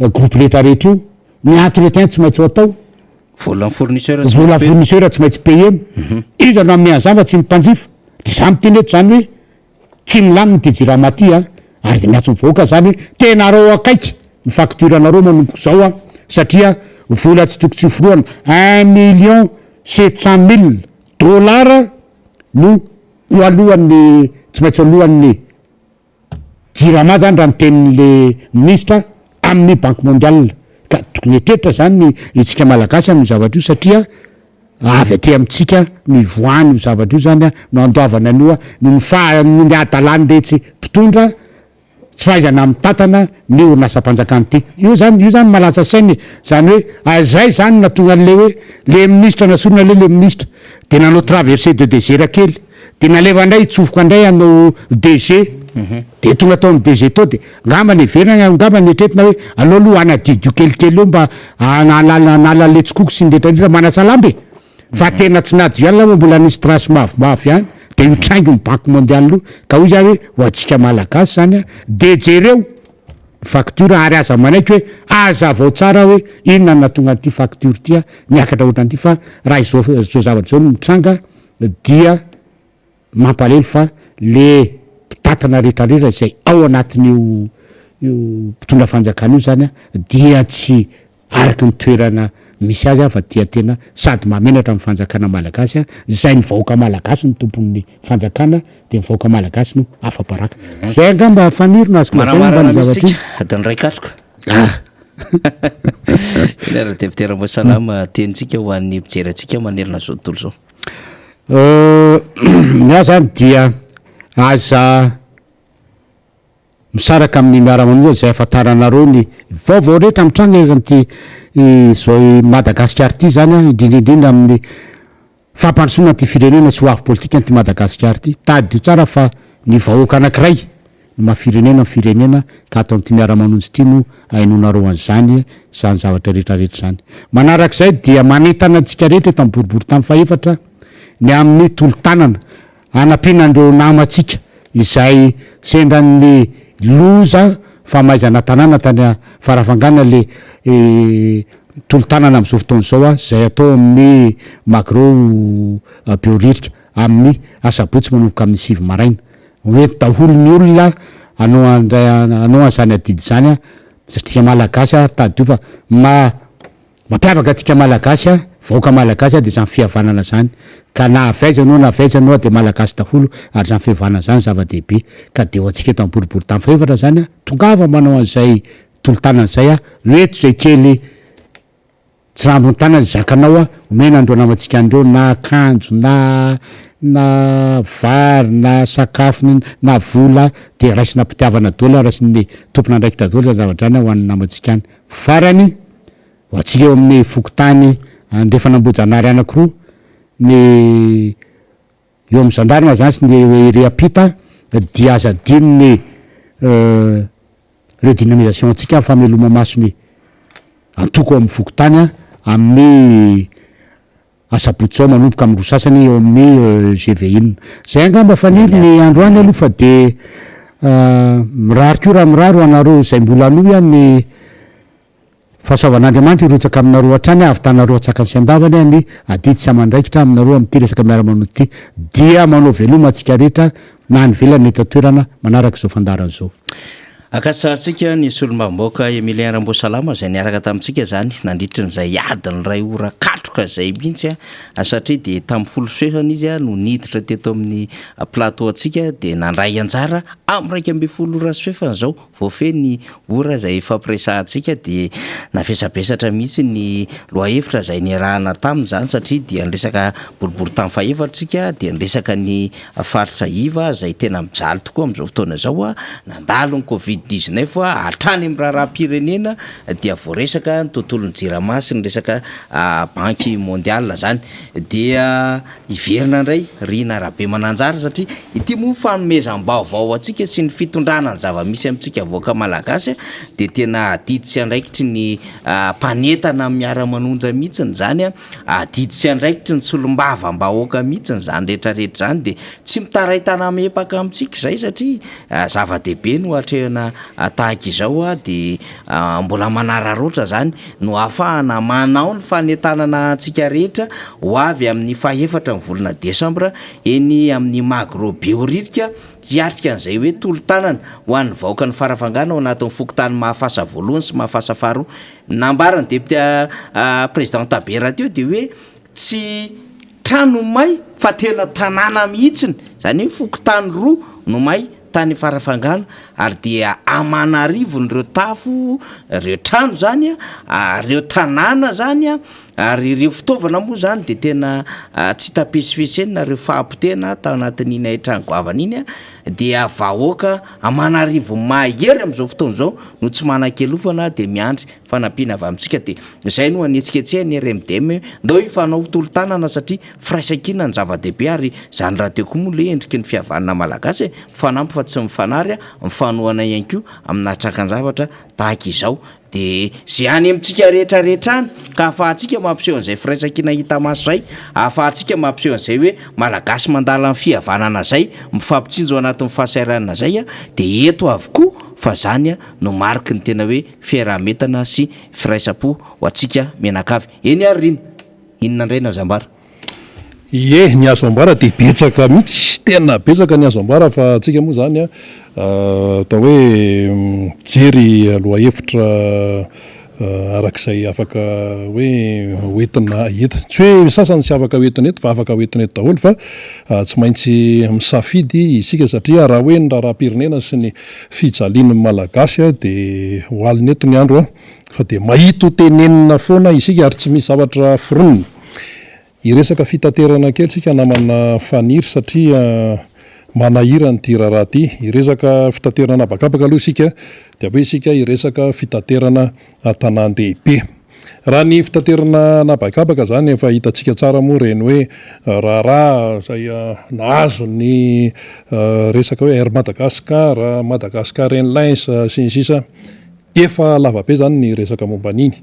groupe rehetra rehetra io ny entretien tsy maintsy ho atao
vola fournisseur
tsy maintsy payena iza no amin'ny an'izany fa tsy mimpanjifa de za miteny eto zany hoe tsy milaminy ty jirama ty a ary de miatso mivahoaka zany hoe tenareo akaiky ny facturanareo manompo zao a satria vola tsy toko tsy hoforoana 1,700,000 no ho alohan'ny tsy maintsy alohan'ny jirama zany raha mitenin'le ministra amin'ny banque mondiale ka tokony etretra zany itsika malagasy amin'ny zavatra io satria avy aty amitsika mivoany io zavatra io zany a no andoavana an'io a no ny adalany retsy mpitondra tsy fahaizana mitantana ny orinasam-panjakany ty io zany malaza sainy zany hoe azay zany natonga an'le hoe le ministra nasorona le ministra de nanao traversé de désert kely de naleva ndray tsofoka ndray anao DG de tonga tao amin'ny DG tao de ngamba ny verina ngamba ny etretina hoe aloha anadidio kelikely eo mba anala letsikoko sy ndretrandritra manasalambe fa tena tsy nadio ihany la mbola nisy trasy mavomavo ihany de io traingo ny banque mondiale io ka hoy zany hoe ho atsika malagasy zany a de jereo facture ary aza manaiky hoe aza vao tsara hoe inona natonga an'ity facture ty a niakatra ohatran'ity fa raha izao zavatra zao no mitranga dia mampalelo fa le mpitatana rehetrarehetra zay ao anatin'io mpitondra fanjakana io zany a dia tsy araky ny toerana misy azy a fa dia tena sady mamenatra amin'ny fanjakana malagasy a zay ny vahoaka malagasy ny tompon'ny fanjakana de ny vahoaka malagasy no afa-paraka zay angamba fanirona azoko
maramarana misika adiny ray katroka ilera devitera salama tenitsika ho an'ny mpijery atsika manerina zao tontolo zao
ny zany dia aza misaraka amin'ny miaramanao zay afantaranareo ny vaovao rehetra mitranga ty zao Madagasikara ty zany a indrindraindrindra amin'ny fampandrosoana ty firenena sy ho avy politika ty Madagasikara ty tady tsara fa ny vahoaka anankiray no mahafirenena firenena ka atao am'ty miaramanonjy ty no ainonareo an'zany zany zavatra rehetrarehetra zany manarak'izay dia manentana antsika rehetra eto am'boribory tamy faefatra ny amin'ny tolo-tanana anampinandreo namatsika izay sendran'ny loza famaizana tanàna tany farafangana le tolo-tanana am'izao fotoana zao a zay atao amin'ny magro bioririka amin'ny asabotsy manomboka amin'ny 7 maraina hoe daholo ny olona anao an'zany adidy zany a satria malagasy a tady io fa mampiavaka atsika malagasy a vahoaka malagasy a de zany fihavanana zany ka na avaizanao de malagasy daholo ary zany fihavanana zany zava-dehibe ka de ho atsika eto amboribory tamy faefatra zany a tongava manao an'izay tolo-tanana zay a reto zay kely tsy rambony tanana zakanao a omena andreo namatsika andreo na akanjo na vary na sakafo na vola de raisina mpitiavana daholo raisiny tompona andraikitra daholo zany zavatra any ho an'ny namatsika any farany ho atsika eo amin'ny fokotany andrefa nambojanary anakiroa ny eo amin'ny zandarima zany sy ny reapita dia aza dinony redynamisation atsika fameloma masony antoko amin'ny fokotany a amin'ny asabotsy ao manomboka amin'ny rosasany eo amin'ny GV1 zay angamba faniry ny androany aloha fa de mirariko raha miraro anareo zay mbola anoy a ny fahasoavan'Andriamanitra irotsaka aminareo hatrany avy tanareo atsaka ny sy-andavany a ny adidy sy amandraikitra aminareo am'ty resaka miara-manao ty dia manao veloma atsika rehetra na ny velany eto toerana manaraka izao fandarana zao
akasatsika ny solombamoaka Emilien Rambosalama zay niaraka tamintsika zany nandritry n'izay adiny ray ora katro satroka zay mihitsy satria de tamin'ny folo soefana izy no niditra teto amin'ny plateau atsika de nandray anjara amin'ny raiky amby folo ora soefana zao voafe ny ora zay fampiresahantsika de nafesabesatra mihitsy ny loahevitra zay niarahana taminy zany satria dia nresaka boribory tamy fahefatrika dia nresaka ny faritra iva zay tena mijaly tokoa am'izao fotoana zao nandalo ny covid-19 atrany amin'ny raharaha-pirenena dia voaresaka ny tontolony jiramasy ny resaka banky mondial zany dia iverina ndray rina rahabe mananjara satria ity moa fanomezam-baovao atsika sy ny fitondrana ny zava-misy amintsika voaka malagasy de tena adiditsy andraikitry ny mpanetana miara-manonja mihitsiny zany adiditsy andraikitry ny solom-bava-mbahoaka mihitsiny zany rehetrarehetra zany de tsy mitaraitana mepaka amintsika zay satria zava-dehibe no atrehana tahaka izao de mbola manararoatra zany no ahafahana manao ny fanetanana antsika rehetra ho avy amin'ny fahefatra ny volana desambra eny amin'ny magro-beoririka hiatrika an'izay hoe tolo-tanana ho an'ny vahoaka ny farafangana ao anatin'ny fokotany mahafasa voalohany sy mahafasa faharoa nambarany depute président Tabera teo de hoe tsy trano may fa tena tanàna mihitsiny zany hoe fokotany roa no may tany farafangana ary dia amanarivon'ireo tafo reo trano zany reo tanàna zany ary ireo fitaovana moa zany de tena tsy tapesifeseny reo fahampotena tao anatin'iny trano goavana iny dia vahoaka amanarivo mahery am'izao fotoana zao no tsy manan-kelofana de miandry fanampiana avy amintsika de zay no anetsiketsehany RMDM ndao ifanao tolo-tanana satria firaisan-kina ny zava-dehibe ary zany raha teo koa moa le endriky ny fihavanana malagasy fanampy fa tsy mifanary mifanohana ihany koa aminatraka ny zavatra tahaka izao de zay any amintsika rehetrarehetra any ka ahafahantsika mampiseho an'izay firaisan-kina hita maso zay ahafahantsika mampiseho an'izay hoe malagasy mandala ny fihavanana zay mifampitsinjo anatin'ny fahasairanana zay de eto avokoa fa zany no mariky ny tena hoe fiarahametana sy firaisapo ho atsika menakavy eny ary riny inona indray na zambara
ye ny azo ambara de betsaka mihitsy tena betsaka ny azo ambara fa atsika moa zany atao hoe jery aloha hevitra arak'izay afaka hoe hoentina eto tsy hoe sasany tsy afaka hoentina eto fa afaka hoentina eto daholo fa tsy maintsy misafidy isika satria raha hoe ny raha-pirenena sy ny fijaliany malagasy de hoaliny eto ny andro fa de mahita ho tenenina foana isika ary tsy misy zavatra foronina iresaka fitaterana kely sika namana faniry satria manahira ny ty raharaha ty iresaka fitaterana bakabaka aloha isika de hoe isika iresaka fitaterana tanàn-dehibe raha ny fitaterana nabakabaka zany efa hitantsika tsara moa reny hoe raharaha zay nahazo ny resaka hoe Air Madagascar, Madagascar Airlines sy ny sisa efa lavabe zany ny resaka momba an'iny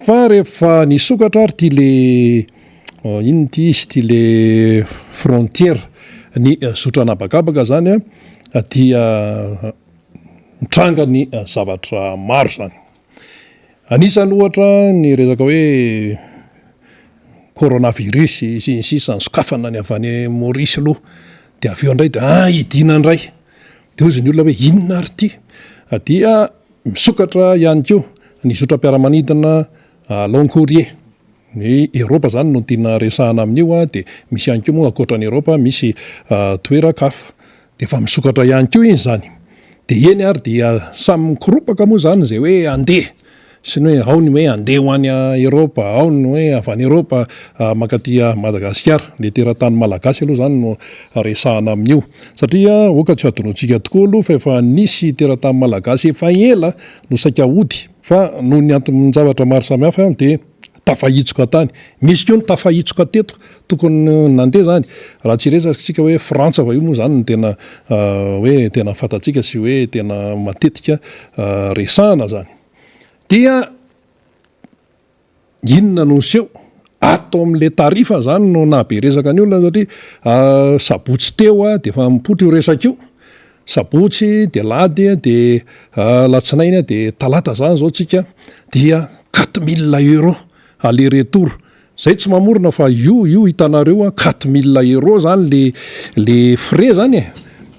fa rehefa nisokatra ary ty le iny ty izy ty le frontière ny zotranabakabaka zany dia mitranga ny zavatra maro zany anisany ohatra ny resaka hoe coronavirus sy ny sisa ny sokafana ny avy any Maurice aloha de avy eo indray de idina indray de ozy ny olona hoe inona ary ty dia misokatra ihany keo ny zotram-piaramanidina long courrier ny Eropa zany no tiana resahana amin'io de misy ihany keo moa akoatra ny Eropa misy toerakafa de fa misokatra ihany keo iny zany de eny ary dia samy mikoropaka moa zany zay hoe andeha sy ny hoe ao ny hoe andeha ho any Eropa ao ny hoe avy any Eropa makatia Madagasikara le teratany malagasy aloha zany no resahana amin'io satria oka tsy adonoantsika tokoa aloha fa efa nisy teratany malagasy efa ela no saika hody fa noho ny antony zavatra maro samihafa de tafahitsoka tany misy keo ny tafahitsoka teto tokony nandeha zany raha tsy resatsika hoe Frantsa va io moa zany ny tena hoe tena fantatsika sy hoe tena matetika resahana zany dia inona no seho atao amin'le tarifa zany no nabe resaka ny olona satria sabotsy teo de fa mipotro io resaka io sabotsy de lady de latsinainy de talata zany zao tsika dia 4000 euro aller retour zay tsy mamorona fa io hitanareo 4000 euro zany le frais zany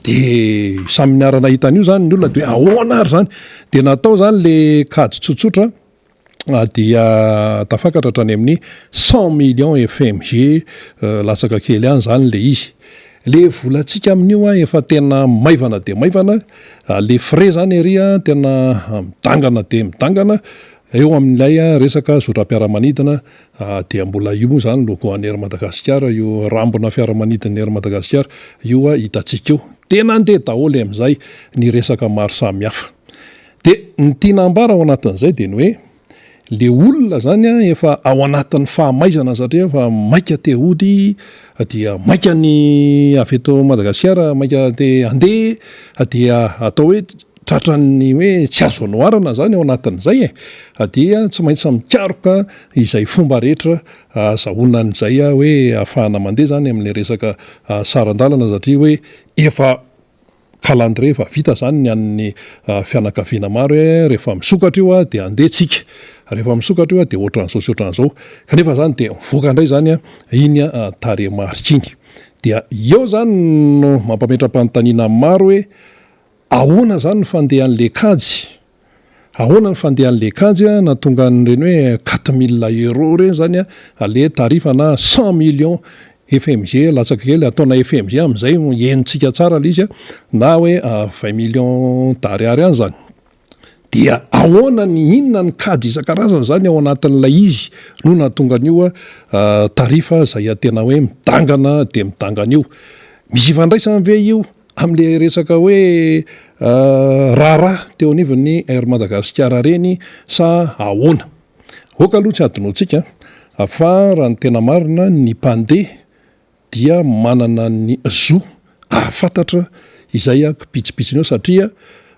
de samy niarana hitan'io zany ny olona de ahoana ary zany de natao zany le kady tsotsotra dia tafakatra hatrany amin'ny 100 millions FMG latsaka kely any zany le izy. Le volantsika amin'io efa tena maivana de maivana, le frais zany ery tena midangana de midangana eo amin'ilay resaka zotram-piaramanidina dia mbola io moa zany loko an'ery Madagasikara, io rambona fiaramanidina ery Madagasikara io hitantsika io tena andeha daholo amin'izay ny resaka maro samihafa. De ny tiana ambara ao anatin'izay de ny hoe le olona zany efa ao anatin'ny fahamaizana satria efa maika te hody dia maika ny avy eto Madagasikara maika te andeha dia atao hoe tratran'ny hoe tsy azo anoharana zany ao anatin'izay dia tsy maintsy mikaroka izay fomba rehetra zahonan'izay hoe ahafahana mandeha zany amin'le resaka sarandalana satria hoe efa calendrier efa vita zany ny an'ny fianakaviana maro rehefa misokatra io dia andehtsika, rehefa misokatra io dia ohatran'izao sy ohatran'izao kanefa zany dia mivoaka indray zany iny tarehimarika iny dia eo zany no mampametram-panontaniana maro hoe ahoana zany ny fandehan'le kajy, ahoana ny fandehan'le kajy na tonga n'ireny hoe 4000 € reny zany le tarifa na 100 millions FMG latsaka kely ataona FMG amin'izay enontsika tsara le izy na hoe 20 millions d'ariary any zany. Dia ahoana ny inona ny kajy isan-karazany zany ao anatin'ilay izy no nahatonga an'io tarifa izay tena hoe midangana de midangana io. Misy ifandraisany ve io amin'le resaka hoe raharaha teo anivon'ny Air Madagasikara reny sa ahoana? Oka aloha tsy adinoantsika fa raha ny tena marina ny mpandeha dia manana ny zo ahafantatra izay kipitsipitsiny eo satria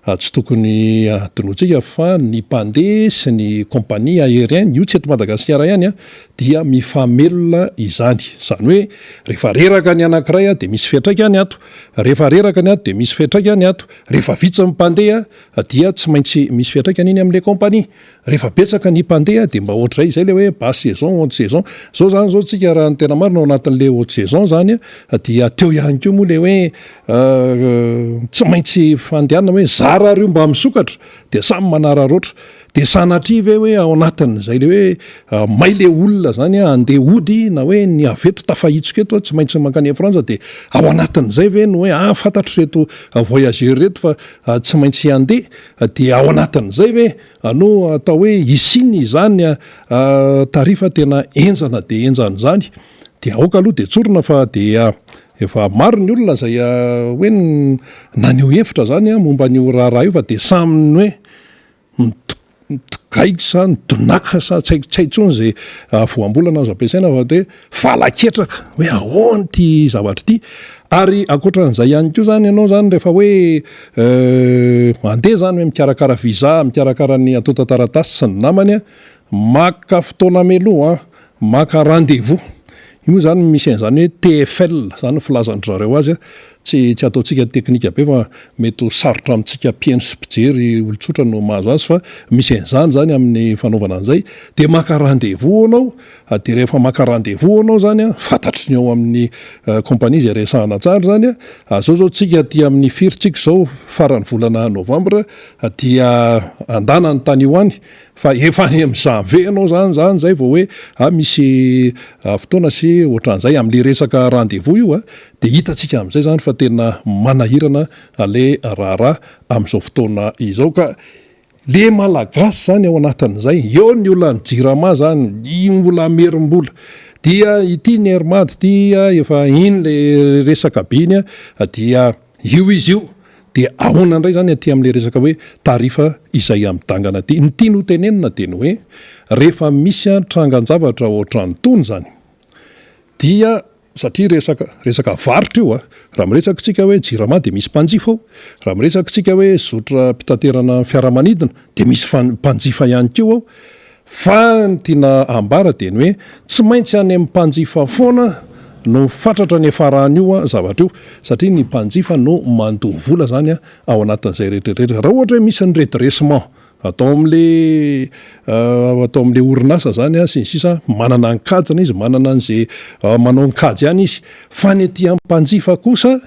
tsy tokony adinoantsika fa ny mpandeha sy ny compagnie aérienne io tsy eto Madagasikara ihany dia mifamelona izany. Zany hoe rehefa reraka ny anankiray dia misy fiantraikany ato, rehefa reraka ny ato dia misy fiantraikany ato, rehefa vitsy ny mpandeha dia tsy maintsy misy fiantraikany iny amin'le compagnie, rehefa betsaka ny mpandeha dia mba ohatr'izay izay le hoe basse saison, haute saison. Zao zany zao tsika raha ny tena marina ao anatin'le haute saison zany dia teo ihany koa moa le hoe tsy maintsy fandehanana hoe zara reo mba misokatra dia samy manararoatra dia sanatria ve hoe ao anatin'izay le hoe may le olona zany andeha hody na hoe ny aveto tafahitsika eto tsy maintsy mankany Frantsa dia ao anatin'izay ve no hoe fantatro reto voyageur reto fa tsy maintsy andeha dia ao anatin'izay ve no atao hoe isiny izany tarifa tena enjana dia enjana zany. Dia aoka aloha dia tsorina fa dia efa maro ny olona zay hoe naneho hevitra zany momba n'io raharaha io fa dia saminy hoe gaiko sa nidonaka sa tsy intsony zay voambolana azo ampiasaina fa hoe valaketraka hoe ahoany ity zavatra ity. Ary ankoatran'izay ihany koa zany ianao zany rehefa hoe mandeha zany hoe mikarakara visa, mikarakara ny atao tantaratasy sy ny namany maka fotoana meloa maka rendez-vous. Io zany misy an'izany hoe TFL zany filazan'ny zareo azy tsy ataontsika teknika be fa mety ho sarotra amintsika mpieno sy mpijery olon-tsotra no mahazo azy fa misy an'izany zany amin'ny fanaovana an'izay dia maka rendez-vous anao dia rehefa maka rendez-vous anao zany fantatry ny ao amin'ny compagnie izay resahana tsara zany zao tsika ty amin'ny firintsika zao faran'ny volana novambra dia andana ny tany io any fa efa any amin'ny janvier anao zany zay vao hoe misy fotoana sy ohatran'izay amin'le resaka rendez-vous io dia hitantsika amin'izay zany fa tena manahirana le raharaha amin'izao fotoana izao ka le malagasy zany ao anatin'izay eo ny olona ny jirama zany ny olona merim-bola dia ity ny Airmad dia efa iny le resaka biny dia io izy io dia ahoana indray zany aty amin'le resaka hoe tarifa izay amidangana ty ny tiany ho tenenina dia ny hoe rehefa misy trangan-javatra ohatran'ny tony zany dia satria resaka varotra io raha miresaka tsika hoe jirama dia misy mpanjifa ao, raha miresaka tsika hoe zotra mpitaterana fiaramanidina dia misy mpanjifa ihany koa ao. Fa ny tiana ambara dia ny hoe tsy maintsy any amin'ny mpanjifa foana no fatratra ny efaran'io zavatra io satria ny mpanjifa no mandoha vola zany ao anatin'izay rehetrarehetra. Raha ohatra hoe misy ny redressement atao amin'le orinasa zany sy ny sisa manana ny kajina izy, manana an'izay manao ny kajy ihany izy, fa ny aty amin'ny mpanjifa kosa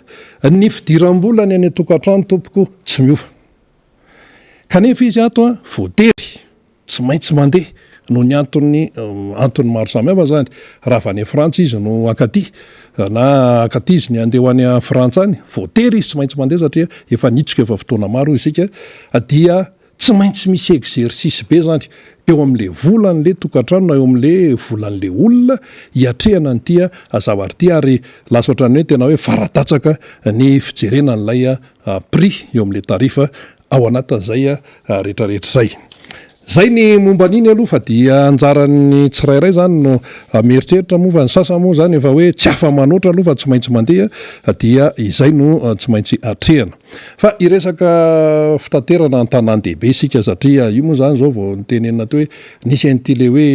ny fidiram-bola ny any an-tokantrano tompoko tsy miova kanefa izy ato voatery tsy maintsy mandeha no ny antony maro samihafa zany raha va ny frantsa izy no akaty na akaty izy ny andeha ho any frantsa any voatery izy tsy maintsy mandeha satria efa nitsika efa fotoana maro isika dia tsy maintsy misy exercice be zany eo am'le volan'le tokantrano na eo am'le volan'le olona hiatrehana nytia zavatra ty ary lasa ohatrany hoe tena hoe faratatsaka ny fijerena n'lay prix eo am'le tarifa ao anatin'zay rehetrarehetra zay. Zay ny momba an'iny aloha fa dia anjaran'ny tsirairay zany no mieritreritra moa fa ny sasa moa zany efa hoe tsy afa manoatra aloha fa tsy maintsy mandeha dia izay no tsy maintsy atrehana. Fa iresaka fitaterana an-tanan-dehibe isika satria io moa zany zao vao nitenenina teo hoe nisy an'ity le hoe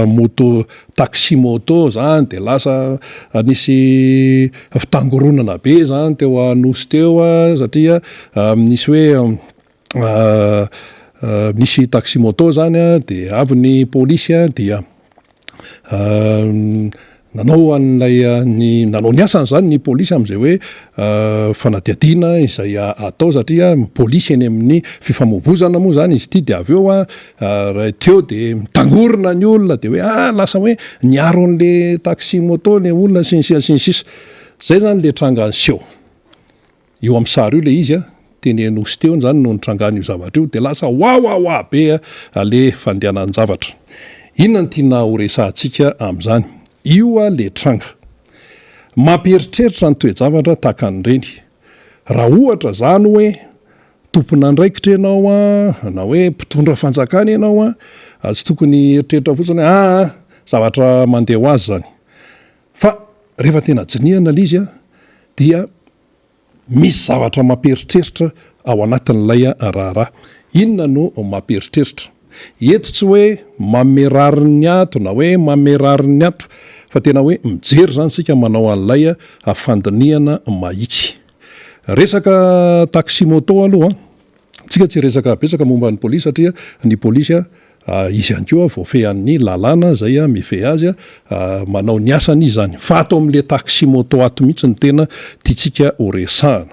moto taxi moto zany de lasa nisy fitangoronana be zany teo anosy teo satria nisy hoe misy taxi moto zany de avy ny polisy dia nanao an'lay nanao ny asany zany ny polisy am'izay hoe fanadiadiana izay atao satria polisy eny amin'ny fifamoivozana moa zany izy ity de avy eo teo de mitangorona ny olona de hoe lasa hoe niaro an'le taxi moto ny olona sy ny sisa zay zany le tranga seho eo amin'ny sary io le izy teny anosy teo zany no nitrangany io zavatra io de lasa oa be le fandehanany zavatra. Inona ny tiana horesantsika am'zany? Io le tranga mampieritreritra ny toe-javatra tahaka an'ireny. Raha ohatra zany hoe tompona andraikitra ianao na hoe mpitondra fanjakana ianao tsy tokony eritreritra fotsiny zavatra mandeha ho azy zany. Fa rehefa tena jinihana lay izy dia misy zavatra mampieritreritra ao anatin'lay raharaha. Inona no mampieritreritra? Eto tsy hoe mamerary ny ato na hoe mamerary ny ato fa tena hoe mijery zany sika manao an'lay fandinihana mahitsy. Resaka taxi moto aloha tsika tsy resaka betsaka momba ny polisy satria ny polisy izy ihany koa voafehan'ny lalàna zay mife azy manao ny asany izy zany fa atao am'le taxi moto ato mihitsy ny tena tiatsika horesahana.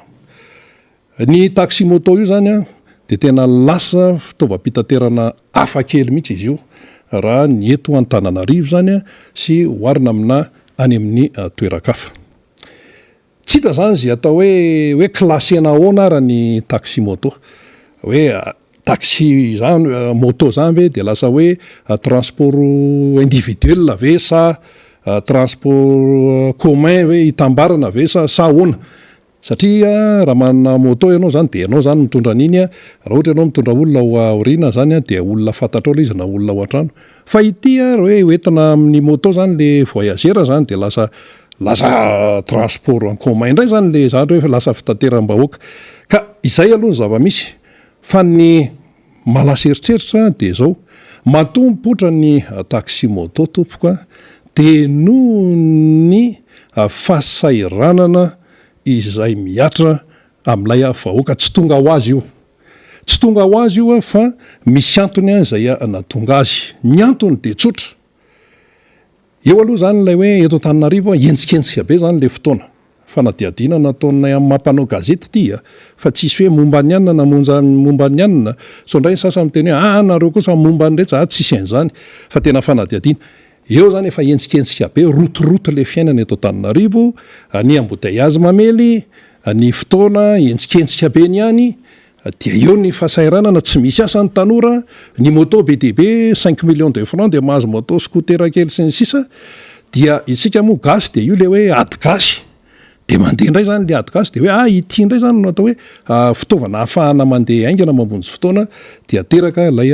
Ny taxi moto io zany de tena lasa fitaovam-pitaterana hafa kely mihitsy izy io raha ny eto Antananarivo zany sy oharina amina any amin'ny toerakafa. Tsy hita zany zay atao hoe klasena ahoana ara ny taxi moto hoe taxi zany moto zany ve de lasa hoe transport individuel ve sa transport commun hoe hitambarana ve sa ahoana satria raha manana moto ianao zany de ianao zany mitondra an'iny raha ohatra ianao mitondra olona ho aoriana zany de olona fantatrao le izy na olona ho an-trano fa ity hoe hoentina amin'ny moto zany le voyageur zany de lasa transport en commun indray zany le zany hoe lasa fitateram-bahoaka ka izay aloha ny zava-misy fa ny malasa eritreritra de zao matompotra ny taxi moto tompoka de noho ny fasairanana izay miatra am'lay vahoaka tsy tonga ho azy io tsy tonga ho azy io fa misy antony zay natonga azy. Ny antony de tsotra eo aloha zany lay hoe eto Antananarivo entsiketsika be zany le fotoana fanadiadiana nataonay amin'ny mampanao gazety ty fa tsisy hoe momba ny anina na momba ny anina so ndray sasa miteny hoe nareo kosa momba nyrehetra tsisy an'izany fa tena fanadiadiana eo zany efa entsiketsika be rotoroto le fiainana eto Antananarivo ny embouteillage mamely ny fotoana entsiketsika be ny any dia eo ny fasairanana tsy misy asa ny tanora ny moto be dehibe 5 millions de francs de mahazo moto scooter kely sy ny sisa dia isika moa gasy de io le hoe ady gasy de mandeha indray zany le ady gasy de hoe ity indray zany no atao hoe fitaovana ahafahana mandeha aingana mambonjy fotoana dia teraka lay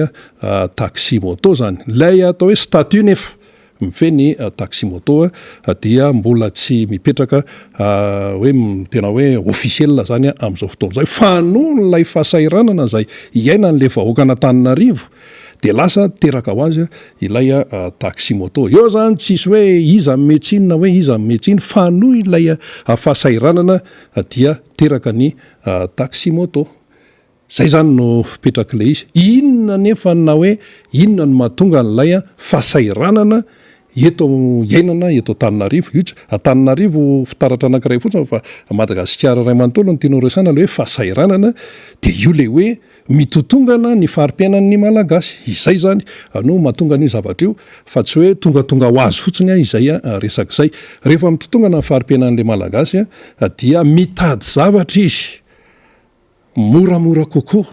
taxi moto zany lay atao hoe statut nefa mifeny taxi moto dia mbola tsy mipetraka hoe tena hoe officiel zany am'izao fotoana zay fa noho lay fasairanana zay iainan'le vahoaka Antananarivo de lasa teraka ho azy ilay taxi moto. Eo zany tsisy hoe iza metsiny na hoe iza metsiny fa noho ilay fasairanana dia teraka ny taxi moto. Zay zany no fipetraka le izy. Inona nefa na hoe inona no mahatonga n'lay fasairanana eto iainana eto Antananarivo io Antananarivo fitaratra anankiray fotsiny fa Madagasikara ray manontolo ny tianao resana le hoe fahasairanana de io le hoe mitotongana ny farim-piainan'ny malagasy izay zany no mahatonga ny zavatra io fa tsy hoe tongatonga ho azy fotsiny izay resak'izay rehefa mitotongana ny farim-piainan'le malagasy dia mitady zavatra izy moramora kokoa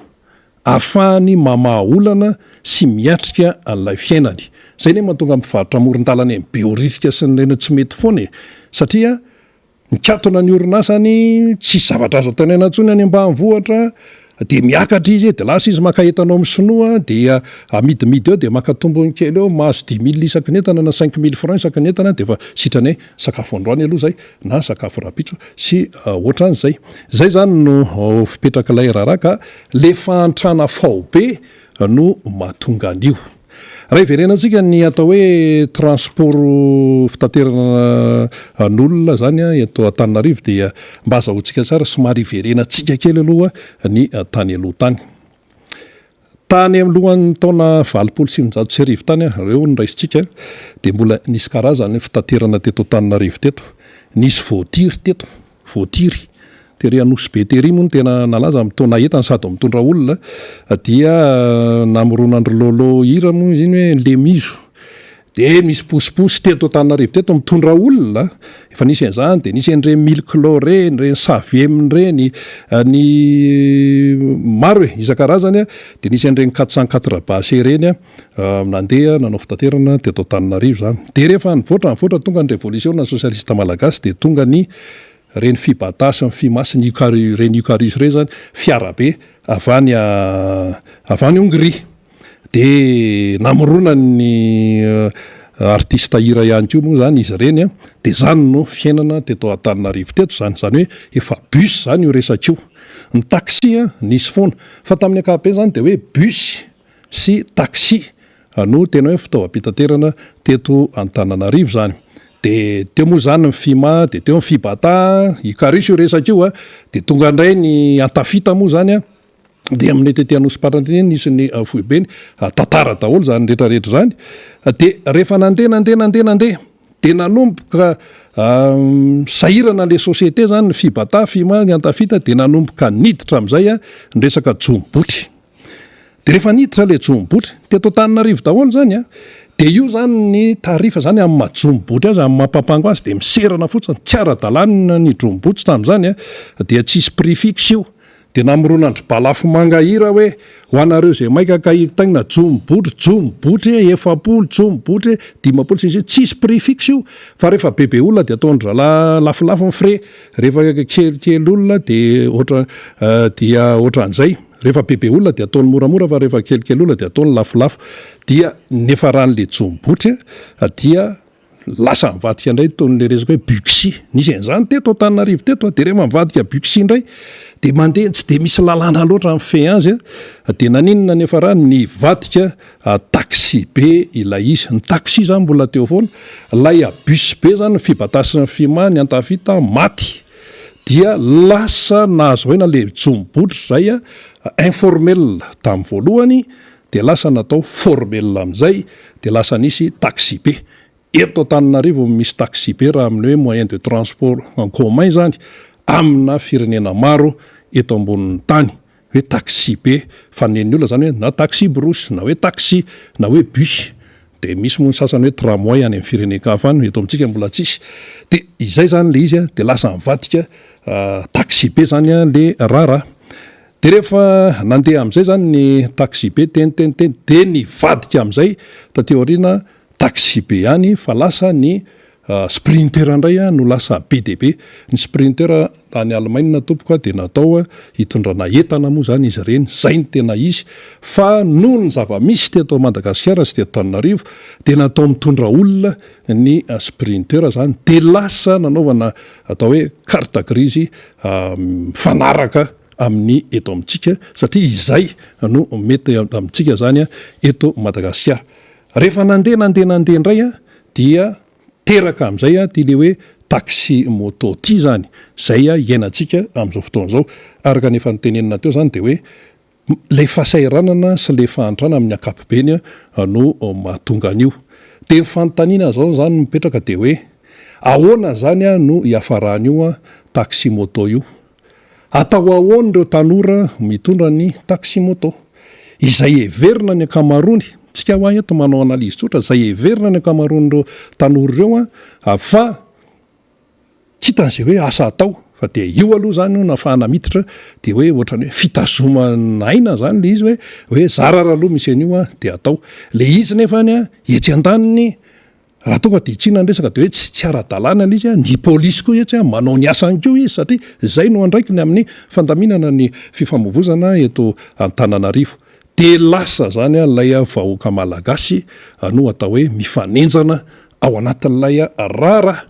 ahafahany mamahaolana sy miatrika an'ilay fiainany zay ne mahatonga mivarotra moron-dalana ny beorifika sy ny reny tsy mety foana satria mikatona ny orinasany tsy zavatra azo tanena ntsony any ambanivohitra de miakatra izy de lasa izy maka entanao amin'ny sinoa dia amidimidy eo de maka tombony kely eo mahazo 10,000 isaky ny entana na 5,000 francs isaky ny entana de efa sitrany sakafo androany aloha zay na sakafo rapitso sy ohatran'izay zay zany no fipetraka ilay raharaha ka le fahantrana faobe no mahatonga an'io raha iverenantsika ny atao hoe transport fitaterana an'olona zany eto Antananarivo dia mba azahoantsika tsara somary iverenantsika kely aloha ny tany aloha tany tany alohan'ny taona 1970 tany reo ny raisitsika de mbola nisy karazany fitaterana teto Antananarivo teto nisy voatiry teto voatiry tery anosy be tery moa no tena nalaza am'taona entana sady mitondra olona dia namoronandro lolo ira moa izy iny hoe lemizo de misy posiposy teto Antananarivo teto mitondra olona efa nisy an'izany de nisy an'ireny 1000 kilô reny reny saviem reny ny maro e isan-karazany de nisy an'ireny 404 basy reny nandeha nanao fitaterana teto Antananarivo zany de rehefa nivoatra tonga ny révolution socialiste malagasy de tonga ny reny fibatasy fimasi ny reny Eucarus reny zany fiarabe avany Hongrie de namorona ny artiste hira ihany koa moa zany izy reny de zany no fiainana teto Antananarivo teto zany zany hoe efa bus zany io resakio ny taxi nisy foana fa tamin'ny ankapobeny zany de hoe bus sy taxi no tena hoe fitaovam-pitaterana teto Antananarivo zany de teo moa zany ny fima de teo ny fibata Eucarus io resakio de tonga indray ny antafita moa zany de amin'ny tety anosy-patrany nisy ny foibeny tantara daholo zany rehetrarehetra zany de rehefa nandeha de nanomboka sahirana le société zany ny fibata fima ny antafita de nanomboka niditra am'izay ny resaka jombotry de rehefa niditra le jombotry teto Antananarivo daholo zany de io zany ny tarifa zany amin'ny majombotry azy amin'ny mampampango azy de miserana fotsiny tsy ara-dalàna ny jombotry tamin'izany dia tsisy prix fixe io de namoronandro balafo mangahira hoe ho anareo zay maika kahitaina jombotry 700 jombotry 500 tsisy prix fixe io fa rehefa bebe olona de ataondra lafilafo ny frais rehefa kelikely olona de ohatran'izay rehefa bebe olona de ataony moramora fa rehefa kelikely olona de ataony lafilafo dia nefa ran'le jombotry dia lasa mivadika indray ton'le resaka hoe buxi nisy an'izany teto Antananarivo teto de rehefa mivadika buxi indray de mandeha tsy de misy lalàna loatra amin'ny fe azy de naninona nefa raha ny vadika taxi be ilay izy ny taxi zany mbola teo foana lay bus be zany fibatasina fima ny antafita maty dia lasa nahazo hoena le jombotry zay informel tamin'ny voalohany de lasa natao formel amin'izay de lasa nisy taxi be eto Antananarivo misy taxi be raha amin'ny hoe moyen de transport en commun zany amina firenena maro eto ambonin'ny tany hoe taxi be fanen'ny olona zany hoe na taxi brousse na hoe taxi na hoe bus de misy moa ny sasany hoe tramway any amin'ny firenenkafa any eto amintsika mbola tsisy de izay zany le izy de lasa mivadika taxi be zany le raharaha de rehefa nandeha amin'izay zany ny taxi be teniteny de nivadika amin'izay tateoriana taxi be ihany fa lasa ny sprinter indray no lasa be de be ny sprinter tany Allemagne tompoka de natao hitondrana entana moa zany izy reny zay ny tena izy fa noho ny zava-misy teto Madagasikara sy teto Antananarivo de natao mitondra olona ny sprinter zany de lasa nanaovana atao hoe carte grise fanaraka amin'ny eto amintsika satria izay no mety amintsika zany eto Madagasikara rehefa nandeha indray dia teraka amin'izay ty le hoe taxi moto ty zany zay iainantsika amin'izao fotoana zao araka nefa nitenenina teo zany de hoe le fahasairanana sy le fahantrana amin'ny ankapobeny no mahatonga an'io de fanontaniana zao zany mipetraka de hoe ahoana zany a no hiafarany io a taximoto io, atao ahoany ireo tanora mitondra ny taximoto izay everina ny akamarony, tsika ho ahy eto manao analizy tsotra, izay everina ny akamaronyireo tanora ireo a fa tsy hitan'izay hoe asa atao fa de io aloha zany no nafahana miditra de hoe ohatrany hoe fitazomanaina zany le izy hoe zarara aloha misy an'io a de atao le izy nefany a etsy an-daniny raha tonga de itsina nresaka de hoe tsy ara-dalàna le izy a ny polisy koa etsy a manao ny asany keo izy satria zay no andraikiny amin'ny fandaminana ny fifamoivozana eto Antananarivo de lasa zany a lay vahoaka malagasy no atao hoe mifanenjana ao anatin'ilay rara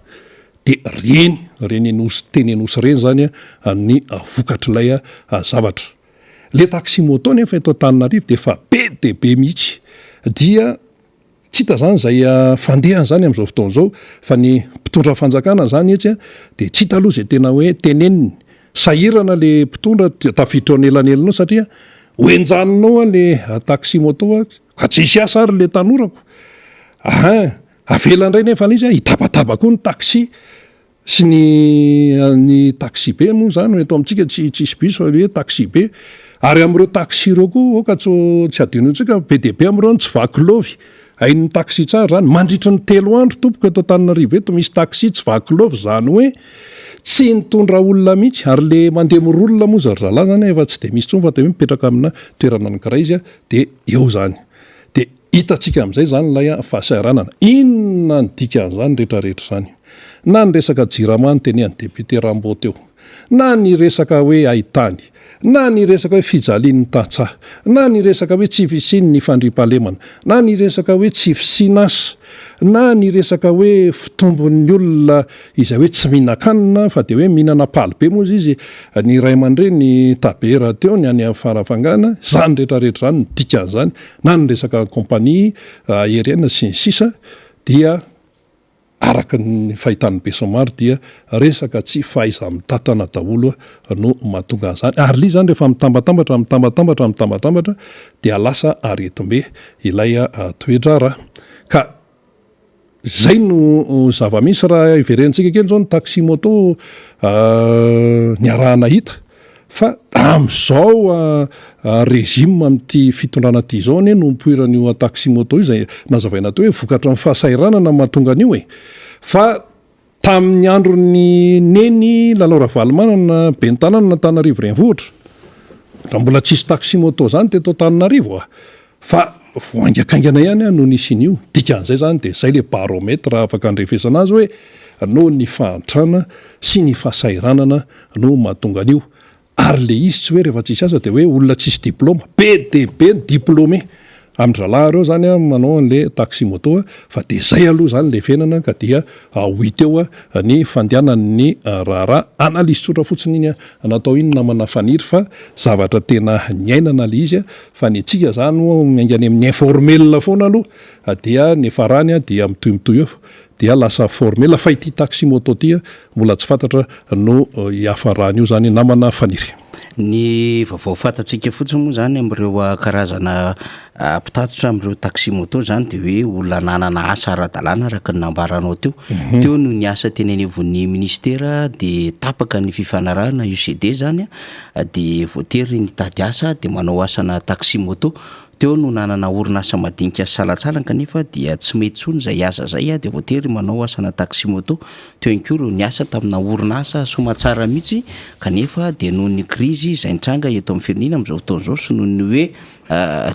de reny nosy teny nosy reny zany a ny vokatr'ilay zavatra. Le taximoto nefa eto Antananarivo de fa be de be mihitsy dia tsy hita zany zay fandehana zany am'izao fotoana zao fa ny mpitondra fanjakana zany etsy a de tsy hita aloha zay tena hoe teneniny sahirana le mpitondra tafiditra anelanelana satria hoenjaninao le taximoto ka tsisy asa ary le tanorako avelandray nefa izy hitabataba koa ny taxi sy ny taxi be moa zany eto amintsika tsisy bus fa hoe taxi be ary am'ireo taxi ireo koa oka tsy adinotsika be de be am'ireo tsy vaky lovy hain'ny taxi tsara zany mandritra ny 3 andro tompoko eto Antananarivo eto misy taxi tsy vaky lovy zany hoe tsy nitondra olona mihitsy ary le mandeha mirolona moa zaryzalahy zany efa tsy de misy tsony fa de hoe mipetraka amina toerana anankiray izy de eo zany de hitatsika am'izay zany lay fahasahiranana inona ny dikan'izany rehetrarehetra zany na ny resaka jirama ny tenehany député Rambo teo na ny resaka hoe ahitany na ny resaka hoe fijalian'ny tatsaha na ny resaka hoe tsy fisiny ny fandriampahalemana na ny resaka hoe tsy fisinasa na ny resaka hoe fitombon'ny olona izay hoe tsy mihinan-kanina fa de hoe mihinana palibe moa izy ny ray aman-dreny ny tabera teo ny any farafangana zany rehetrarehetra zany ny dikan'izany na ny resaka kompania aérienne sy ny sisa dia araka ny fahitan'ny Besomary dia resaka tsy fahaiza mitantana daholo no mahatonga an'izany ary li zany rehefa mitambatambatra dia lasa aretim-be ilay toedrara ka zay no zava-misy raha iverentsika kely zao ny taximoto niarahana hita fa am'izao régime am'ty fitondrana ty zao ane no mpoiran'io taximoto io zay nazavaina teo hoe vokatra ny fahasairanana mahatonga an'io fa tamin'ny andro ny neny Lalaora Valomanana Bentanana na Antananarivo renivohitra raha mbola tsisy taximoto zany teto Antananarivo fa voaingakaingana ihany no nisy an'io dikan'izay zany de zay le baromètre afaka andrefesana azy hoe no ny fahantrana sy ny fahasairanana no mahatonga an'io ary le izy tsy hoe rehefa tsisy asa de hoe olona tsisy diplôma be de be ny diplômé am'zalahy reo zany manao an'le taximoto fa de zay aloha zany le fenana ka dia hoit eo ny fandehanan'ny raharaha analizy tsotra fotsiny iny natao iny namana faniry fa zavatra tena nyainana le izy fa ny tsika zany miaingany amin'ny informel foana aloha dia ny farany dia mitohimitohy eo dia lasa formel fa ity taximoto ty mbola tsy fantatra no hiafarany io zany namana faniry.
Ny vaovao fantatsika fotsiny moa zany am'ireo karazana mpitatotra am'ireo taximoto zany de hoe olona nanana asa ara-dalàna araka ny nambaranao teo no ny asa tenenevon'ny ministera de tapaka ny fifanarahana UCD zany de voatery nitady asa de manao asana taximoto teo no nanana orinasa madinika salatsalana kanefa dia tsy mety tsony zay asa zay de voatery manao asana taximoto teo inkoro ny asa tamina orinasa somatsara mihitsy kanefa de noho ny krizy zay nitranga eto amin'ny firenena am'izao fotoana zao sy noho ny hoe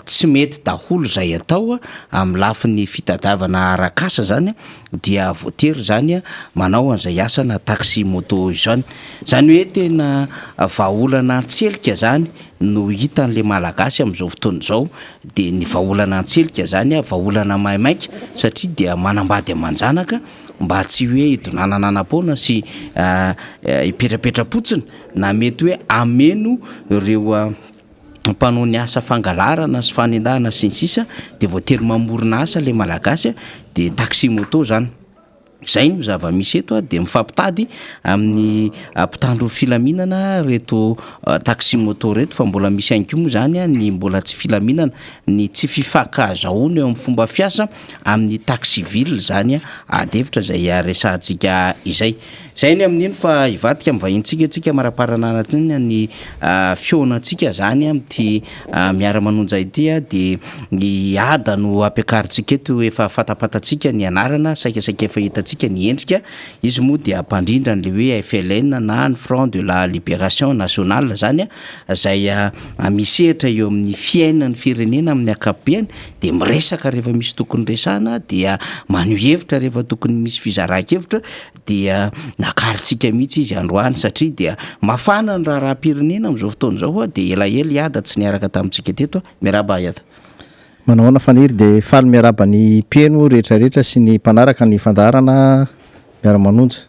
tsy mety daholo zay atao amin'ny lafin'ny fitadiavana arak'asa zany dia voatery zany manao an'izay asana taximoto izany hoe tena vahaolana antselika zany no hitan'le malagasy am'izao fotoana zao de ny vahaolana antselika zany vahaolana maimaika satria dia manambady amanjanaka mba tsy hoe idonanananapona sy ipetrapetrapotsiny na mety hoe ameno ireo mpanao ny asa fangalarana sy fanendahana sy ny sisa de voatery mamorona asa le malagasy de taximoto zany. zay no zava-misy eto a de mifampitady amin'ny mpitandro filaminana reto taxi moto reto fa mbola misy ihany koa moa zany a ny mbola tsy filaminana ny tsy fifankazahoana eo amin'ny fomba fiasa amin'ny taxi ville zany a adevitra zay resantsika izay ny amin'iny fa ivadika mivahintsika atsika maraparana anatsiny ny fionatsika zany amty miara-manonja ity a de ny ada no ampiakaritsika eto efa fatapatatsika ny anarana saikasaika efa hitatsika ny endrika izy moa de ampandrindra n'le hoe FLN na ny Front de la Libération Nationale zany a zay misehatra eo amin'ny fiainan'ny firenena amin'ny akapobeany de miresaka rehefa misy tokony resana dia maneho hevitra rehefa tokony misy fizaran-kevitra dia nakaritsika mihitsy izy androany satria dia mafana ny raha-pirenena am'izao fotoana zao a de elaela iada tsy niaraka tamintsika teto miaraba iada
manahoana faniry de faly miaraba ny pieno rehetrarehetra sy ny mpanaraka ny fandarana miara-manonja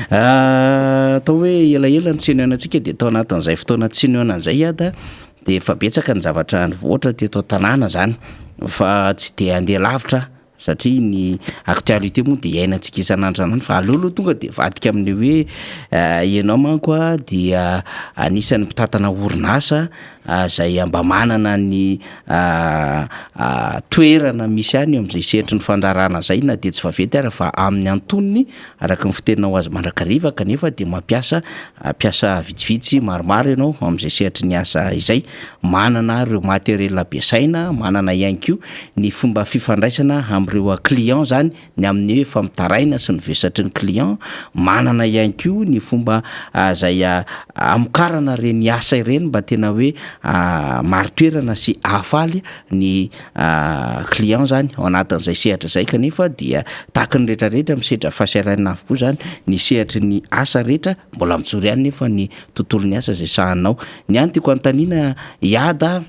atao hoe elaela ny tsinoanantsika de atao anatin'izay fotoana tsinoanan'izay ada de efa betsaka ny zavatra nyvoatra teto tanàna zany fa tsy de andeha lavitra satria ny actualité moa de iainantsika isan'andro fa aleoloha tonga de vadika amin'ny hoe ianao manko a dia anisan'ny mpitatana orinasa zay mba manana ny toerana misy any am'izay sehatry ny fandarana zay na de tsy vavety ara fa amin'ny antoniny araka ny fitenao azy mandrakariva kanefa de mampiasa vitsivitsy maromaro ianao am'izay sehatry ny asa izay manana reo materiel ampiasaina manana ihany ko ny fomba fifandraisana am'ireo client zany ny amin'ny hoe famitaraina sy ny vesatry ny client manana ihany ko ny fomba zay amokarana reny asa ireny mba tena hoe marotoerana sy afaly ny client zany ao anatin'izay sehatra zay kanefa dia tahaka ny rehetrarehetra misedra fahasiarana avokoa zany ny sehatry ny asa rehetra mbola mitsory ihany nefa ny tontolo ny asa zay sahanao ny any tiako antanina iada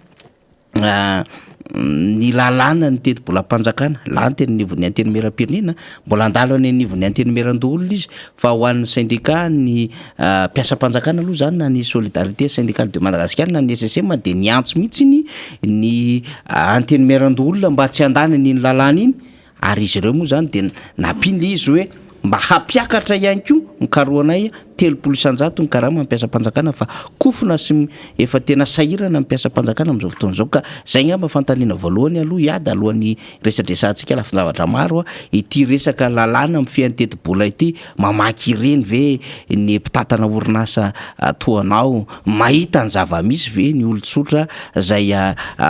ny lalàna ny teti-bola-panjakana lanteny nivon'ny anteny meram-pirenena mbola andalo any nivon'ny anteny meran-doolona izy fa ho an'ny syndicat ny mpiasa-panjakana aloha zany na ny solidarité syndicale de Madagascar na ny SSM de niantso mihitsy ny anteny meran-doolona mba tsy andanany ny lalàna iny ary izy ireo moa zany de nampiny izy hoe mba hampiakatra ihany ko nikaroanay 30 isanjato ny karaha mampiasa-panjakana fa kofona sy efa tena sahirana mampiasa-panjakana am'izao fotoana zao ka zay ngamba fantaniana voalohany aloha iada alohan'ny resadresantsika lafin-javatra maro ity resaka lalàna amin'ny fianteti-bola ity mamaky ireny ve ny mpitatana orinasa toanao mahita ny zava-misy ve ny olon-tsotra zay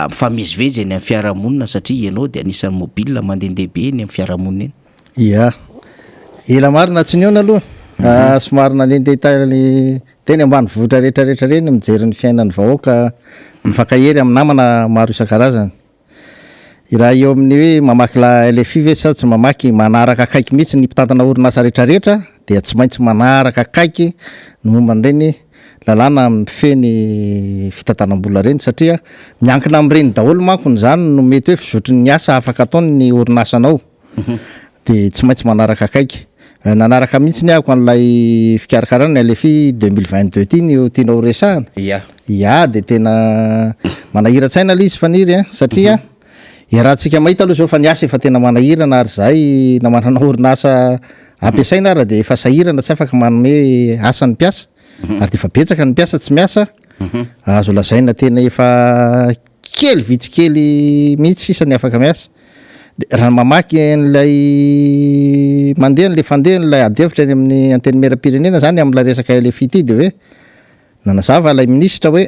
mifamezivezy any amin'ny fiarahamonina satria ianao de anisan'ny mobile mandendehibe ny amin'ny fiarahamonina eny
ia ela marina tsy niona aloha somary nandehandeha teny ambany vohitra rehetrarehetra reny mijery ny fiainan'ny vahoaka mifakahery amin'ny namana maro isan-karazany raha eo amin'ny hoe mamaky LFI ve sa tsy mamaky manaraka akaiky mihitsy ny mpitantana orinasa rehetrarehetra dia tsy maintsy manaraka akaiky ny momban'ireny lalàna mifeny fitantanam-bola reny satria miankina amin'ireny daholo manko ny zany no mety hoe fizotry ny asa afaka ataony ny orinasanao de tsy maintsy manaraka akaiky nanaraka mihitsy ny ako an'ilay fikarakarana LFI 2022 ty ny tianao resahana ia de tena manahira-tsaina le izy faniry satria rahantsika mahita aloha zao fa ny asa efa tena manahirana ary zay na manana orinasa ampiasaina ara de efa sahirana tsy afaka manome asany mpiasa ary de efa betsaka ny mpiasa tsy miasa azo lazaina tena efa kely vitsikely mihitsy sisany afaka miasa raha mamaky n'lay mandeha n'le fandeha n'lay adevitra eny amin'ny anteny meram-pirenena zany amin'ilay resaka LFI ty de hoe nanazava lay ministra hoe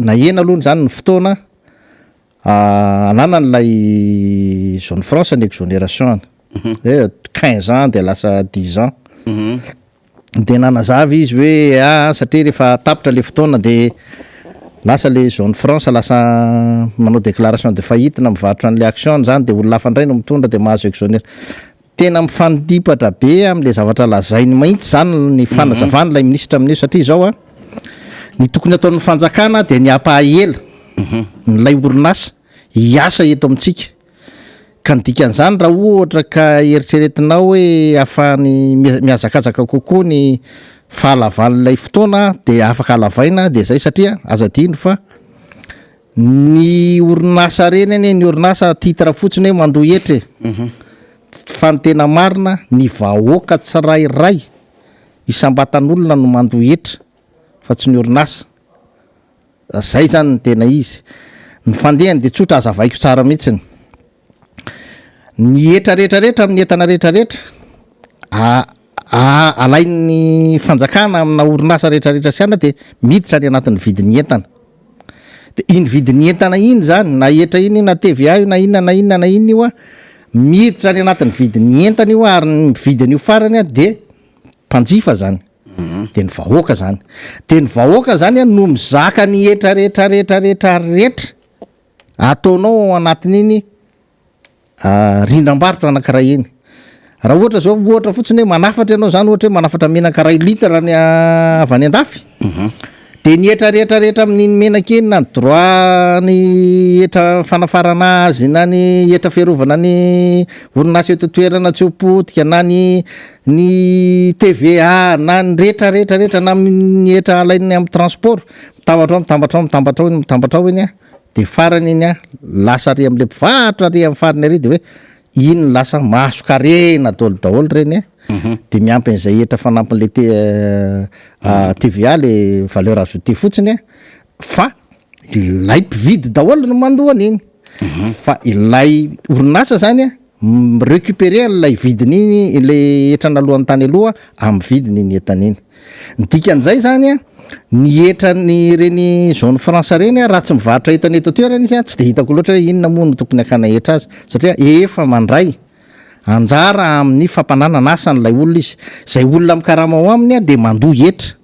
nahena aloha zany ny fotoana anana n'lay zone France ny exonération 15 ans de lasa 10 ans de nanazava izy hoe satria rehefa tapitra le fotoana de lasa le zone France lasa manao déclaration de faillite na mivarotra an'le action zany de olona hafa indray no mitondra de mahazo exonéré tena mifandipatra be am'le zavatra lazainy mahitsy zany ny fanazavany lay ministra amin'io satria zao ny tokony ataon'ny fanjakana de ny ampahahela nylay orinasa hiasa eto amintsika ka nidikan'izany raha ohatra ka eritreretinao hoe ahafahany mihazakazaka kokoa ny fahalavan'ilay fotoana de afaka halavaina de zay satria azadino fa ny orinasa reny eny ny orinasa titre fotsiny hoe mandoa hetra fa ny tena marina ny vahoaka tsirairay isambatan'olona no mandohetra fa tsy ny orinasa zay zany ny tena izy ny fandehany de tsotra azavaiko tsara mihitsiny ny etra rehetrarehetra amin'ny entana rehetrarehetra alain'ny fanjakana amina orinasa rehetrarehetra syana de miditra ny anatin'ny vidin'ny entana de iny vidin'ny entana iny zany na etra iny na TVA io na inona na inona na inona io a miditra ny anatin'ny vidin'ny entana io ary ny vidin'io farany a de mpanjifa zany de ny vahoaka zany de ny vahoaka zany a no mizaka ny etra rehetra rehetra rehetra rehetra ataonao anatin'iny rindram-barotra anankiray iny raha ohatra zao ohatra fotsiny hoe manafatra ianao zany ohatra hoe manafatra menaka ray litra ny avy any an-dafy de ny etra rehetra rehetra amin'iny menaka iny na ny droit ny etra fanafarana azy na ny etra fiarovana ny orinasa eto toerana tsy hopotika na ny TVA na ny rehetra rehetra rehetra na ny etra alainy amin'ny transport mitambatra ao iny a de farany iny a lasa ary am'le mpivarotra ary amin'ny farany ary de hoe iny lasa mahasokarena daholo daholo reny a de miampy an'izay etra fanampin'le TVA le valeur ajoutée fotsiny a fa ilay mpividy daholo no mandohany iny fa ilay orinasa zany a récupérer lay vidiny iny le etrana alohan'ny tany aloha amin'ny vidiny iny entan'iny ny dikan'izay zany a ny etrany reny zone France reny a raha tsy mivarotra entana eto toerana izy a tsy de hitako loatra hoe inona moa no tokony akana etra azy satria efa mandray anjara amin'ny fampananana asa n'lay olona izy zay olona mikarama ao aminy a de mandoa etra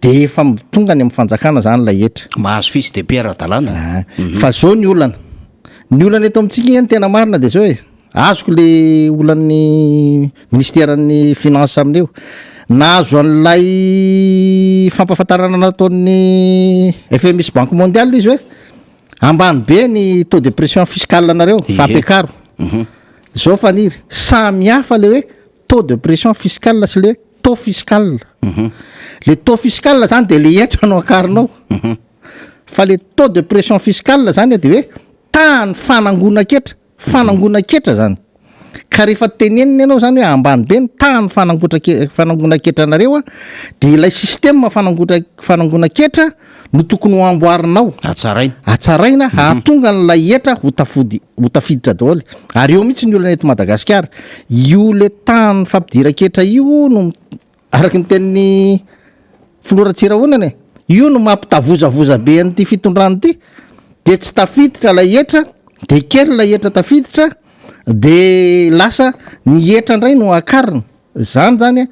de efa tonga ny amin'ny fanjakana zany lay etra
mahazo fils de pierre dalàna
fa zao ny olana eto amintsika ihany tena marina de zao hoe azoko le olan'ny ministèren'ny finance amin'io nahazo an'lay fampahafantarana nataon'ny FMS banque mondiale izy hoe ambany be ny taux de pression fiscale nareo fampekaro zao faniry samy hafa le hoe taux de pression fiscale sy le hoe taux fiscale le taux fiscale zany de le etra no akarinao fa le taux de pression fiscale zany de hoe tany fanangonan-ketra zany ka rehefa teneniny ianao zany hoe ambany be ny tany fanangonan-ketra nareo a de ilay système fanangonan-ketra no tokony ho amboarinao atsaraina ahatonga n'lay etra ho tafiditra daholo ary eo mihitsy ny olona eto Madagasikara io le tany fampidiran-ketra io no araky ny tenin'ny filoratsirahonany io no mampitavozavoza be an'ity fitondrany ity de tsy tafiditra lay etra de kely lay etra tafiditra de lasa ny etra indray no akarina zany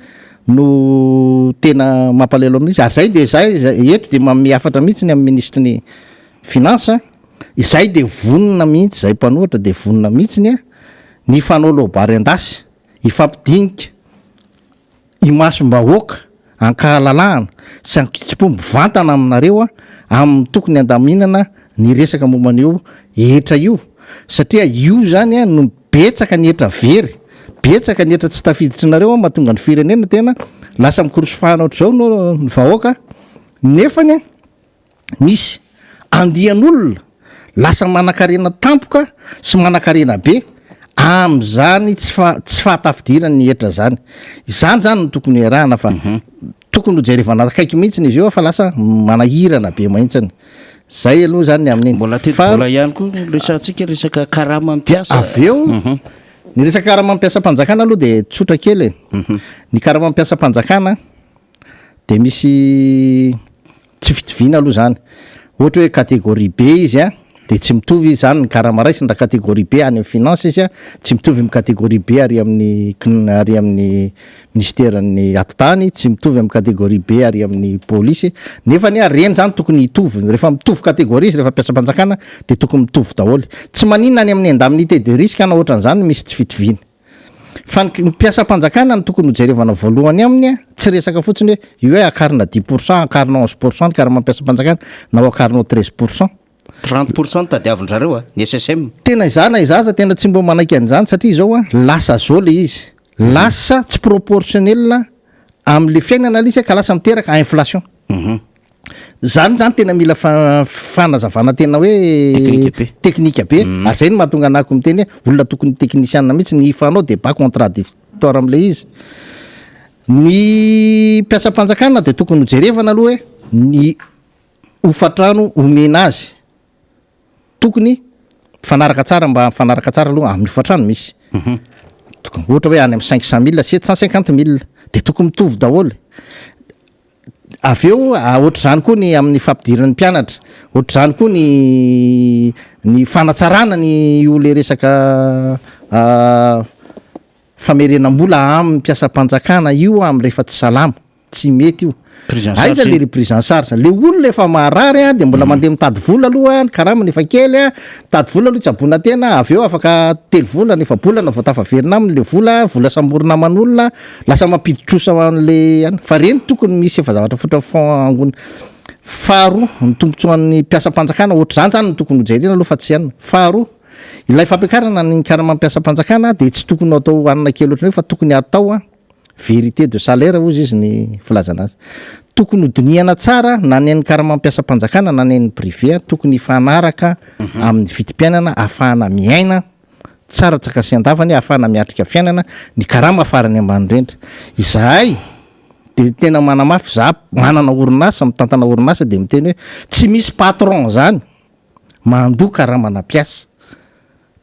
no tena mampalelo amin'izy ary zay de zay eto de miafatra mihitsy ny amin'ny ministry-ny finance izay de vonona mihitsy zay mpanohatra de vonona mihitsiny a ny fanao lobary andasy ifampidinika imasom-bahoaka ankahalalahana sy ankitsimpo mivantana aminareo a amin'ny tokony andaminana ny resaka momban'io etra io satria io zany a no betsaka ny etra very betsaka ny etra tsy tafiditrinareo a mahatonga ny firenena tena lasa mikorosofahana ohatr'izao no ny vahoaka nefany a misy andian'olona lasa manan-karena tampoka sy manan-karena be am'zany tsy fahatafidirany ny etra zany no tokony iarahana fa tokony ho jerevana akaiky mihitsiny izy eo fa lasa manahirana be mahitsiny zay aloha zany amin'iny
mbola ihany koa resantsika resaka karama mampiasa
aveo ny resaka karama mampiasa mpanjakana aloha de tsotra kely ny karama mampiasa mpanjakana de misy tsy fitoviana aloha zany ohatra hoe catégorie B izy a de tsy mitovy zany ny karama raisiny raha catégorie B any amin'ny finance izy a tsy mitovy amin'ny catégorie B ary amin'ny ministèren'ny atitany tsy mitovy amin'ny catégorie B ary amin'ny polisy nefa ny reny zany tokony hitovy rehefa mitovy catégorie izy rehefa mpiasa mpanjakana de tokony mitovy daholo tsy maninona any amin'ny indemnité de risque na ohatran'izany misy tsy fitoviana fa ny mpiasa mpanjakana ny tokony hojerevana voalohany aminy a tsy resaka fotsiny hoe io hoe akarina 10% akarina 11% ny karama mampiasa mpanjakana na ho akarina 13%
30% tadiavin-jareo ny SSM
tena izana izaza tena tsy mbo manaiky an'izany satria zao a lasa zao le izy lasa tsy proportionnel am'le fiainana izy ka lasa miteraka inflation zany tena mila fanazavana tena hoe teknika be ary zay no mahatonga anako miteny hoe olona tokony teknisiana mihitsy ny ifanao de pas contradictoire am'le izy. Ny mpiasam-panjakana de tokony hojerevana aloha hoe ny hofatrano omena azy tokony fanaraka tsara mba fanaraka tsara aloha amin'ny hofatrano misy tokony ohatra hoe any amin'ny 500 000 750 000 de tokony mitovy daholo. Avy eo ohatra zany koa ny amin'ny fampidiran'ny mpianatra, ohatra zany koa ny fanatsarana ny ole resaka famerenam-bola amin'ny mpiasam-panjakana io amin'ny rehefa tsy salama tsy mety io. Aiza le prise en charge le olona efa maharary de mbola mandeha mitady vola aloha karamany efa kely mitady vola aloha tsabona tena avy eo afaka telo volana efa bolana vao tafaverina aminy le vola samborina man'olona lasa mampiditrosa an'le fa reny tokony misy efa zavatra fotra fangona. Faharoa ny tombotsoan'ny mpiasam-panjakana ohatra zany no tokony hojerena aloha fa tsy ihany. Faharoa ilay fampiakarana ny karama mpiasam-panjakana de tsy tokony atao hanina kely ohatrany fa tokony atao vérité de salaire ozy izy ny filazana azy. Tokony hodiniana tsara na ny karama mpiasam-panjakana na ny privé tokony fanaraka amin'ny vitim-piainana ahafahana miaina tsara tsakasiandavany ahafahana miatrika fiainana ny karama farany ambany rindra. Izahay de tena manamafy za manana orinasa mitantana orinasa de miteny hoe tsy misy patron zany mandoa karamana mpiasa.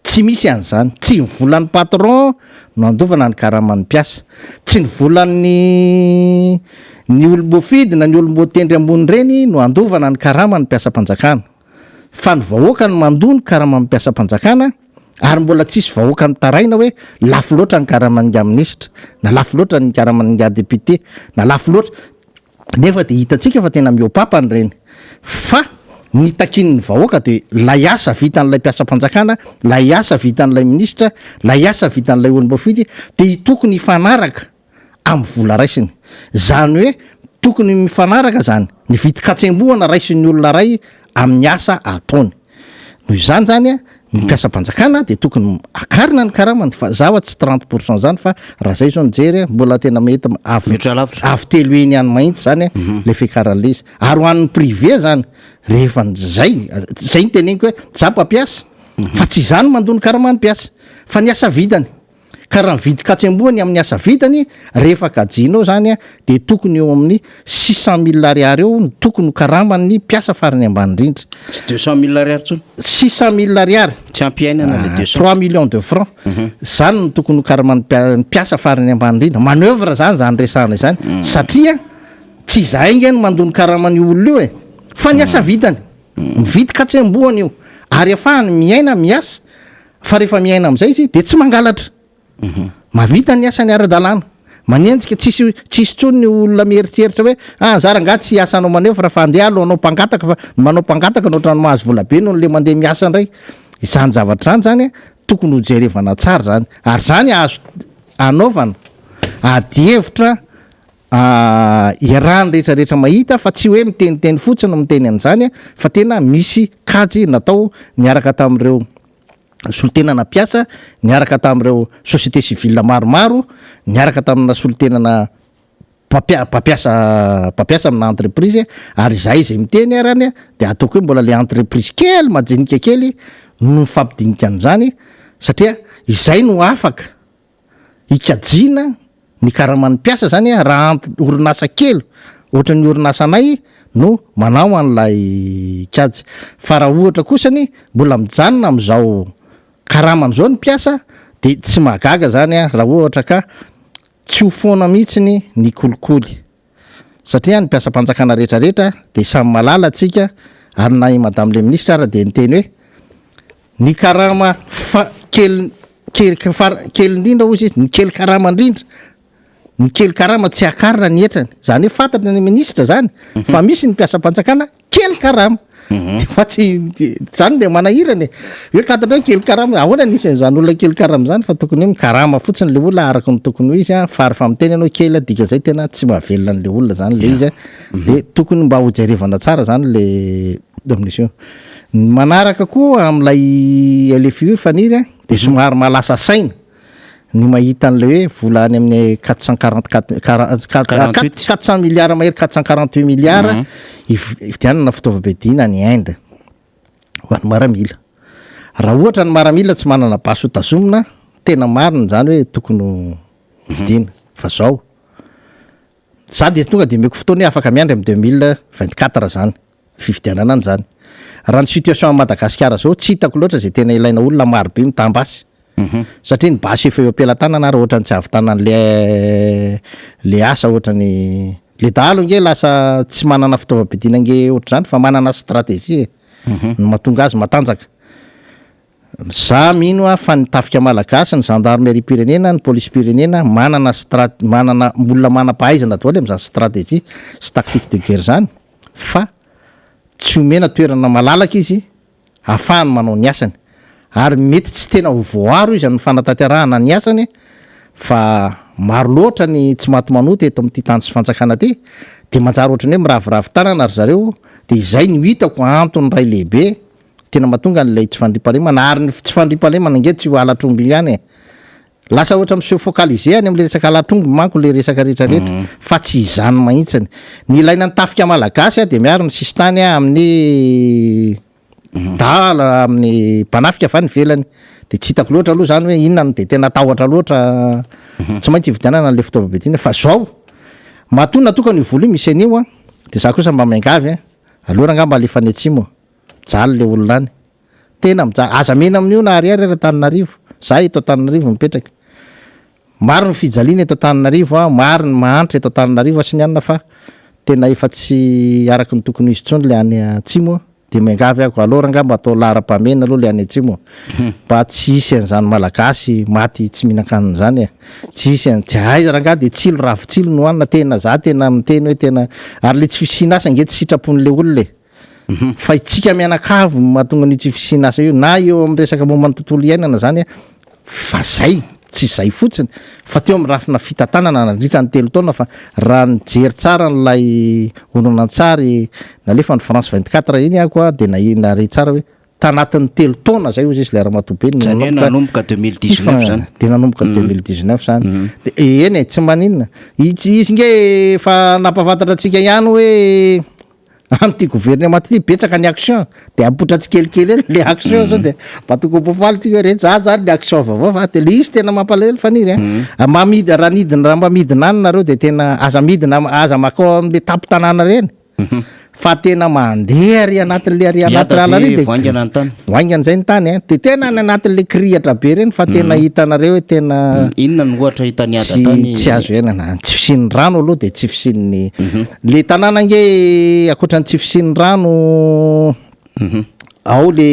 Tsy misy an'izany, tsy nivolan'ny patron no andovana ny karaman'ny mpiasa, tsy nivolan'ny olom-boafidy na ny olom-boatendry ambony reny no andovana ny karaman'ny mpiasam-panjakana. Fa ny vahoaka no mandoa ny karaman'ny mpiasam-panjakana ary mbola tsisy vahoaka ny taraina hoe lafo loatra ny karaman'nga ministra na lafo loatra ny karaman'nga député na lafo loatra nefa de hitantsika fa tena miopapany reny. Fa ny takin'ny vahoaka de lay asa vitan'ilay mpiasam-panjakana, lay asa vitan'ilay ministra, lay asa vitan'ilay olom-boafidy de tokony hifanaraka amin'ny vola raisiny. Zany hoe tokony mifanaraka zany ny vitin-katsembohana raisin'ny olona ray amin'ny asa ataony. Noho izany zany ny mpiasam-panjakana de tokony akarina ny karamany fa zaho tsy 30% zany fa raha zay zao nijery mbola tena mety avy telo eny any mahitsy zany le fikaran'le izy. Ary ho an'ny privé zany rehefa zay ny teneniko hoe za mpampiasa fa tsy zany mandony karamany mpiasa fa ny asa vidany ka raha mividy katsembohany amin'ny asa vidany rehefa kajinao zany de tokony eo amin'ny 600 000 ariary eo ny tokony karamany mpiasa farany ambany rindra.
Tsy 200 000 ariary tsony
600 000 ariary
tsy ampiainana le 200
3 millions de francs zany no tokony karamany mpiasa farany ambany rindra. Manœuvre zany resahana izany satria tsy zainga ny mandony karamany olona io fa ny asa vidany mividy katsembohany io ary afahany miaina miasa fa rehefa miaina am'izay izy de tsy mangalatra mavita ny asany ara-dalàna manenjika tsisy tsony ny olona mieritreritra hoe zaranga tsy asanao manevra fa andeha alo anao mpangataka fa manao mpangataka no ohatrany mahazo vola be no le mandeha miasa indray. Izany zavatra zany tokony hojerevana tsara zany ary zany azo anaovana adihevitra iarahany rehetrarehetra mahita fa tsy hoe miteniteny fotsiny no miteny an'izany fa tena misy kajy natao niaraka tamin'ireo solotenana mpiasa, niaraka tamin'ireo société civile maromaro, niaraka tamina solotenana mpampiasa amina entreprise ary zay miteny arany de ataoko hoe mbola le entreprise kely majinika kely no fampidinika an'izany satria izay no afaka ikajina ny karaman'ny mpiasa zany raha orinasa kely ohatra ny orinasa anay no manao an'lay kajy. Fa raha ohatra kosany mbola mijanona am'izao karaman'izao ny mpiasa de tsy mahagaga zany raha ohatra ka tsy ho foana mihitsy ny kolikoly satria ny mpiasam-panjakana rehetrarehetra de samy malala atsika ary na i madame le ministre ara de niteny hoe ny karama kely indrindra ozy izy ny kely karama indrindra ny kely karama tsy akarina ny etrany zany hoe fantatra ny ministra zany fa misy ny mpiasam-panjakana kely karama fa tsy zany de manahirany hoe katatra hoe kely karama ahoana nisy zany olona kely karama zany fa tokony hoe mikarama fotsiny le olona araka ny tokony ho izy fary fa miteny anao kely dika zay tena tsy mahavelona an'le olona zany le izy de tokony mba hojerevana tsara zany le domination. Manaraka koa am'lay LFI faniry de somary malasa saina ny mahita an'le hoe vola any amin'ny 400 milliards mahery 448 milliards ividianana fitaovam-piadiana ny Inde ho an'ny miaramila. Raha ohatra ny miaramila tsy manana baso tazomina tena marina zany hoe tokony vidiana fa zao za de tonga de meko fotoana hoe afaka miandry amin'ny 2024 zany fividianana an'zany. Raha ny situation à Madagasikara zao tsy hitako loatra zay tena ilaina olona maro be mitambasy satria ny basy efa eo am-pelantanana raha ohatra ny tsy avitanana le asa ohatra ny le dahalo nge lasa tsy manana fitaovam-piadiana nge ohatra zany fa manana stratégie ny mahatonga azy matanjaka. Za mino fa ny tafika malagasy ny gendarmerie pirenena ny police pirenena manana olona manam-pahaizana daholo amin'izany stratégie sy tactique de guerre zany fa tsy omena toerana malalaka izy ahafahany manao ny asany ary mety tsy tena voaro izy amin'ny fanatanterahana ny asany fa maro loatra ny tsy matomanoty eto amin'ity tany sy fanjakana ty de manjary ohatra ny hoe miravoravo tanana ary zareo de izay ny hitako antony ray lehibe tena mahatonga n'lay tsy fandriam-pahalemana ary ny tsy fandriam-pahalemana nge tsy ho alatromby ihany lasa ohatra am'se focaliser any am'le resaka alatromby manko le resaka rehetrarehetra fa tsy izany mahitsiny ny ilaina ny tafika malagasy de miaro ny sistany amin'ny dala amin'ny mpanafika fa ny velany de tsy hitako loatra aloha zany hoe inona no de tena tahotra loatra tsy maintsy hividianana n'le fitaovam-piadiana fa zao mahatona tokony voly misy an'io de za kosa mba miangavy alohara angamba alefa any atsimo jaly le olona any tena aza mena amin'io na ariary ara Tananarivo za eto Tananarivo mipetraka maro ny fijaliana eto Tananarivo maro ny mahantra eto Tananarivo sy ny anina fa tena efa tsy araky ny tokony izy tsony le any atsimo de miangavy ako alora angamba atao lara-pamena aloha le any atsimo mba tsy hisy an'izany malagasy maty tsy mihinan-kanina zany tsy hisy tsy aiza ranga de tsilo ravitsilo no anina tena za tena miteny hoe tena ary le tsy fisina asa nge tsy sitrapon'le olona fa itsika mianakavo mahatonga ny tsy fisina asa io na eo amin'ny resaka momba ny tontolo iainana zany fa zay tsy zay fotsiny fa teo amin'ny rafina fitantanana nandritra ny 3 taona fa raha nijery tsara n'lay horonan-tsary nalefa ny France 24 iny ako de nare tsara hoe tanatin'ny 3 taona zay ozy izy le ara-matobe
nanomboka 2019 zany
de nanomboka 2019 zany de eny tsy maninona izy nge fa nampafantatra atsika ihany hoe am'ty gouvernement ty betsaka ny action de apotra tsy kelikely ely le action zao de batoko pofaly ty hoe rehetra za zany le action vaovao fa de le izy tena mampalahelo faniry mamidy raha nidiny raha mamidina any nareo de tena aza midina aza makao am'le tapo-tanàna reny fa tena mandeha ary anatin'le ary anaty rala reny de voaingana zay ny tany de tena ny anatin'le krihatra be reny fa tena hitanareo hoe tena
inona ny ohatra hitany ada tany
tsy azo enana tsy fisin'ny rano aloha de tsy fisin'ny le tanàna nge akoatra ny tsy fisin'ny rano ao le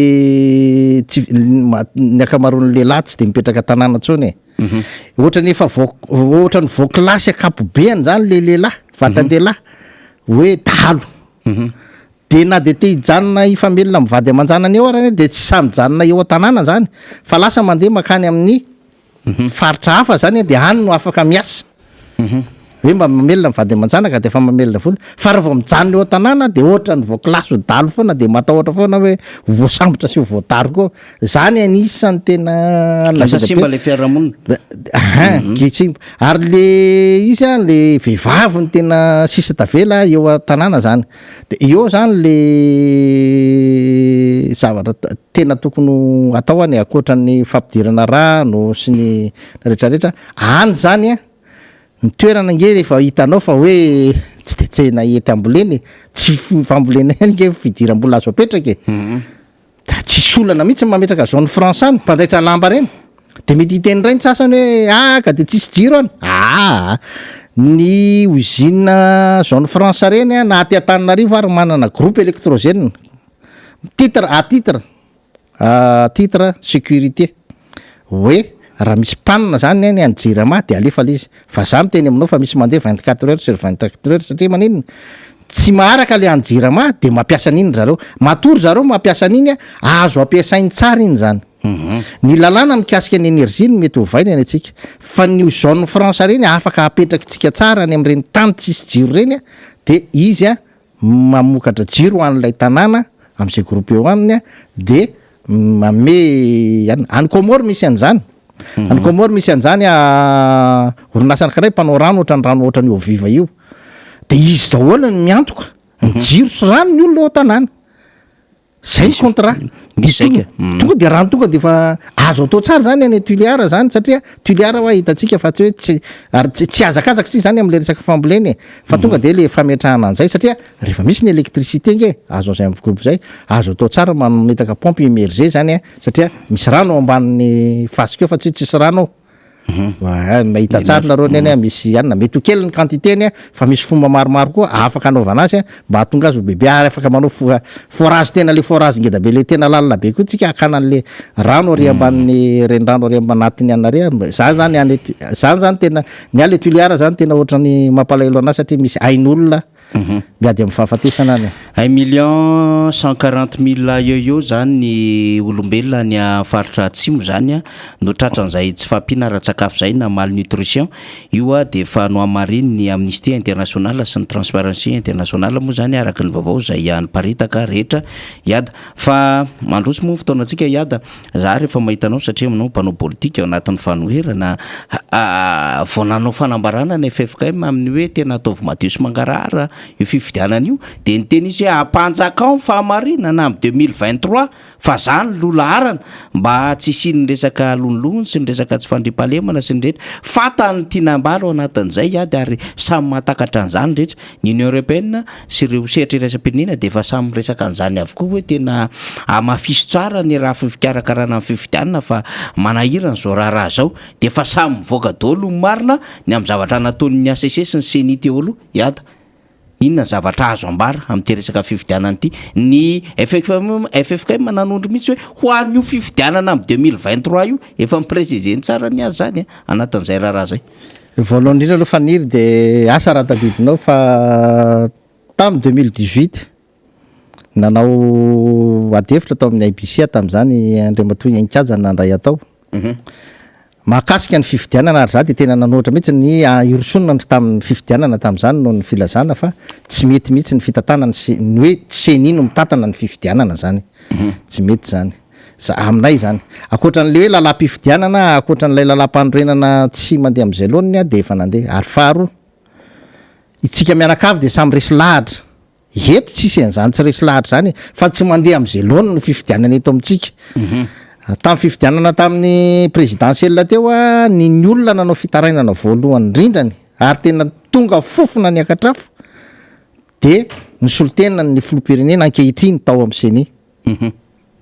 ny akamaroan'le lahy tsy de mipetraka tanàna tsony ohatra ny efa ohatra ny voaklasy akapobeany zany le lehilahy vatan-dehilahy hoe dalo de na de te hijanona ifamelona mivady aman-janany eo arany de tsy samijanona eo a-tanàna zany fa lasa mandeha makany amin'ny faritra hafa zany de any no afaka miasa hoe mba mamelona mivady aman-janaka de efa mamelona foana fa raha vao mijanona eo a-tanàna de ohatra ny voakilasy dalo foana de matahotra foana hoe voasambotra sy voatary koa zany anisany tena
lasa simba le fiarahamonina
kitsimba ary le izy le vehivavy ny tena sisa tavela eo a-tanàna zany de eo zany le zavatra tena tokony atao any akoatra ny fampidirana rano sy ny rehetrarehetra any zany ny toerana nge rehefa hitanao fa hoe tsy de tsena ety amboleny tsy fambolena any nge fidiram-bola azo apetraka da tsy olana mihitsy mametraka zone France any mpanjaitra lamba reny de mety hiteny ray ny sasany hoe ka de tsisy jiro any ny usine zone France reny na aty Antananarivo ary manana groupe électrogène titre sécurité hoe raha misy panina zany any Jirama de alefa le izy fa za miteny aminao fa misy mandeha 24 heures sur 24 heures satria maninona tsy maharaka le Jirama de mampiasa an'iny zareo matory zareo mampiasa an'iny azo ampiasainy tsara iny zany ny lalàna mikasika ny énergie ny mety hovaina any atsika fa ny zone France reny afaka apetraka tsika tsara any am'ireny tany tsisy jiro reny de izy mamokatra jiro an'ilay tanàna am'izay groupe eo aminy de mame any Comore misy an'izany Any Comore misy an'izany orinasa anankiray mpanao rano ohatran'ny io viva io, de izy daholo ny miantoka ny jiro sy rano ny olona ao an-tanàna. Zay ny contrat tonga de rano tonga de fa azo atao tsara zany any Tuiliara zany, satria Tuiliara hoa hitantsika fa tsy hoe ary tsy azakazaka tsy zany am'le resaka fambolena fa tonga de le fametrahana an'izay, satria rehefa misy ny électricité nge azo zay am'groupe zay azo atao tsara mametaka pompe immergé zany satria misy rano ao ambanin'ny fasika eo fa tsy tsisy rano ao. Mahita tsara nareo neny misy anina mety ho kely ny quantité-ny fa misy fomba maromaro koa afaka anaovana azy mba hahatonga azy ho bebe ary afaka manao forage tena le forage ngeda be le tena lalina be koa tsika hakana an'le rano ary ambanin'ny renirano ary ambanatiny anare zany tena ny ale Tuiliara zany tena ohatrany mampalahelo anazy satria misy ain'olona miady amin'ny fahafatesana any.
1,140,000 eo zany ny olombelona ny faritra atsimo zany no tratran'izay tsy fahampiana ara-tsakafo zay na malnutrition. Io de fa nohamariny ny Amnesty International sy ny Transparency International moa zany araka ny vaovao zay niparitaka rehetra iada. Fa mandroso moa fotoanantsika iada, za rehefa mahitanao satria manao mpanao politika ao anatin'ny fanoherana vao nanao fanambarana ny FFKM amin'ny hoe tena ataovy madio sy mangarahara io fifidianana io, de ny teny izy hoe ampanjakao ny fahamarinana amin'ny 2023 fa zany lolaharana mba tsy isiany resaka lonolony sy ny resaka tsy fandripahalemana sy ny rehetra fatany tianambaro ao anatin'izay iady ary samy mahatakatra an'izany rehetra. Ny Union Européenne sy ireo sehatra iraisam-pirenena de efa samy resaka an'izany avokoa hoe tena amafiso tsara ny raha fikarakarana amin'ny fifidianana fa manahirana zao raha zao de efa samy mivoaka daholo marina ny amin'ny zavatra nataon'ny ACC sy ny CENI teo aloha iada. Inona zavatra azo ambara amin'ity resaka fifidianana ity? Ny FFKM nanondro mihitsy hoe ho an'io fifidianana amin'ny 2023 io efa miprésizeny tsara ny azy zany anatin'izay raha zay.
Voalohany indrindra aloha faniry de asa raha tadidinao fa tamin'ny 2018 nanao adevitra tao amin'ny IBC tamin'izany Andriamatoa Nyankajana nandray atao mahakasika ny fifidianana ary za de tena nanohitra mihitsy ny irosonina tamin'ny fifidianana tamin'izany no ny filazana fa tsy mety mihitsy ny fitantanana ny hoe CENI no mitatana ny fifidianana zany tsy mety zany aminay zany akoatran'le hoe lalam-pifidianana akoatran'ilay lalam-panorenana tsy mandeha amin'izay loany de efa nandeha ary faharo itsika mianakavy de samy resy lahatra eto tsisy an'izany tsy resy lahatra zany fa tsy mandeha amin'izay loany no fifidianana eto amintsika. Tamin'ny fifidianana tamin'ny présidentielle teo ny olona nanao fitarainana voalohany indrindrany ary tena tonga fofona ny akatrafo de ny solotena ny filoham-pirenena ankehitriny tao amin'ny CENI.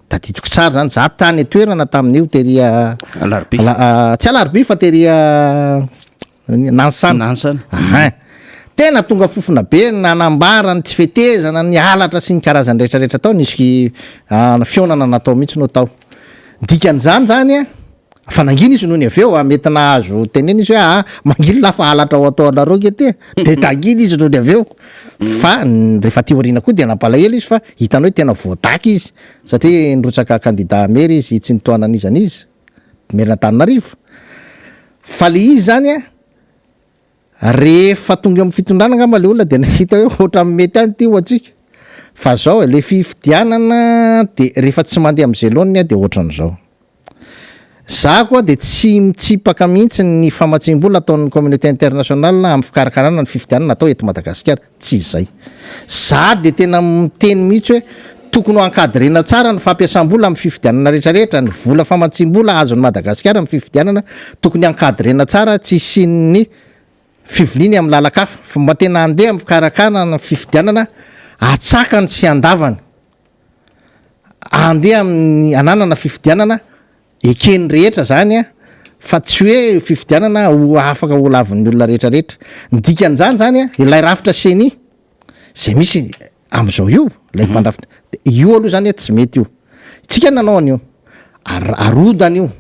Tadidiko tsara zany za tany toerana tamin'io teria tsy Alarby fa teria Nansana. Tena tonga fofona be nanambara ny tsy fetezana ny halatra sy ny karazany rehetrarehetra tao nisy fionana natao mihitsy no tao. Dikan'izany zany fa nangina izy noho ny aveo mety nahazo teneny izy hoe mangina lafa halatra ao atao anareo kety de tangina izy noho ny aveo fa rehefa ty oriana koa de nampalahelo izy fa hitanao hoe tena voadaka izy satria nirotsaka candidat maire izy tsy nitoanan'izany izy maire Antananarivo fa le izy zany rehefa tonga amin'ny fitondrana angamba le olona de nahita hoe ohatra mety any ty ho atsika fa zao le fifidianana de rehefa tsy mandeha amin'izay loany de ohatran'izao. Za koa de tsy mitsipaka mihitsy ny famatsim-bola ataon'ny communauté internationale amin'ny fikarakarana ny fifidianana atao eto Madagasikara tsy izay. Za de tena miteny mihitsy hoe tokony ho encadrena tsara ny fampiasam-bola amin'ny fifidianana rehetrarehetra, ny vola famatsim-bola azon'ny Madagasikara amin'ny fifidianana tokony encadrena tsara tsy isian'ny fiviliany amin'ny lalakafa fa mba tena andeha amin'ny fikarakarana ny fifidianana atsakany sy andavany andeha amin'ny ananana fifidianana ekeny rehetra zany fa tsy hoe fifidianana ho afaka ho lavin'ny olona rehetrarehetra. Ny dikan'izany zany ilay rafitra CENI zay misy am'izao io lay mpandrafitra io aloha zany tsy mety io itsika nanao an'io arodana io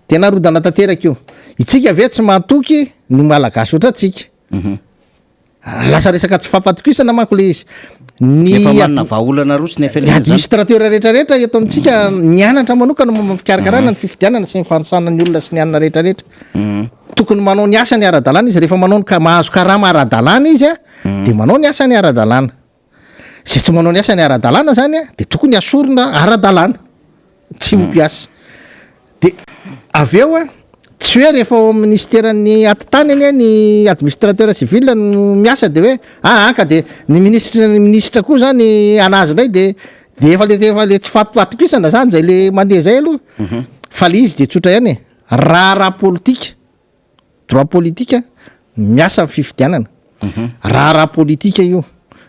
tena arodana tanteraka io itsika ave tsy mahatoky ny malagasy oatra tsika lasa resaka tsy fampatokisana manko le izy ny administrateur rehetrarehetra eto amintsika nianatra manokana momba fikarakarana ny fifidianana sy ny fanasana ny olona sy ny anana rehetrarehetra tokony manao ny asa ny ara-dalàna izy rehefa manao ny mahazo karama ara-dalàna izy de manao ny asa ny ara-dalàna zay tsy manao ny asa ny ara-dalàna zany de tokony asorona ara-dalàna tsy ho mpiasa de avy eo a tsy hoe rehefa ao ministèran'ny atitany any ny administrateur civil no miasa de hoe ka de ny ministra koa zany anazy indray de efa le tsy fatokisana zany zay le mandeha zay aloha fa le izy de tsotra ihany e raha politika droit politika miasa amin'ny fifidianana raha politika io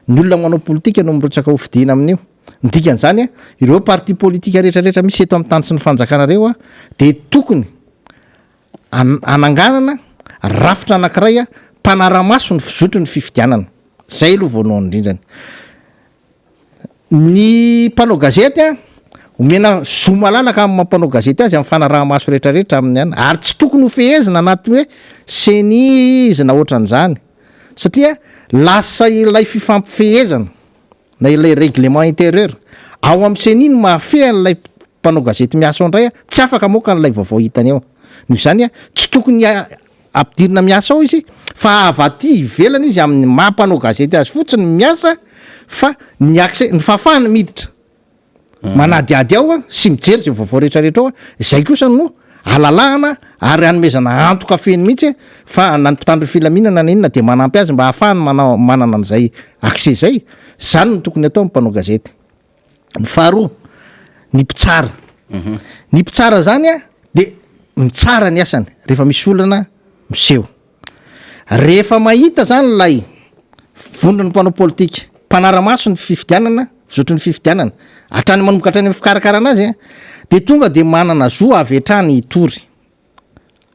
ny olona manao politika no mirotsaka ho fidiana amin'io ndikan'izany a ireo parti politika rehetrarehetra misy eto amin'ny tany sy ny fanjakanareo a de tokony ananganana rafitra anankiray a mpanaramaso ny fizotro ny fifidianana zay aloha voalohany indrindrany ny mpanao gazety a omena zo malalaka amin'ny mampanao gazety azy amin'ny fanarahamaso rehetrarehetra amin'ny any ary tsy tokony ho fehezina anaty hoe senizina ohatran'izany satria lasa ilay fifampifehezana na ilay règlement intérieur ao amin'ny seniny mahafeha n'lay mpanao gazety miasa ao indray a tsy afaka moka n'lay vaovao hitany eo noho izany a tsy tokony ampidirina miasa ao izy fa avaty ivelana izy amin'ny mampanao gazety azy fotsiny miasa fa ny fahafahana miditra manadiady ao a sy mijery zay vaovao rehetrarehetra ao a zay kosa no alalahana ary anomezana antoka feny mihitsy fa na ny mpitandro filaminana na inona de manampy azy mba ahafahany manana an'izay accès zay zany no tokony atao mpanao gazety. Faharoa ny mpitsara ny mpitsara zany a de mitsara ny asany rehefa misy olana miseho rehefa mahita zany lay vondrony mpanao politika mpanaramaso ny fifidianana fizotro ny fifidianana hatrany manomboka hatrany amin'ny fikarakarana azy de tonga de manana zo avy hatrany hitory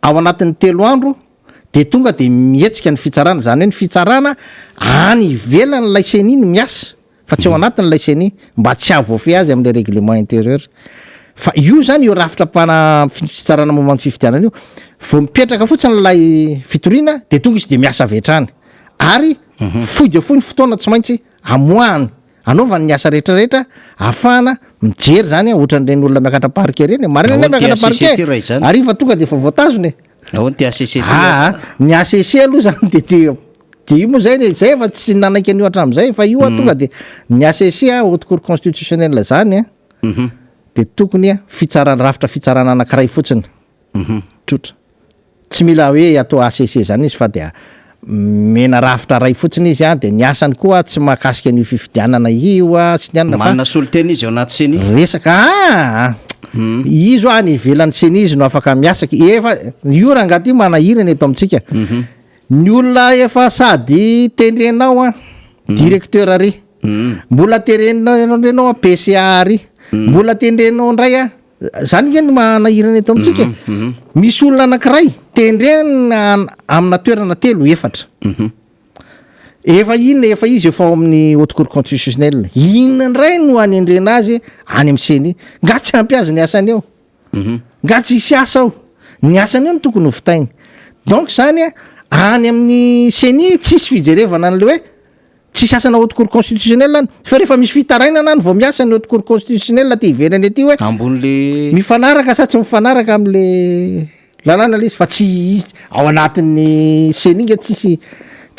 ao anatin'ny 3 andro de tonga de mihetsika ny fitsarana zany hoe ny fitsarana any ivelany lay seniny miasa fa tsy ao anatin'ny lay seny mba tsy avoafe azy amin'le règlement intérieur fa io zany io rafitra fitsarana momba ny fifidianana io vao mipetraka fotsiny lay fitoriana de tonga izy de miasa avy hatrany ary foy de foy ny fotoana tsy maintsy amoahany anaovany ny asa rehetrarehetra ahafahana mijery zany ohatran'ireny olona miakatra parke reny marina miakatra parke ary fa tonga de efa voatazony ny ACC aloha zany de io moa zay efa tsy nanaiky an'io hatramin'izay fa io tonga de ny ACC haute cour constitutionnelle zany de tokony fitsarana rafitra fitsarana anankiray fotsiny tsotra tsy mila hoe atao ACC zany izy fa de mena rafitra ray fotsiny izy de ny asany koa tsy mahakasika an'io fifidianana io sy ny anana
manana soloteny izy ao anaty seny
resaka izo any ivelan'ny seny izy no afaka miasaka efa io rangaty manahirany eto amintsika ny olona efa sady tendrenao directeur ary mbola terenao PCA ary mbola tendrenao ndray zany ngeny manahirany eto amintsika misy olona anankiray tendrena amina toerana 3-4 efa izy efa ao amin'ny haute cour constitutionnelle inona ndray no anendrena azy any amin'ny seny nga tsy ampy azy ny asany eo nga tsy hisy asa ao ny asany eo no tokony ho fitainy donc zany any amin'ny seny tsisy fijerevana an'le hoe tsisy asana haute cour constitutionnelle any fa rehefa misy fitarainana any vao miasa ny haute cour constitutionnelle ty ivelany aty hoe
ambon'le
mifanaraka sa tsy mifanaraka am'le lalàna le izy fa tsy ao anatin'ny seny inga tsisy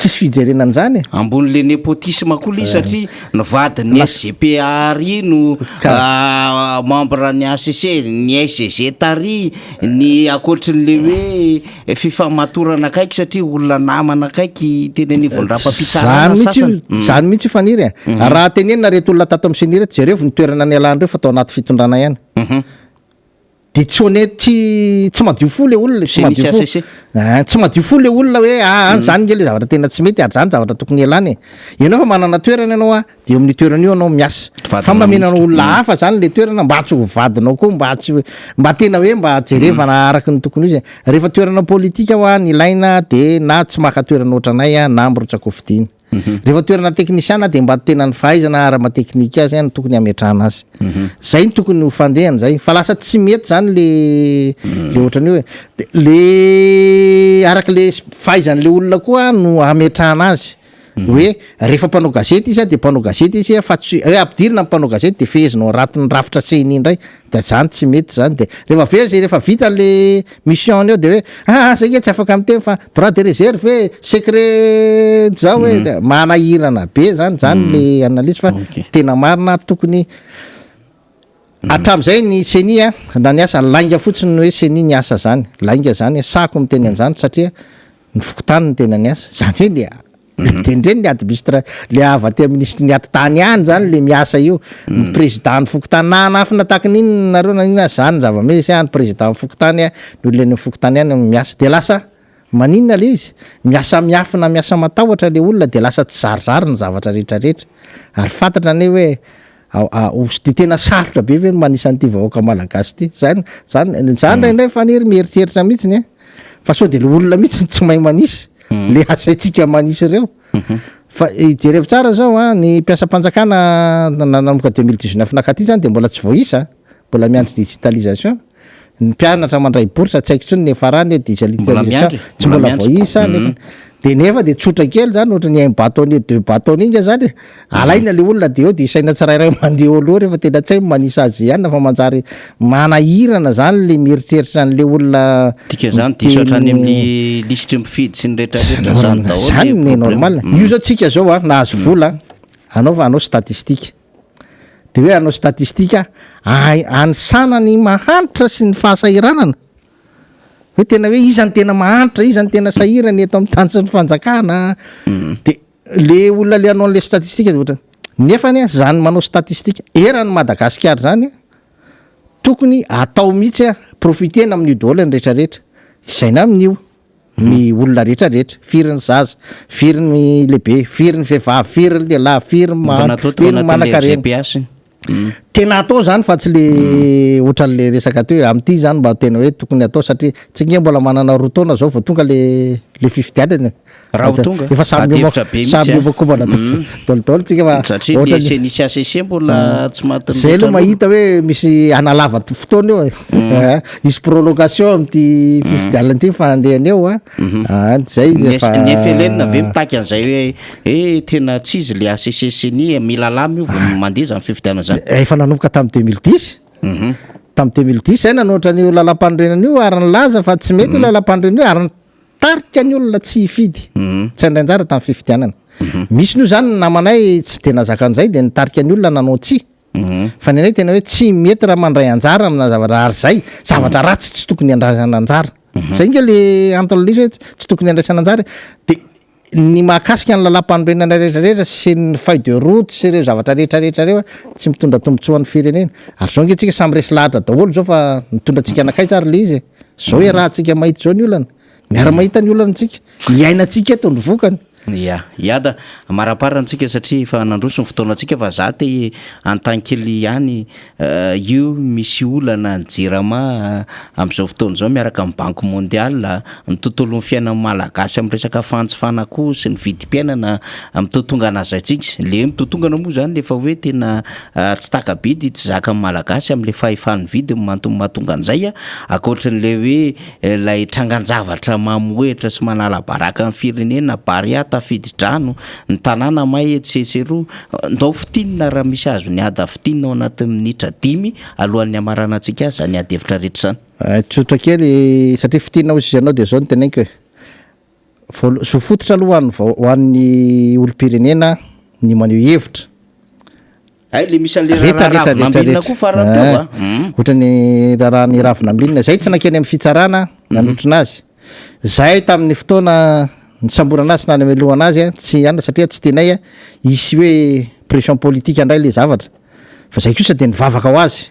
fijerenana zany
ambon'le népotisme koa izy satria nivadiny SGPA ry no membre ny ACC ny SGZ tary ny akoatrin'le hoe fifamatorana akaiky satria olona namana akaiky teny anivondrapa-pitsarana sasany
zany mihitsy faniry raha tenenina reto olona tato amin'ny seny reto jereo ny toerana ny alany reo fa atao anaty fitondrana ihany de tsy honnête tsy madio fo le olona tsy madio fo le olona hoe zany nge le zavatra tena tsy mety ary zany zavatra tokony elany ianao fa manana toerana ianao de amin'ny toerana io anao miasa fa mamenanao olona hafa zany le toerana mba tsy ho vadinao koa mba tena hoe mba jerevana araky ny tokony izy rehefa toerana politika ny ilaina de na tsy maka toerana ohatranay na mirotsaka ho fidiny rehefa toerana teknisiana de mba tena ny fahaizana arama-teknika azy tokony ametrahana azy zay ny tokony ho fandehany zay fa lasa tsy mety zany le ohatran'io hoe le araky le fahaizan'le olona koa no ametrahana azy hoe rehefa mpanao gazety izy de mpanao gazety izy fa tsy ampidirina mpanao gazety de fehezinao ratiny rafitra seny indray de zany tsy mety zany de rehefa vita le mission eo de hoe zay nge tsy afaka am'teny fa droit de réserve secret zao hoe manahirana be zany le analyse fa tena marina tokony Hatramin'izay ny senia na ny asa lainga fotsiny hoe senia ny asa zany lainga zany sako miteny an'izany satria ny fokotany ny tena ny asa zany hoe le tendreny le administra le avaty ministre ny aty-tany any zany le miasa io ny président ny fokotany na anafina tahaka n'iny nareo na inona zany zava-misy any président ny fokotany ny olona ny fokotany any miasa de lasa maninona le izy miasa miafina miasa matahotra le olona de lasa tsy zarizary ny zavatra rehetrarehetra ary fantatra ane hoe de tena sarotra be hoe manisan'ity vahoaka malagasy ty zany indray faniry mieritreritra mihitsiny fa sao de le olona mihitsy tsy mahay manisy le asaitsika manisy ireo fa jereo tsara zao ny mpiasam-panjakana nanomboka 2019 nakaty zany de mbola tsy voaisa mbola miandry digitalisation ny mpianatra mandray bourse tsy haiko tsony ny farany hoe digitalisation tsy mbola voaisa nefa de tsotra kely zany ohatra ny 1 bâtonnet 2 bâtonnet inga zany alaina le olona de eo de isaina tsirairay mandeha aloha rehefa tena tsy hay manisa azy ihany fa manjary manahirana zany le mieritreritra n'le olona
tika zany disotra any amin'ny listre mifidy sy ny rehetrarehetra zany daholo
zany ny normal io zao tsika zao nahazo vola anao statistique de hoe anao statistique anisana ny mahanitra sy ny fahasahiranana hoe tena hoe izany tena mahanitra izany tena sahirany eto amin'ny tany sy ny fanjakana de le olona le anao an'le statistique ohatra nefany zany manao statistique eran'ny Madagasikara zany tokony atao mihitsy profitena amin'io daholo ny rehetrarehetra isaina amin'io ny olona rehetrarehetra firy ny zaza firy ny lehibe firy ny vehivavy firy ny lehilahy firy ny manan-karena tena atao zany fa tsy le ohatran'le resaka teo amin'ity zany mba tena hoe tokony atao satria tsika mbola manana roa taona zao vao tonga le fifidianana
raha tonga
efa samy omakombana daholo tsika fa
satria le senisy ACC mbola tsy mahaty
zay aloha mahita hoe misy analava fotoana eo misy prolongation am'ty fifidianana ity fandehana eo zay
ny FLN ave mitaky an'izay hoe tena tsy izy le ACC seni mila lamy io vao mandeha zany fifidianana zany
efa nanomboka tamin'ny 2010 tamin'ny 2010 zay nanoatra ny lalam-pandrenana io ary nylaza fa tsy mety lalam-pandrenana io ary tarika ny olona tsy hifidy tsy andrainjara tamin'ny fifidianana misy nio zany namanay tsy de nazaka an'izay de nitarika ny olona nanao tsi fa ny anay tena hoe tsy mety raha mandray anjara amina zavatra ary zay zavatra ratsy tsy tokony andraisana anjara zay inga le antololisa hoe tsy tokony andraisana anjara de ny mahakasika ny lalam-panorenana rehetrarehetra sy ny feuille de route sy ireo zavatra rehetrarehetra reo tsy mitondra tombotsoan'ny firenena ary zao nge tsika samy resy lahatra daholo zao fa mitondra tsika anakay tsara le izy zao hoe raha tsika mahita zao ny olana miara mahita ny olana tsika miaina tsika eto ny vokany
ya iada maraparantsika satria fa nandroso ny fotoanantsika fa za te antankely ihany io misy olana nyjerama amin'izao fotoana zao miaraka amin'ny banque mondiale ny tontolo ny fiainan'ny malagasy amin'ny resaka fanjifana koa sy ny vidim-piainana mitotonga anazy atsika le mitotongana moa zany lefa hoe tena tsy takabidy tsy zaka amin'ny malagasy amin'le fahefan'ny vidy mahatonga an'izay akoatran'le hoe lay trangan-javatra mamoehitra sy manala baraka amin'ny firenena baria tafidy-drano ny tanàna may etseseroa ndao fitinina raha misy azo ny ada fitinina ao anatin'ny minitra 10 alohan'ny amarana antsika azy zany ady hevitra rehetra zany
tsotra kely satria fitinina ozy izy anao de zao ny tenaiko hoe so fototra aloha hoan'ny olom-pirenena ny maneho hevitra
le misy an'le raharavina koa farany teo
ohatra ny raha ny ravinambilina zay tsy nakeny amin'ny fitsarana nanotrina azy zay tamin'ny fotoana ny samborana azy nany amilohana azy tsy ana satria tsy tenay isy hoe pression politique andray le zavatra fa zay kosa de nivavaka ho azy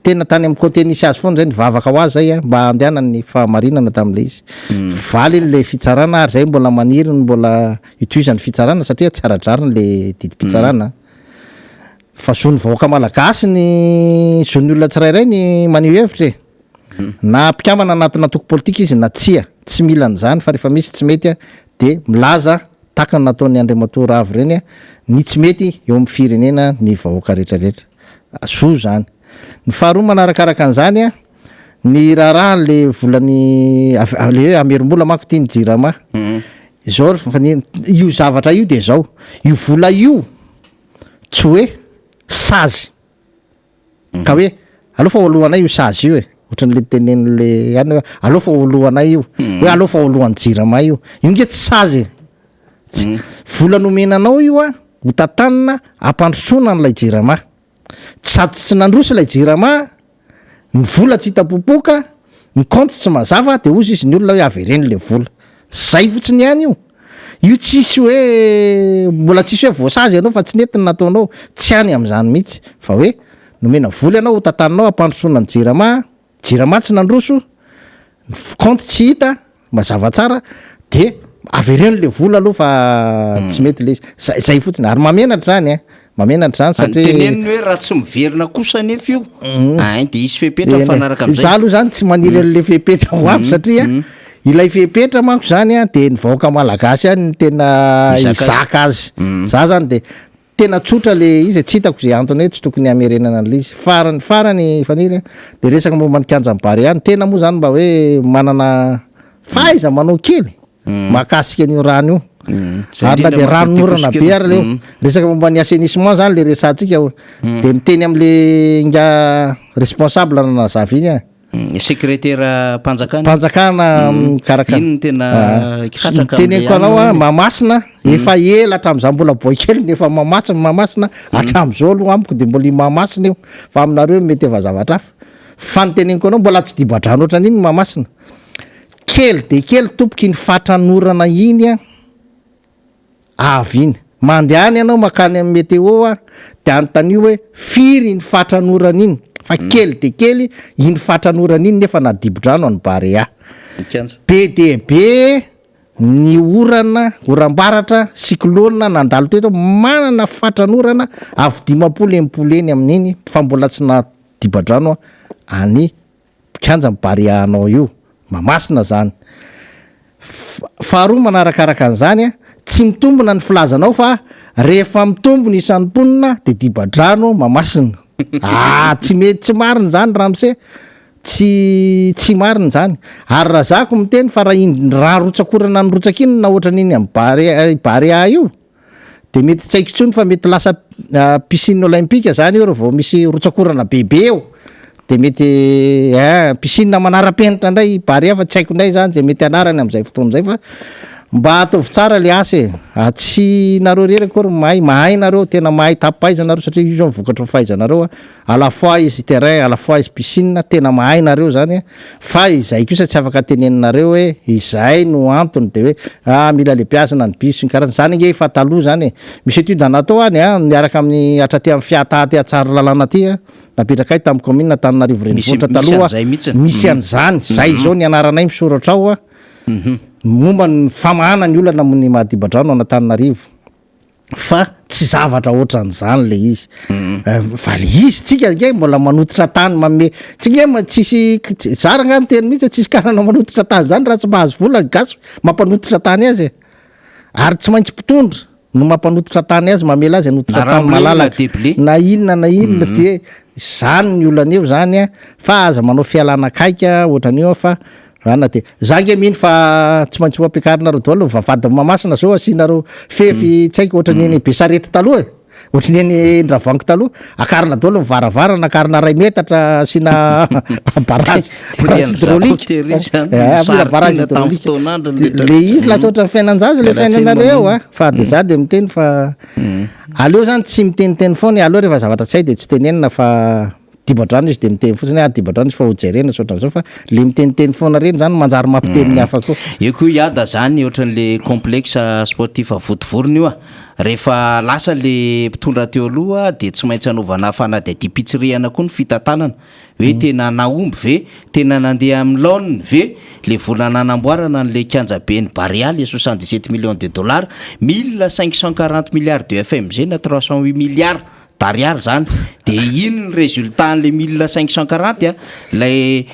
tena tany amin'ny côté nisy azy foana zay nivavaka ho azy zay mba andehanany fahamarinana tam'le izy valy le fitsarana ary zay mbola maniry mbola itoizany fitsarana satria tsaradrariny le didim-pitsarana fa zony vahoaka malagasy ny zony olona tsirairay ny maneho hevitra na mpikamana anatina toko politika izy na tsia tsy mila n'zany fa rehefa misy tsy mety de milaza taka ny nataon'ny Andriamatora avy reny ny tsy mety eo amin'ny firenena ny vahoaka rehetrarehetra so zany ny faharoa manarakaraka an'izany ny raharaha le volany le hoe amerom-bola mako tia ny jirama zao io zavatra io de zao io vola io tsy hoe sazy ka hoe aloha fa oloanay io sazy io ohatran'le tenen'le any hoe aloha fa oloanay io hoe aloha fa oloan'ny jirama io nge tsy sazy vola nomenanao io ho tatanina ampandrosoana n'lay jirama sady tsy nandroso ilay jirama ny vola tsy hitapopoka ny compte tsy mazava de ozy izy ny olona hoe avereny le vola zay fotsiny ihany io tsisy hoe mbola tsisy hoe voasazy ianao fa tsy netiny nataonao tsy any am'zany mihitsy fa hoe nomena vola ianao ho tantaninao ampandrosoana ny jirama tsy nandroso ny compte tsy hita mazava tsara de avereny le vola aloha fa tsy mety le izy zay fotsiny ary mamenatra zany mamenatra zany
teneniny hoe raha tsy miverina kosa nefa io ay de isy fepetra mifanaraka
za aloha zany tsy maniry an'le fepetra ho avy satria ilay fepetra manko zany de ny vahoaka malagasy any ny tena izaka azy za zany de tena tsotra le izy tsy hitako zay antony hoe tsy tokony hamerenana an'le izy farany faniry de resaka momba ny kianjam-bary any tena moa zany mba hoe manana faiza manao kely mahakasika an'io rano io ary na de ranonorana be ary leo resaka momba ny assainissement zany le resantsika de miteny am'le nga responsable nanazava iny
secrétaire
mpanjakana mikarakarateneko anao mamasina efa ela hatramin'izany mbola boikely nefa mamasina hatram'izao aloha amiko de mbola mamasina io fa aminareo mety eva zavatra hafa fa nyteneniko anao mbola tsy dibadrano ohatrany iny mamasina kely de kely tompoky ny fatranorana iny avy iny mandehany ianao makany amin'ny météo de anontanio hoe firy ny fatranorana iny fa kely de kely iny fatranorana iny nefa nadibodrano any Barea be de be ny oram-baratra cyclone nandalo teto manana fatranorana avy 500 eny amin'iny fa mbola tsy nadibadrano any kianja Barea anao io mamasina zany faharoa manarakaraka an'izany tsy mitombona ny filazanao fa rehefa mitombona isan'ny mponina de dibadrano mamasina tsy mety tsy mariny zany ramse tsy mariny zany ary raha zako miteny fa raha rotsakorana ny rotsaka iny na ohatran'iny amin'ny Barea io de mety tsy haiko tsony fa mety lasa piscine olympique zany eo vao misy rotsakorana bebe eo de mety piscine manara-penitra indray Barea fa tsy haiko indray zany zay mety anarany am'izay fotoana zay fa mba ataovy tsara le asa tsy nareo rery akory mahay nareo tena mahay tapaiza nareo satria io zao vokatra fahaizanareo à la fois izy terrain à la fois izy piscine tena mahay nareo zany fa izay kosa tsy afaka teneninareo hoe izay no antony de hoe mila le piasana ny biso ny karazany zany nge efa taloha zany misy étude natao any miaraka amin'ny hatraty amin'ny fiataty atsara lalàna aty napetraka ay tamin'ny commune Antananarivo renivohitra taloha misy an'izany zay zao ny anaranay misoratra ao momba ny famahana ny olana amin'ny mahadibadrano Antananarivo fa tsy zavatra ohatran'izany le izy fa le izy tsika nge mbola manototra tany mame tsy nge tsisy zara ngany teny mihitsy tsisy karana manototra tany zany raha tsy mahazo vola gasy mampanototra tany azy ary tsy maintsy mpitondra no mampanototra tany azy mamela azy anototra tany malalaka na inona de zany ny olana eo zany fa aza manao fialana akaika ohatran'io fa ana de za nge mino fa tsy maintsy ho ampiakarinareo daholo vavady mamasina zao asianareo fefy tsy haiko ohatran'iny Besarety taloha ohatran'iny Ndravango taloha akarina daholo mivaravarana akarina 2 metatra asina barrage hydraulique barrage hydraulique le izy lasa ohatran'ny fiainanjazy le fiainanareo fa de za de miteny fa aleo zany tsy miteniteny foana aleo rehefa zavatra tsy hay de tsy tenenina fa dibadrano izy de miteny fotsiny dibadrano izy fa hojerena soatran'izao fa le miteniteny foana reny zany manjary mampiteny ny hafa koa
eo koa iada zany ohatran'le complexe sportif votovorona io rehefa lasa le mpitondra teo aloha de tsy maintsy anaovana fanadidi pitsiriana koa ny fitantanana hoe tena naomby ve tena nandeha amin'ny laoniny ve le volana nanamboarana n'le kianjabeny Barea le 77 millions de dollars 1540 milliards de FMG na 308 milliards d'ariary zany de ino ny résultat n'le 1540 lay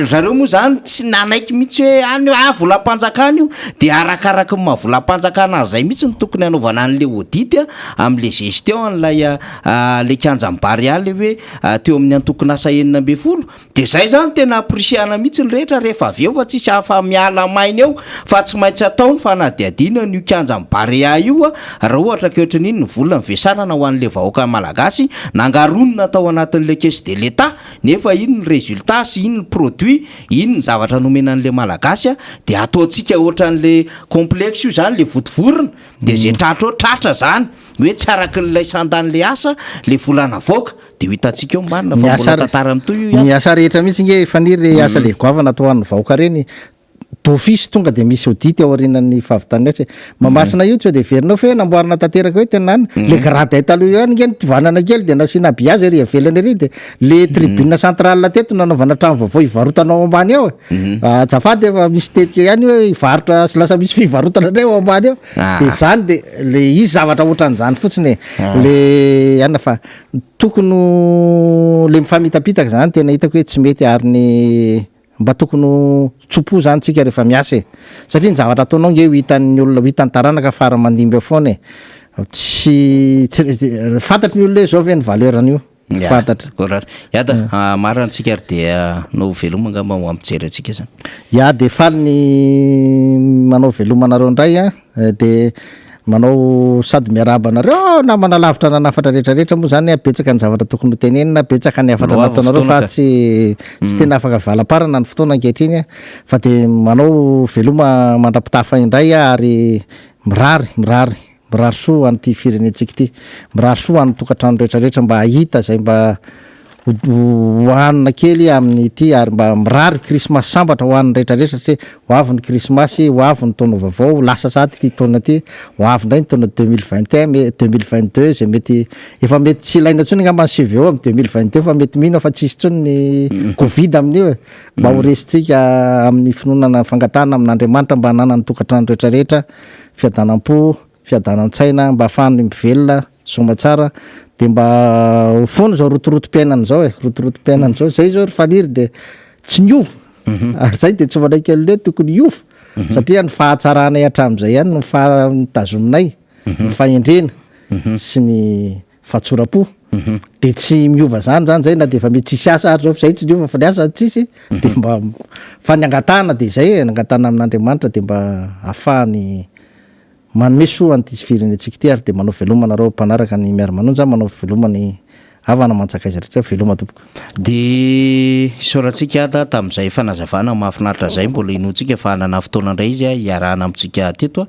zareo moa zany tsy nanaiky mihitsy hoe volam-panjakana io de arakaraka ny mahavolam-panjakana zay mihitsy ny tokony hanaovana an'le audit am'le gestion an'lay le kianjany Barea le hoe teo amin'ny antokony asa 90 de zay zany tena aprisiana mihitsy ny rehetra rehefa avy eo fa tsisy hafa miala mainy eo fa tsy maintsy ataony fanadiadina n'io kianjany Barea io raha ohatra ke ohatran'iny ny vola ny vesarana ho an'le vahoaka malagasy nangaronona tao anatin'le caisse de l'etat nefa iny ny résultat sy iny ny produit iny ny zavatra nomena an'le malagasy a de ataontsika ohatran'le complexe io zany le votovorona de zay tratra tratra zany hoe tsy araky n'lay sandan'le asa le volana voaka de ho hitantsika eo marina fa mbola tantara am'toy io
ny asa rehetra mihitsy nge faniry le asa le goavana atao an'ny vahoaka reny d'office tonga de misy audit ao aorinan'ny fahavitany atsy mamasina io tsy de verinao fa hoe namboarina tanteraka hoe tenany le gradin taloha io any nge nitovanana kely de nasiana biazy ary avelany ary de le tribune centrale teto nanaovana trano vaovao ivarotanao ambany ao azafady efa misy tetika ihany hoe ivarotra sy lasa misy fivarotana ndray ao ambany ao de zany de le izy zavatra ohatran'izany fotsiny le ana fa tokony le mifamitapitaka zany tena hitako hoe tsy mety ary ny mba tokony tsopo zany tsika rehefa miasa satria ny zavatra ataonao nge ho hitan'ny olona ho hitan'ny taranaka fara mandimby foana tsy fantatry ny olona hoe zao ve ny valeran'io fantatra
korary iada marina antsika ary de no veloma ngamba ho ampijery atsika zany
ya de faly ny manao velomanareo indray de manao sady miaraba anareo namana lavitra nanafatra rehetrarehetra moa zany betsaka ny zavatra tokony hotenenina betsaka ny afatra nataonareo fa tsy tena afaka valam-parana ny fotoana ankehitriny fa de manao veloma mandrapitafa indray ary mirary soa an'ity firenentsika ity mirary soa an'ny tokantrano rehetrarehetra mba hahita zay mba hoanina kely amin'ny ity ary mba mirary krismasy sambatra hoaniny rehetrarehetra satria ho avy ny krismasy ho avy ny taona vaovao lasa sady ty taona ty ho avy ndray ny taona 2021 2022 zay mety efa mety tsy ilaina ntsony ngambany CV eo amin'ny 2022 fa mety mino fa tsisy tsony ny covid amin'io mba ho resitsika amin'ny finoanana fangatana amin'Andriamanitra mba hanana ny tokantrano rehetrarehetra fiadanam-po fiadanan-tsaina mba ahafahany mivelona somatsara de mba foana zao rotorotom-piainana zao rotorotom-piainana zao zay zao faniry de tsy miova ary zay de tsy vanay kely le tokony iova satria ny fahatsaranay hatramin'izay ihany no nitazominay ny fahendrena sy ny fahatsora-po de tsy miova zany zay na de efa mety tsisy asa ary zao fa zay tsy miova fa ny asa tsisy de mba fanyangatana de zay nangatana amin'Andriamanitra de mba ahafahany manome soa an'ity firenentsika ity ary de manao velomanareo mpanaraka ny miara-manonja manao velomany avana mantsakaiza rehetra veloma tompoko
de soratsika ada tamin'izay fanazavana mahafinaritra zay mbola inontsika fa hanana fotoana indray izy iarahana amintsika teto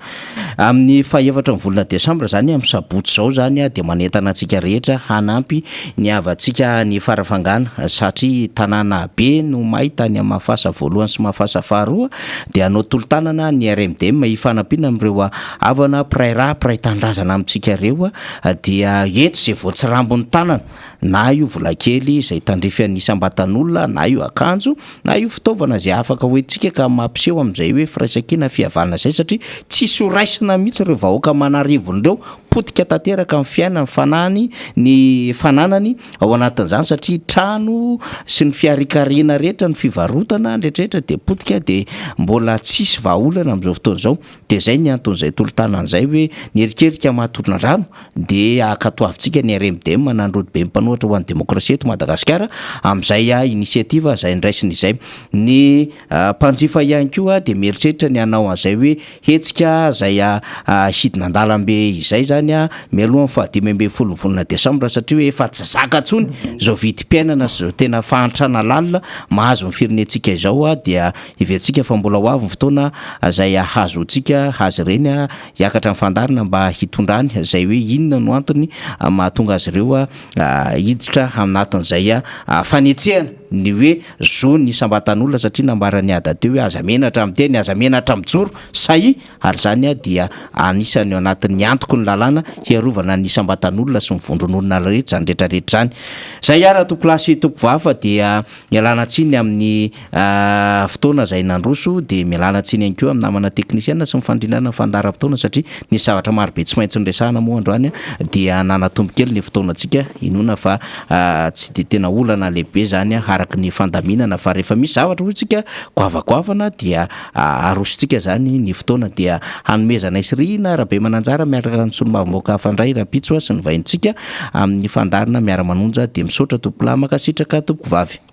amin'ny fahaefatra ny volana desambra zany amin'ny sabotsy zao zany de manentana antsika rehetra hanampy ny avatsika ny farafangana satria tanàna be no mahita ny mahafasa voalohany sy mahafasa faharoa de anao tolotanana ny RMDM hifanampiana amin'ireo avana piray tandrazana amintsika reo dia eto zay voatsirambony tanana na io volakely zay tandrify anisambatan'olona na io akanjo na io fitaovana zay afaka hoentsika ka mampiseho amin'izay hoe firaisakina fihavalana zay satria tsy soraisina mihitsy ireo vahoaka manarivon'ireo potika tanteraka amin'ny fiainany fanany ny fananany ao anatin'izany satria trano sy ny fiarikarena rehetra ny fivarotana rehetrarehetra de potika de mbola tsisy vahaolana amin'izao fotoana izao de zay ny anton'izay tolotanan'izay hoe nierikerika mahatorina rano de akatoavintsika ny RMDM manandrody be mpanohatra ho an'ny demokrasia eto Madagasikara amin'izay inisiativa zay ndraisiny izay ny mpanjifa ihany koa de mieritreritra ny anao an'izay hoe hetsika zay hidina an-dalambe izay zany mialohan'ny fahadimy ambin'ny folo ny volana desambra satria hoe efa tsy zaka ntsony zao vidim-piainana sy zao tena fahantrana lalina mahazo ny firenentsika izao dia iventsika fa mbola ho avy ny fotoana zay hazo tsika hazy ireny hiakatra amin'ny fandarina mba hitondrany zay hoe inona no antony mahatonga azy ireo hiditra aminatin'izay fanetsehana ny hoe zo ny sambatan'olona satria nambarany ada teo hoe aza menatra amin'ny teny aza menatra mijoro sahy ary zany dia anisany anatin'ny antoko ny lalàna hiarovana ny sambatan'olona sy mivondron'olona rehetra zany rehetrarehetra zany zay ara tompolasy tompovava dia mialana tsiny amin'ny fotoana zay nandroso de mialana tsiny ihany koa amin'ny namana teknisiana sy mifandrinana fandaram-potoana satria ny zavatra marobe tsy maintsy nresahana moa androany dia nanatombo kely ny fotoanantsika inona fa tsy de tena olana lehibe zany araky ny fandaminana fa rehefa misy zavatra hotsika goavagoavana dia arositsika zany ny fotoana dia hanomezana isirina rahabe mananjara miaraka ny solombavam-baoaka hafandray rapitso sy ny vahintsika amin'ny fandarina miara-manonja de misaotra tompolamaka sitraka tompovavy